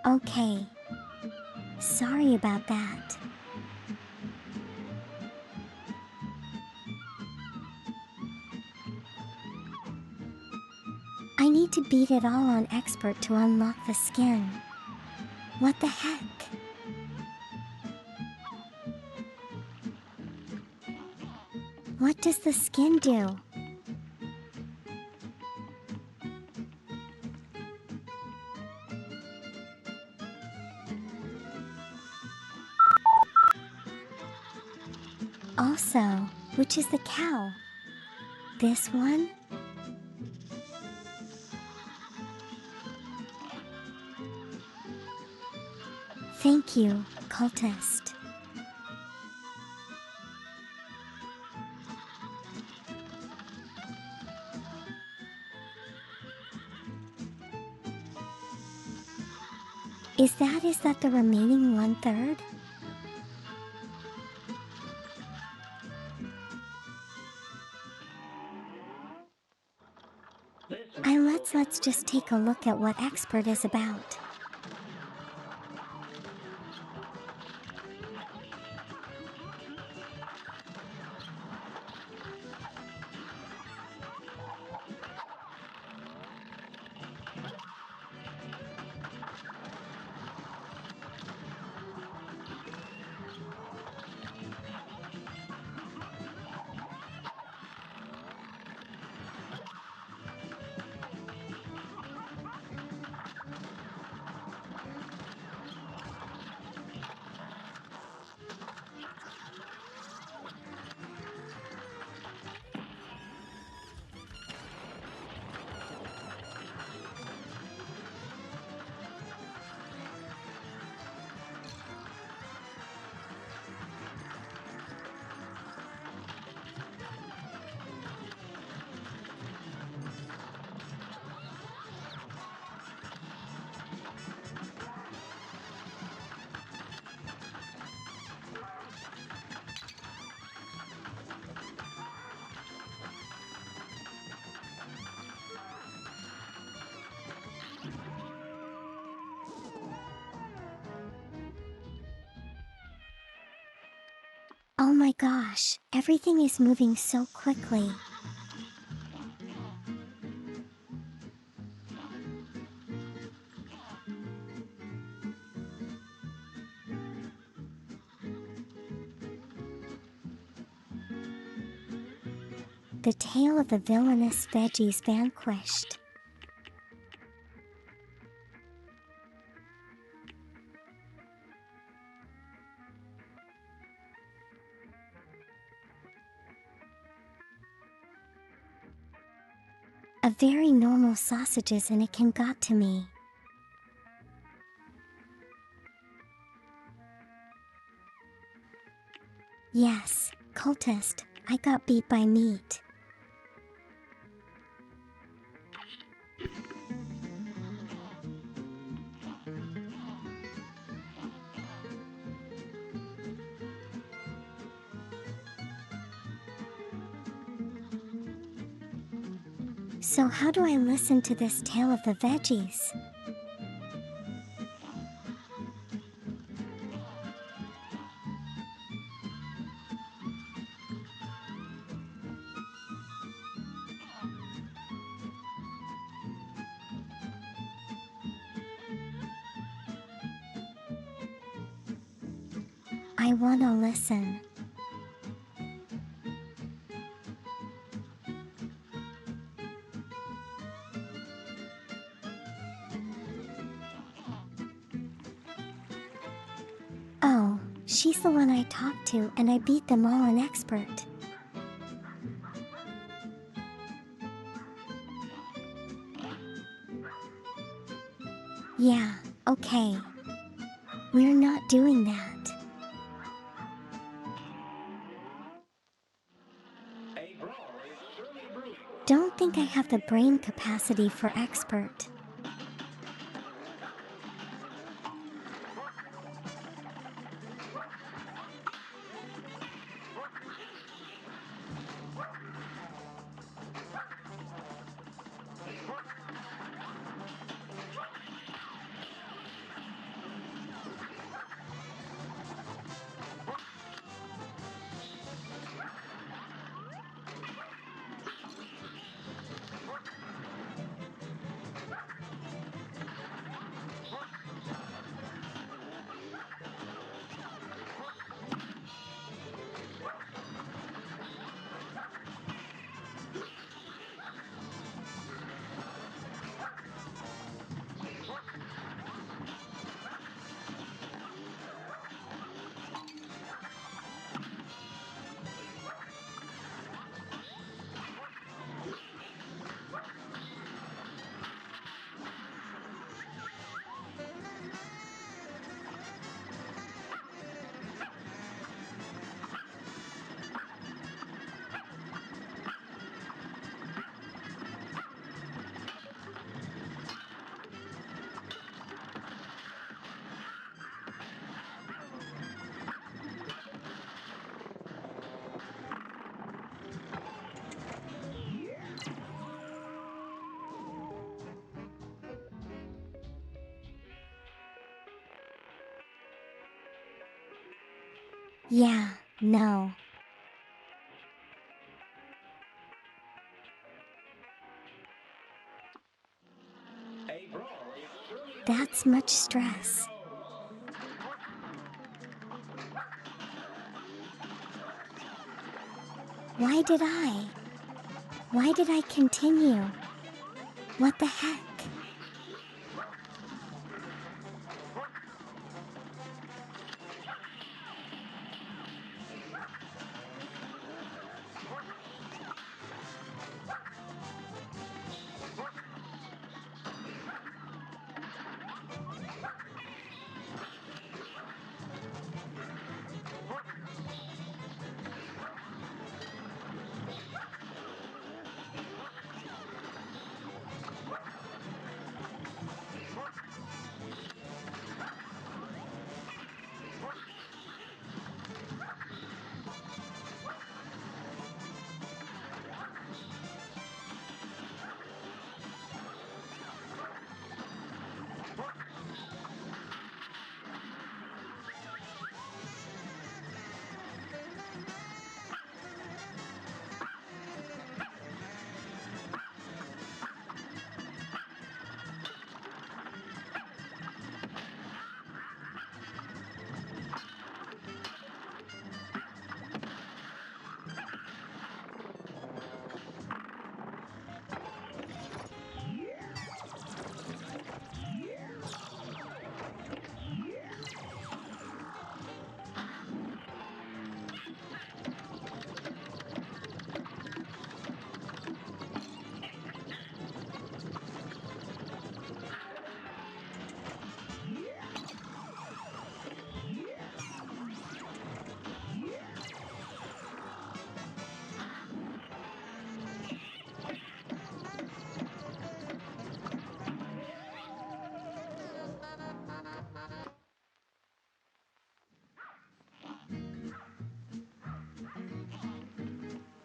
Okay. Sorry about that. I need to beat it all on expert to unlock the skin. What the heck? What does the skin do? Also, which is the cow? This one? Thank you, cultist. Is that the remaining 1/3? Let's just take a look at what expert is about. my gosh, everything is moving so quickly. The tale of the villainous veggies vanquished. A very normal sausages and it can got to me. Yes, cultist, I got beat by meat. So how do I listen to this tale of the veggies? I wanna listen. Oh, she's the one I talked to and I beat them all an expert. Yeah, okay. We're not doing that. A brawl is truly brewing. Don't think I have the brain capacity for expert. Yeah, no. A brawl is truly That's much stress. Why did I? Why did I continue? What the heck?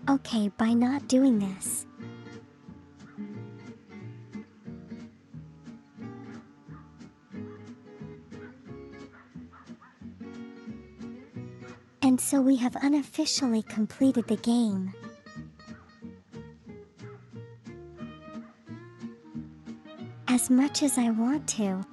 Okay, by not doing this. And so we have unofficially completed the game. As much as I want to.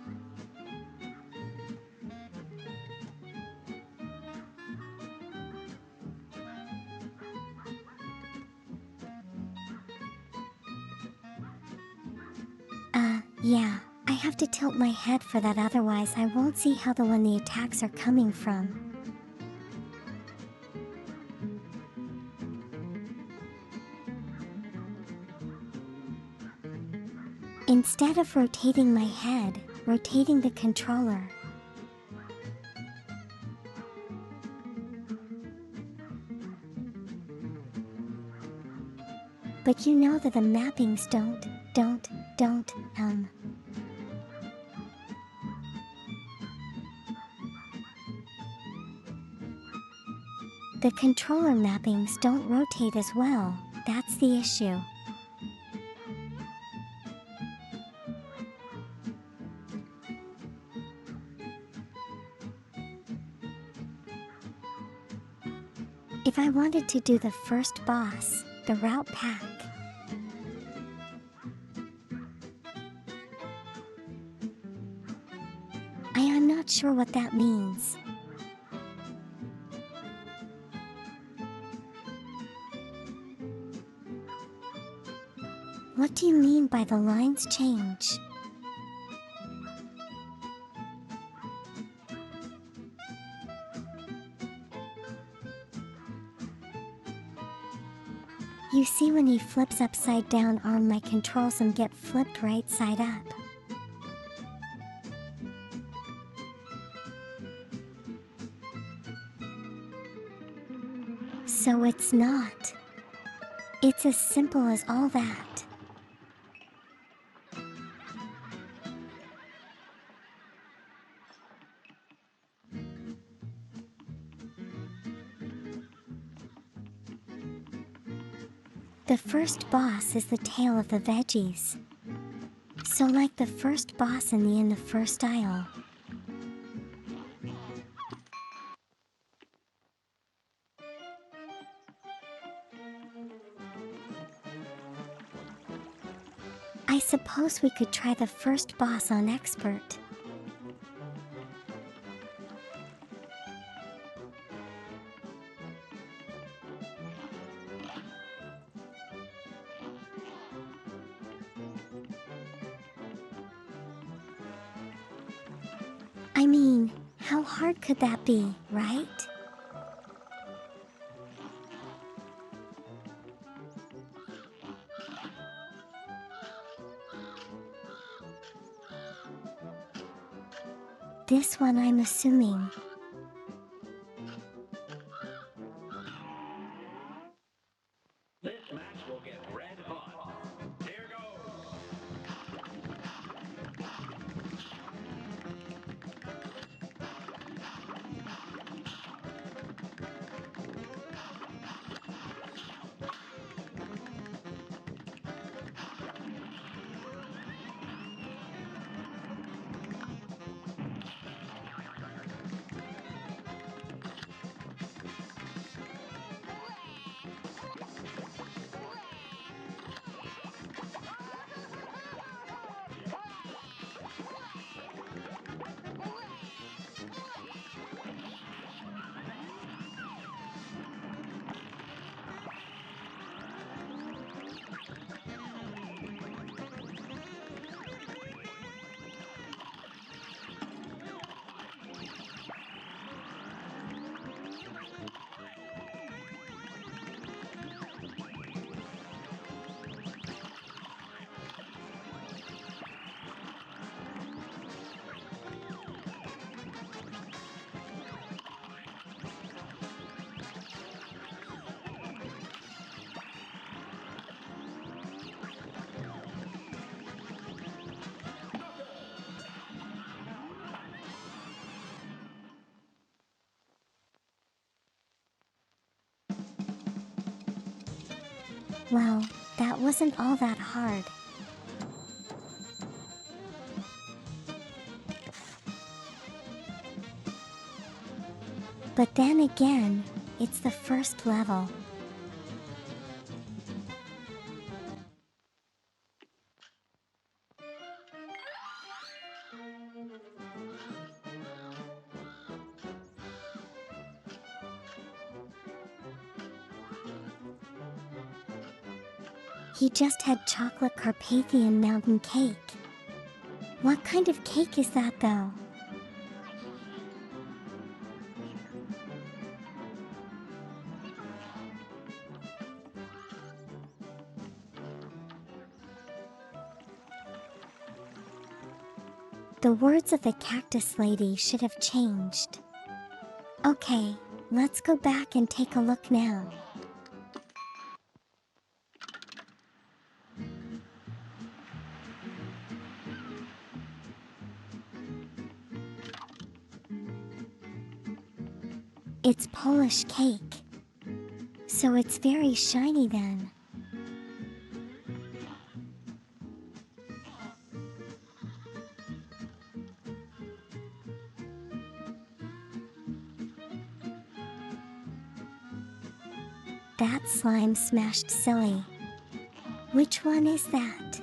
Yeah, I have to tilt my head for that, otherwise I won't see how the attacks are coming from. Instead of rotating my head, rotating the controller. But you know that the mappings don't. The controller mappings don't rotate as well, that's the issue. If I wanted to do the first boss, the route pack, I am not sure what that means. What do you mean by the lines change? You see, when he flips upside down arm, my controls get flipped right side up. So it's not. It's as simple as all that. The first boss is the tail of the veggies. So like the first boss in the first aisle. I suppose we could try the first boss on expert. I mean, how hard could that be, right? This one, I'm assuming. This match will get red hot. Here goes. Well, that wasn't all that hard. But then again, it's the first level. He just had chocolate Carpathian mountain cake. What kind of cake is that though? The words of the cactus lady should have changed. Okay, let's go back and take a look now. It's Polish cake. So it's very shiny then. That slime smashed silly. Which one is that?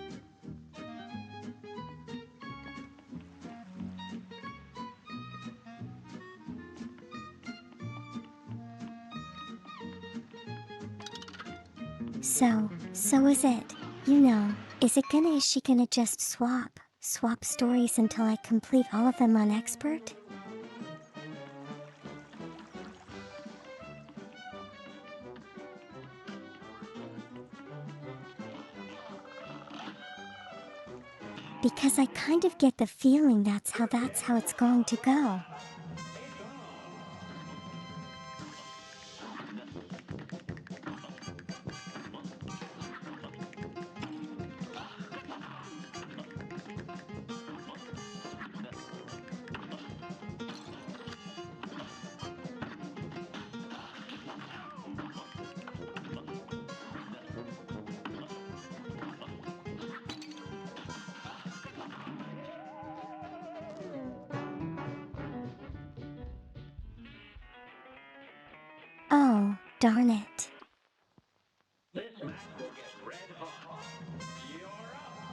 So is it, is she gonna just swap stories until I complete all of them on expert? Because I kind of get the feeling that's how it's going to go. Oh, darn it. This match will get red hot. You're up.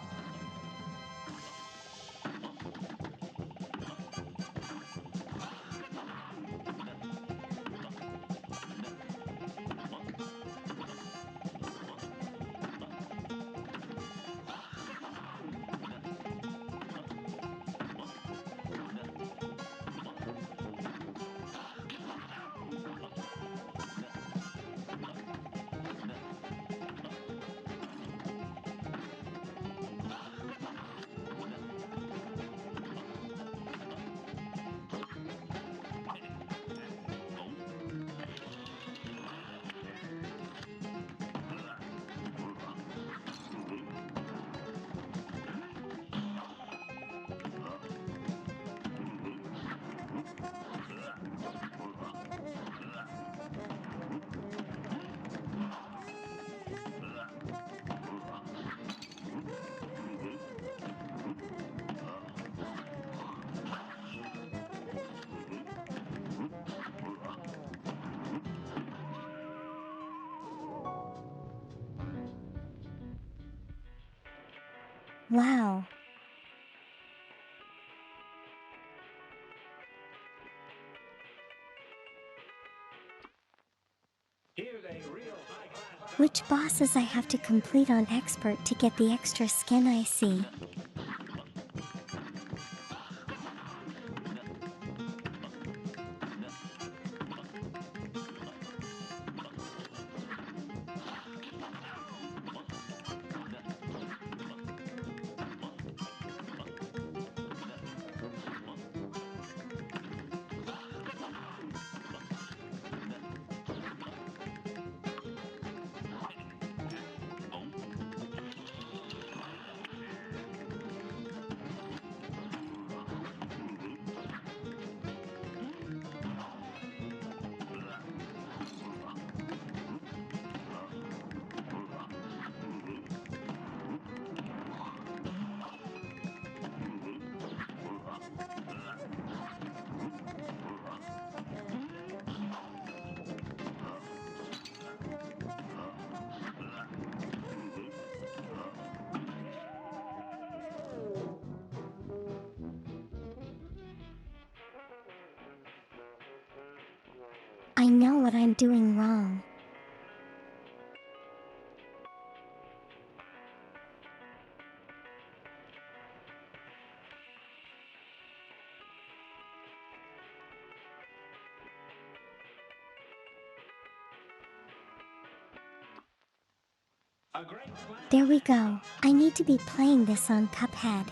Wow. Here's a real high-class Which bosses I have to complete on expert to get the extra skin I see? I know what I'm doing wrong. A great slam. There we go. I need to be playing this on Cuphead.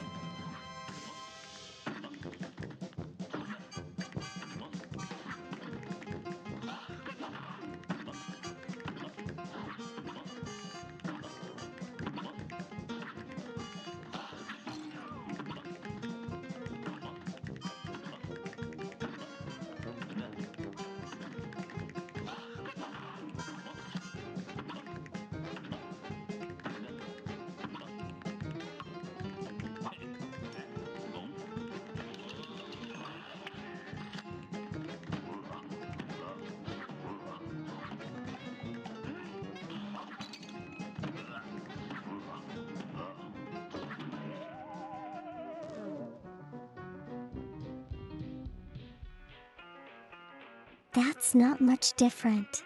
That's not much different.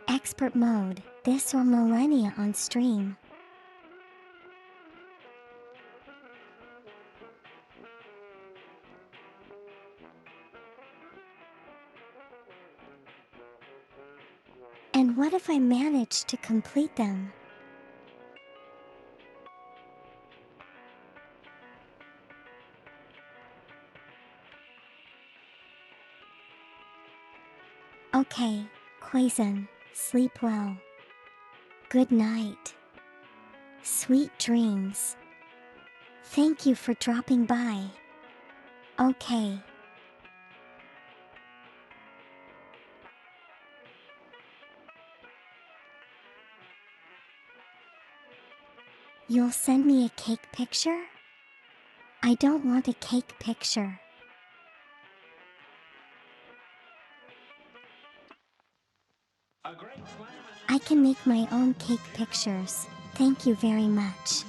Expert mode, this or millennia on stream. And what if I manage to complete them? Okay, Quazen, sleep well. Good night. Sweet dreams. Thank you for dropping by. Okay. You'll send me a cake picture? I don't want a cake picture. A great slam. I can make my own cake pictures. Thank you very much.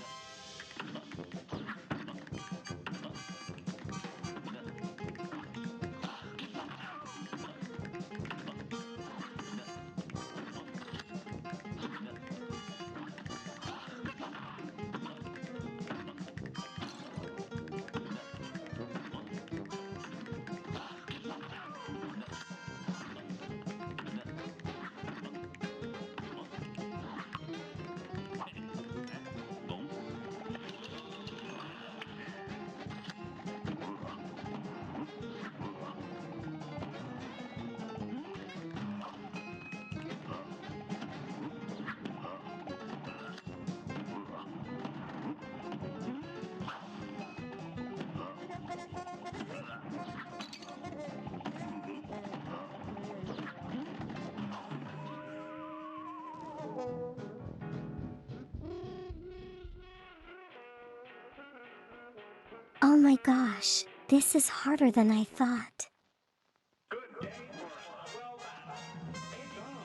Oh my gosh, this is harder than I thought. Good day for a well battle. It's on.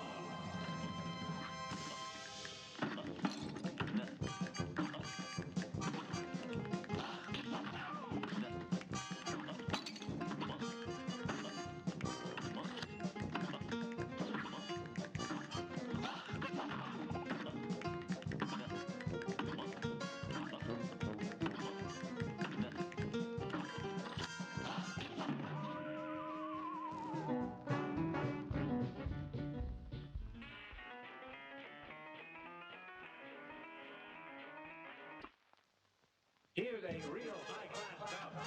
Here's a real high-class bout.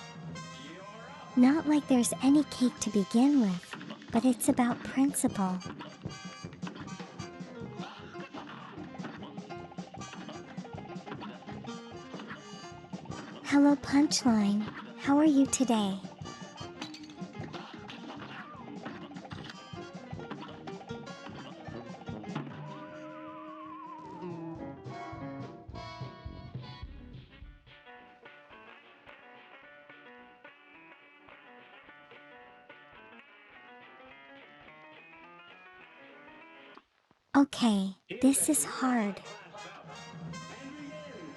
You're up. Not like there's any cake to begin with, but it's about principle. Hello Punchline, how are you today? Okay, this is hard. Class bout. And begin.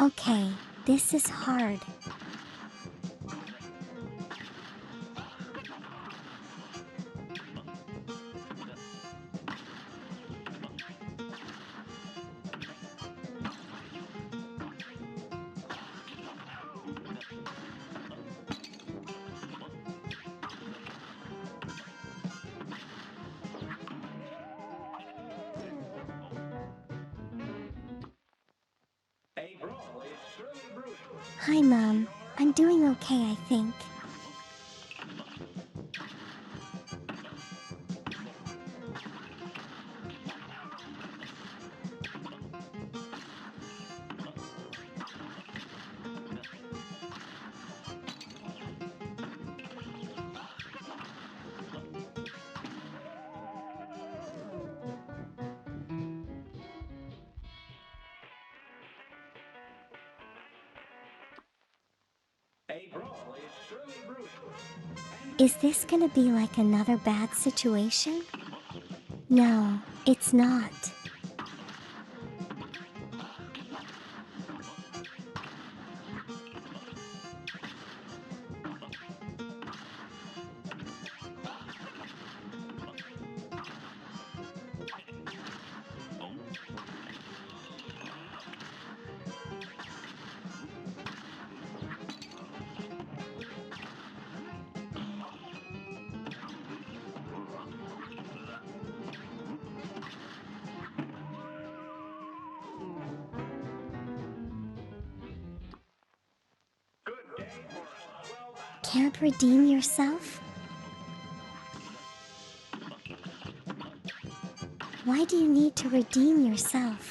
Okay, this is hard. A brawl is surely brewing. Hi, Mom. I'm doing okay, I think. A brawl is surely brewing. Is this gonna be like another bad situation? No, it's not. Good day for a swell battle. Can't redeem yourself? Why do you need to redeem yourself?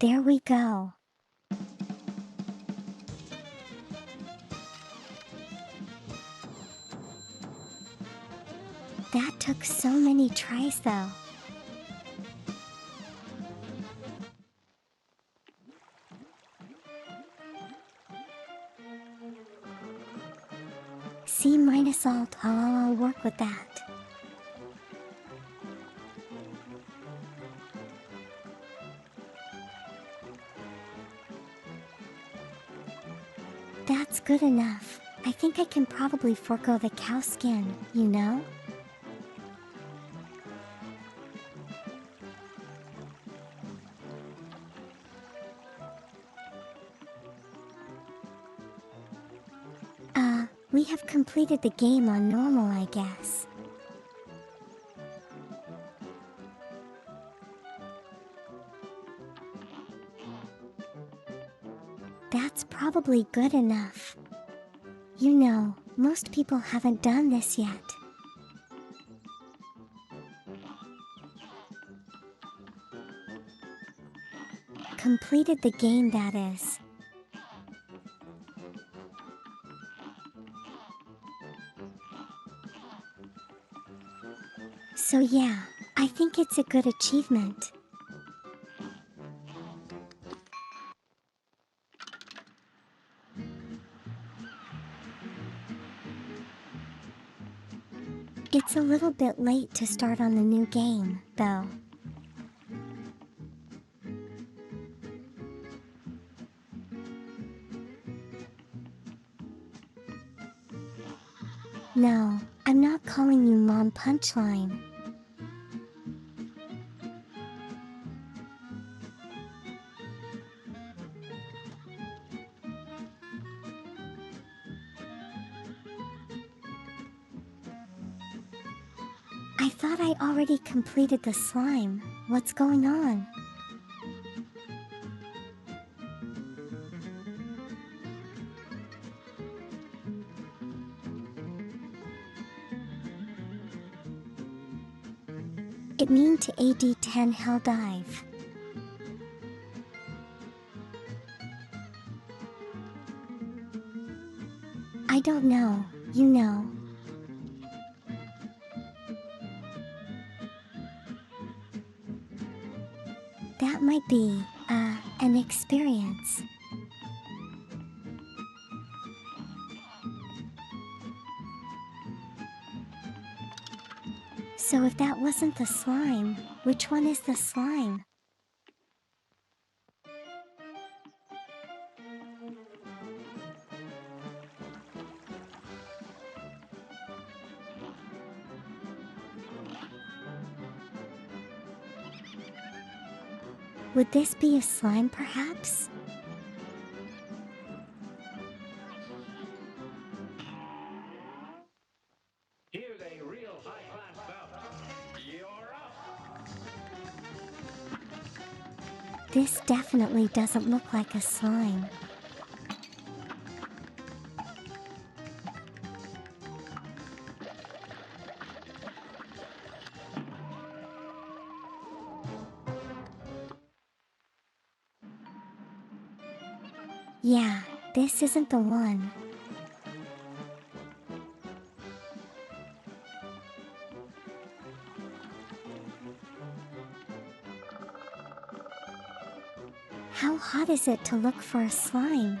There we go. That took so many tries though. C minus alt, I'll work with that. That's good enough. I think I can probably forego the cow skin, you know? We have completed the game on normal, I guess. That's probably good enough. You know, most people haven't done this yet. Completed the game, that is. So yeah, I think it's a good achievement. It's a little bit late to start on the new game, though. No, I'm not calling you Mom Punchline. I thought I already completed the slime. What's going on? It mean to AD10 Hell Dive. I don't know, you know. That might be, an experience. So if that wasn't the slime, which one is the slime? Would this be a slime perhaps? Here's a real high-class bout. You're up. This definitely doesn't look like a slime. Yeah, this isn't the one. How hot is it to look for a slime?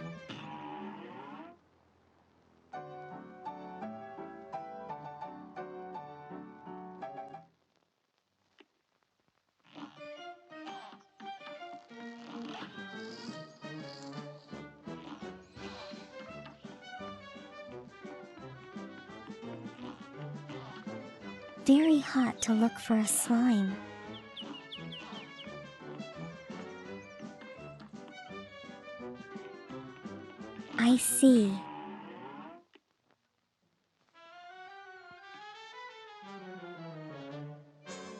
Very hot to look for a slime. I see.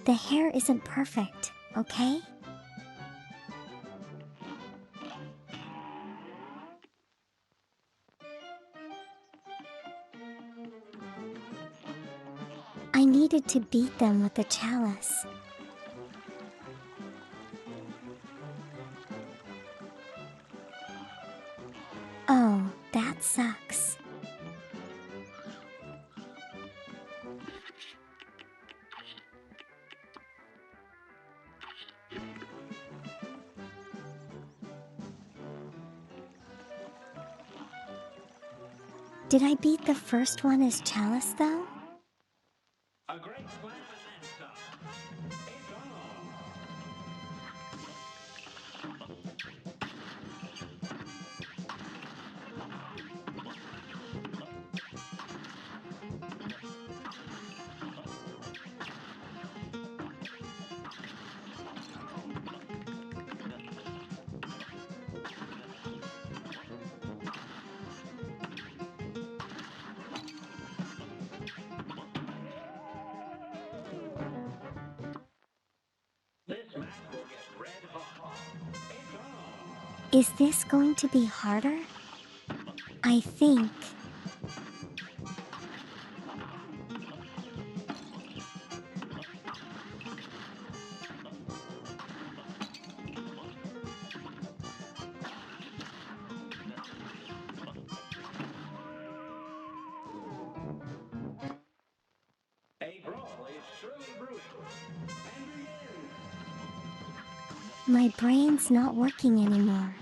The hair isn't perfect, okay? I needed to beat them with the chalice. Oh, that sucks. Did I beat the first one as chalice though? A great slam and then some. It's on. This match will get red hot. It's on. Is this going to be harder? I think. A brawl is surely brewing. And begin. My brain's not working anymore.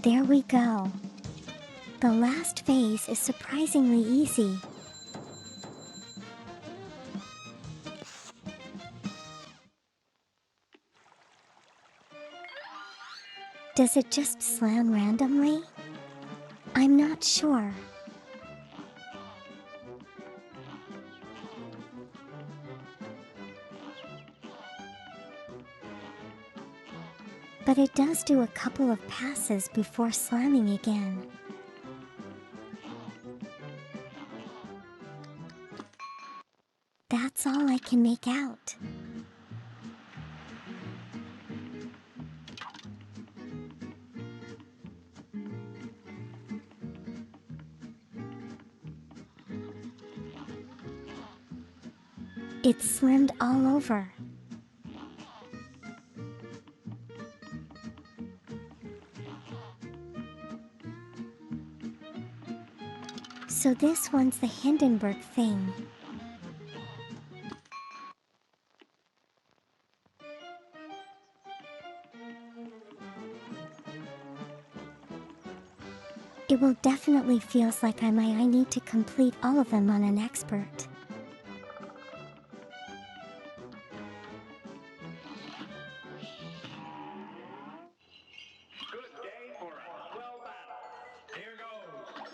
There we go. The last phase is surprisingly easy. Does it just slam randomly? I'm not sure. But it does do a couple of passes before slamming again. That's all I can make out. It's slimmed all over. So this one's the Hindenburg thing. It will definitely feels like I need to complete all of them on an expert. Good day for a swell battle. Here goes.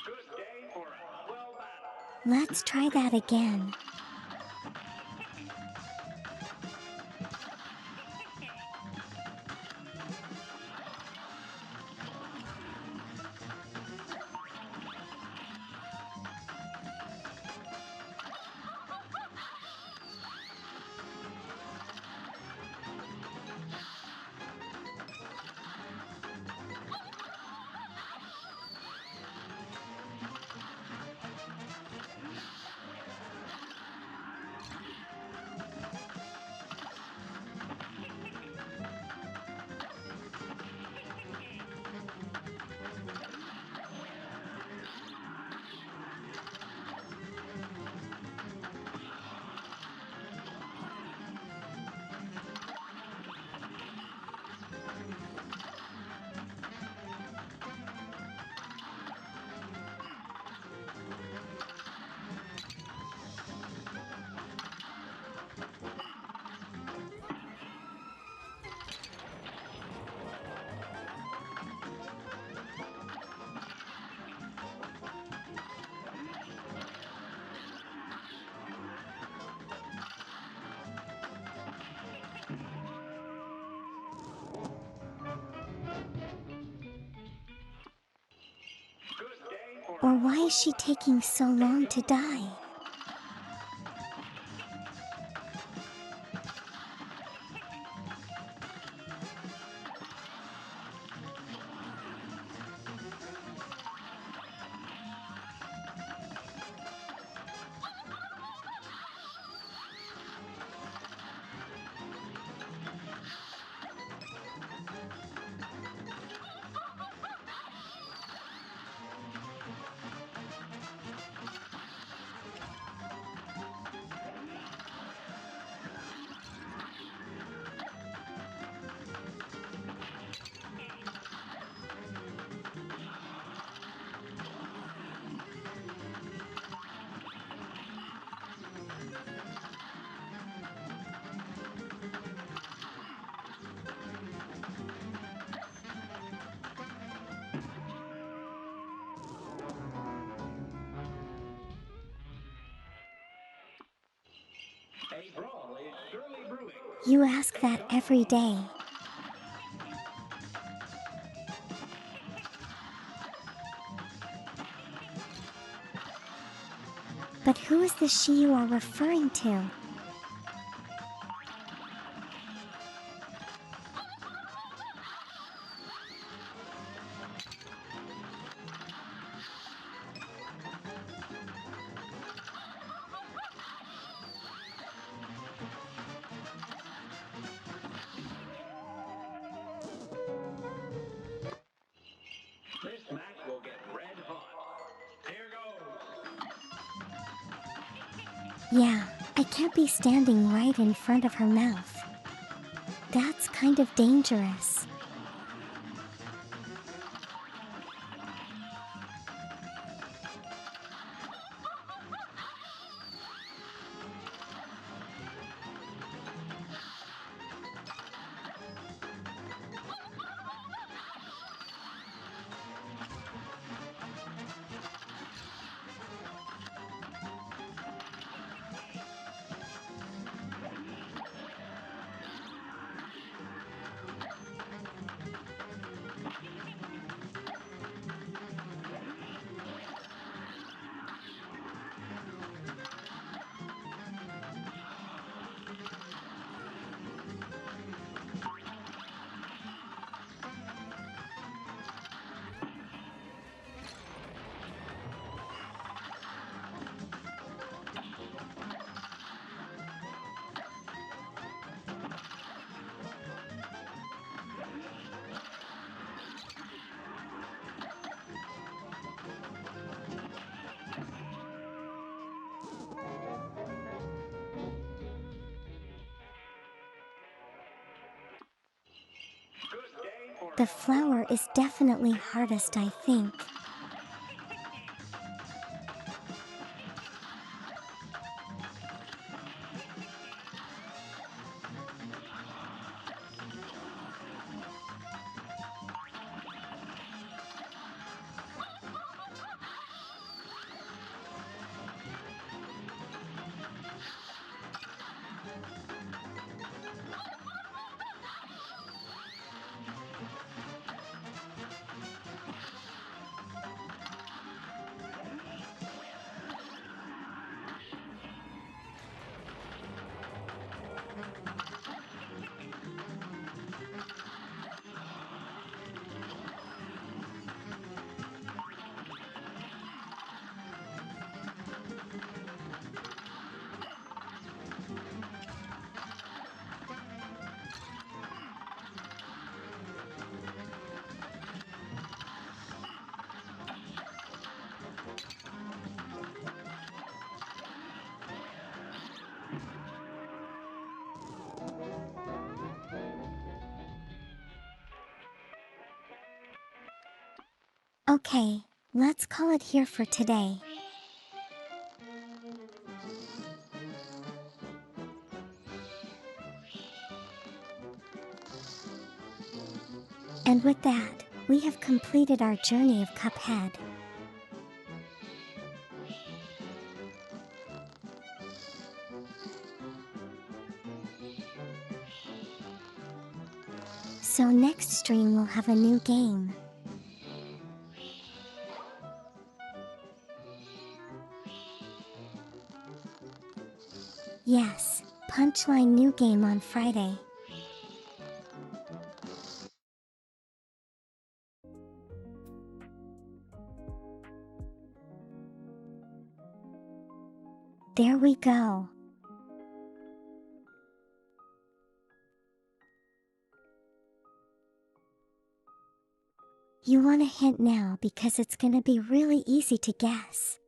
Good day for a swell battle. Let's try that again. Good day for Or why is she taking so long to die? a brawl is surely brewing. You ask that every day. But who is the she you are referring to? This match will get red hot. Here goes. Yeah, I can't be standing right in front of her mouth. That's kind of dangerous. Good day for The flower is definitely hardest, I think. Okay, let's call it here for today. And with that, we have completed our journey of Cuphead. So next stream we'll have a new game. Yes, Punchline new game on Friday. There we go. You want a hint now because it's gonna be really easy to guess.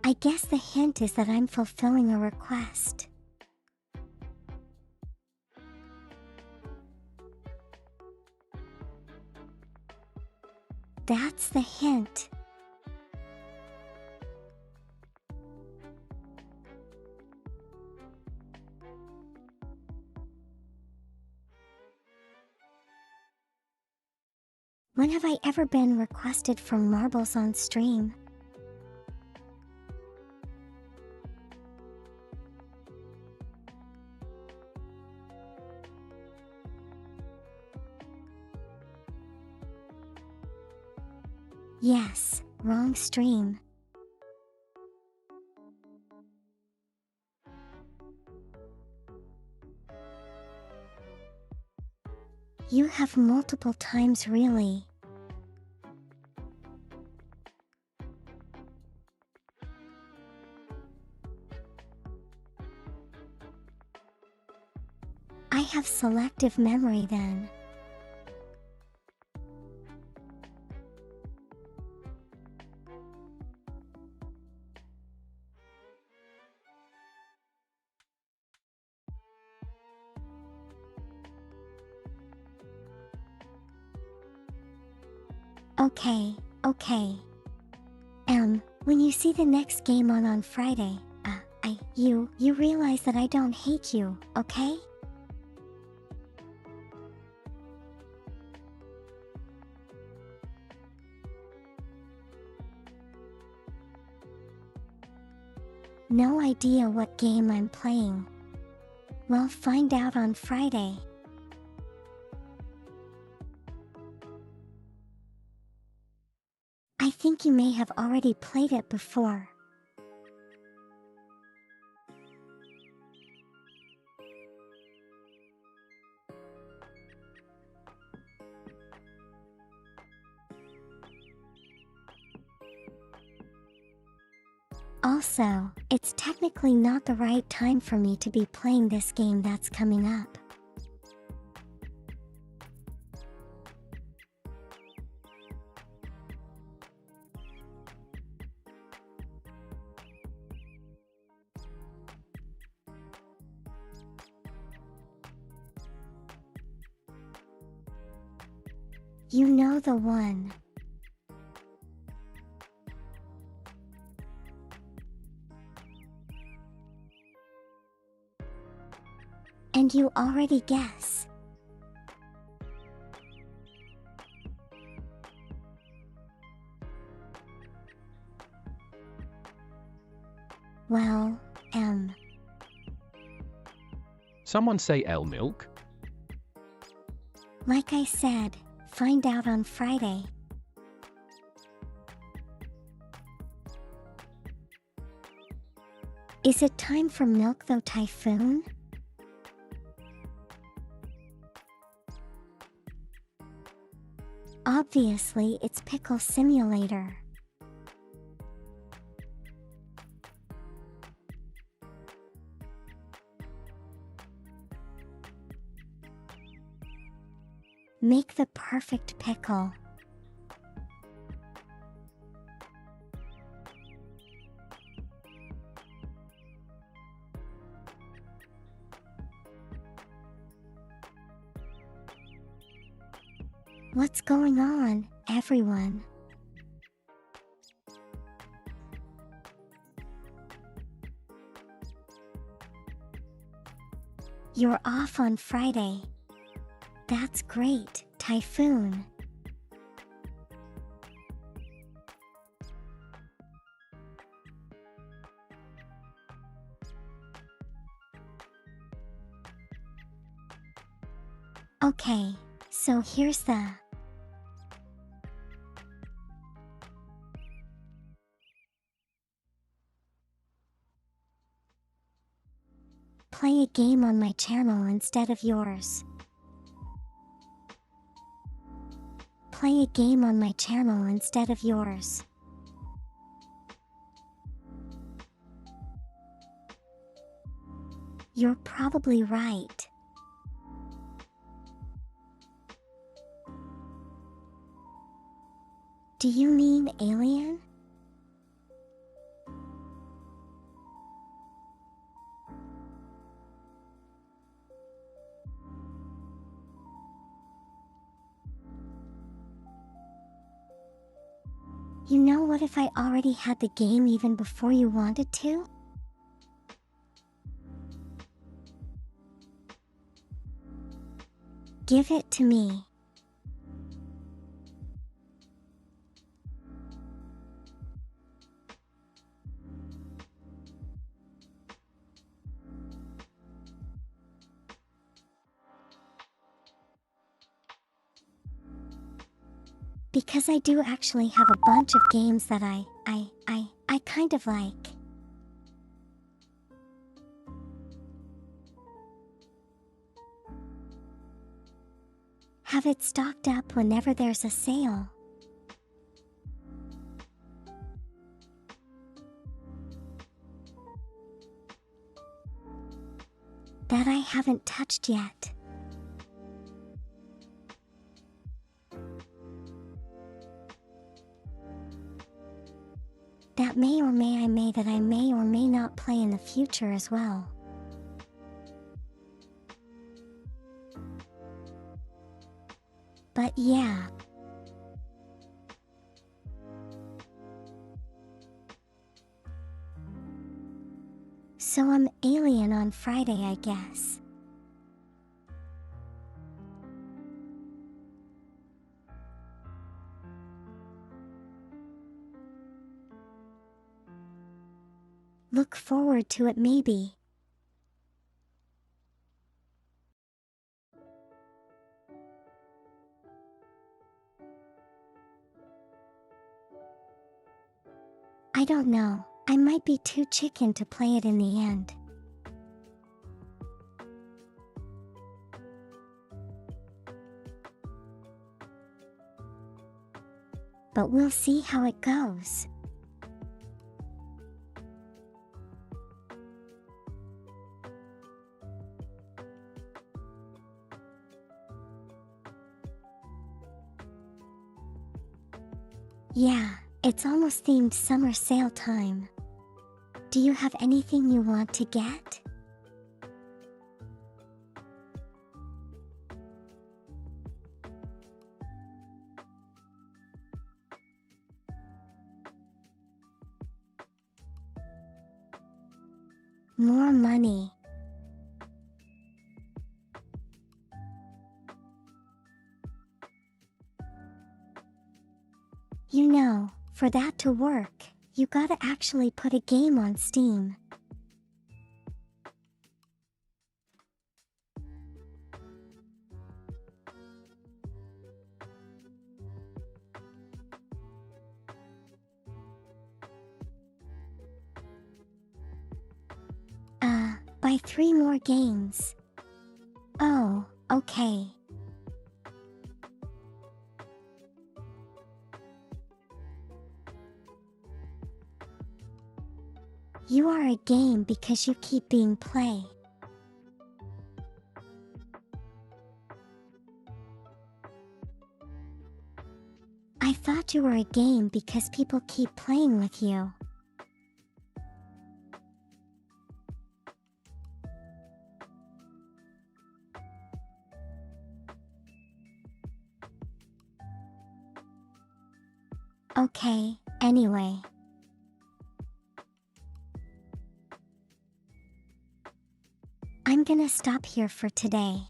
I guess the hint is that I'm fulfilling a request. That's the hint. When have I ever been requested for marbles on stream? Yes, wrong stream. You have multiple times really. I have selective memory then. Okay, okay. When you see the next game on Friday, you realize that I don't hate you, okay? No idea what game I'm playing. Well, find out on Friday. I think you may have already played it before. Also, it's technically not the right time for me to be playing this game that's coming up. You know the one. And you already guess. Well, Someone say L milk? like I said, find out on Friday. Is it time for milk though, Typhoon? Obviously, it's Pickle Simulator. Make the perfect pickle. What's going on, everyone? You're off on Friday. That's great, Typhoon. Okay, so here's the play a game on my channel instead of yours. Play a game on my channel instead of yours. You're probably right. Do you mean alien? You know what if I already had the game even before you wanted to? Give it to me. Because I do actually have a bunch of games that I kind of like. Have it stocked up whenever there's a sale. That I haven't touched yet. That may or may not play in the future as well. But yeah. So I'm Alien on Friday, I guess. Look forward to it maybe. I don't know, I might be too chicken to play it in the end. But we'll see how it goes. Yeah, it's almost themed summer sale time. Do you have anything you want to get? More money. You know, for that to work, you gotta actually put a game on Steam. Buy 3 more games. Oh, okay. You are a game because you keep being play. I thought you were a game because people keep playing with you. Okay, anyway. I'm gonna stop here for today.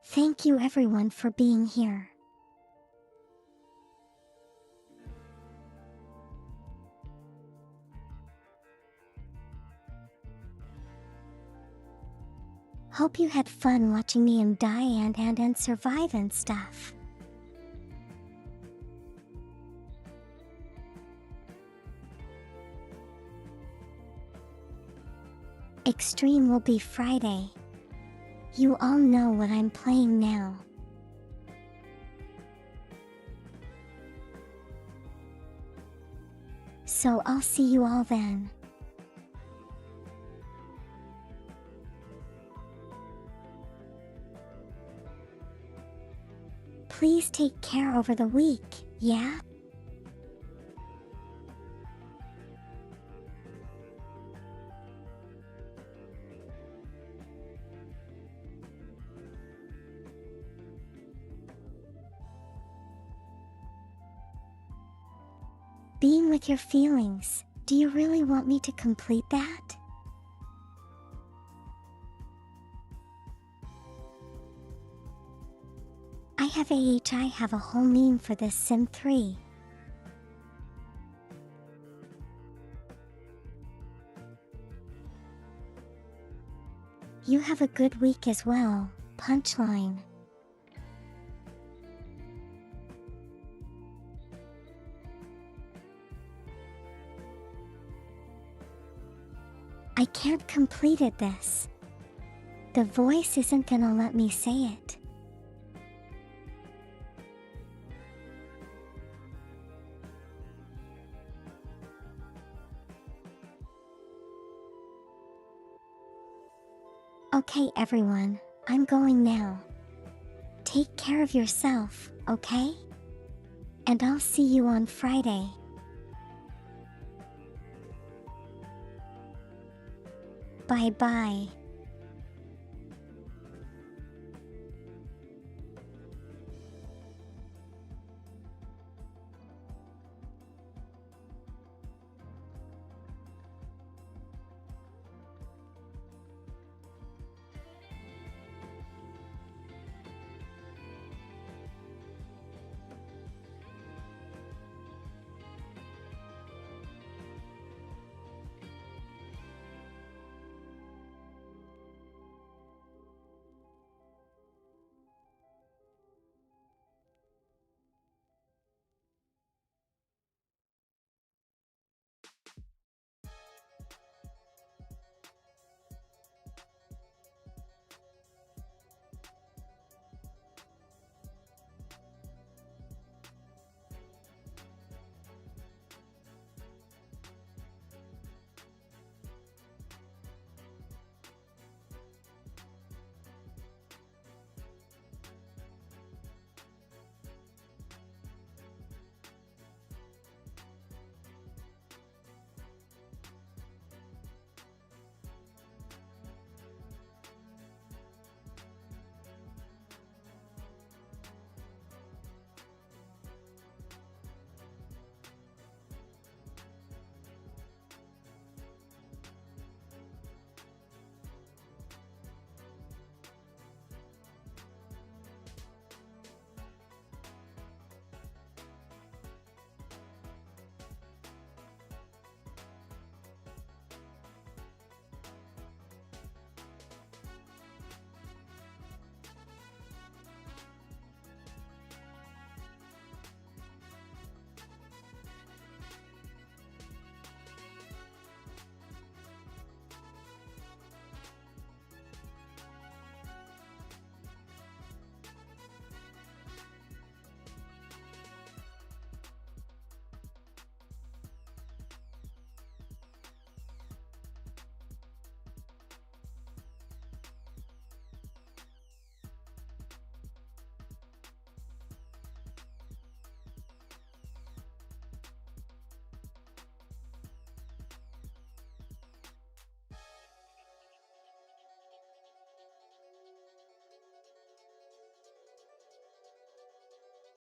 Thank you everyone for being here. Hope you had fun watching me and die and survive and stuff. Extreme will be Friday. You all know what I'm playing now. So I'll see you all then. Please take care over the week, yeah? Being with your feelings, do you really want me to complete that? I have a whole meme for this Sim 3. You have a good week as well, Punchline. I can't completed this. The voice isn't gonna let me say it. Okay everyone, I'm going now. Take care of yourself, okay? And I'll see you on Friday. Bye bye.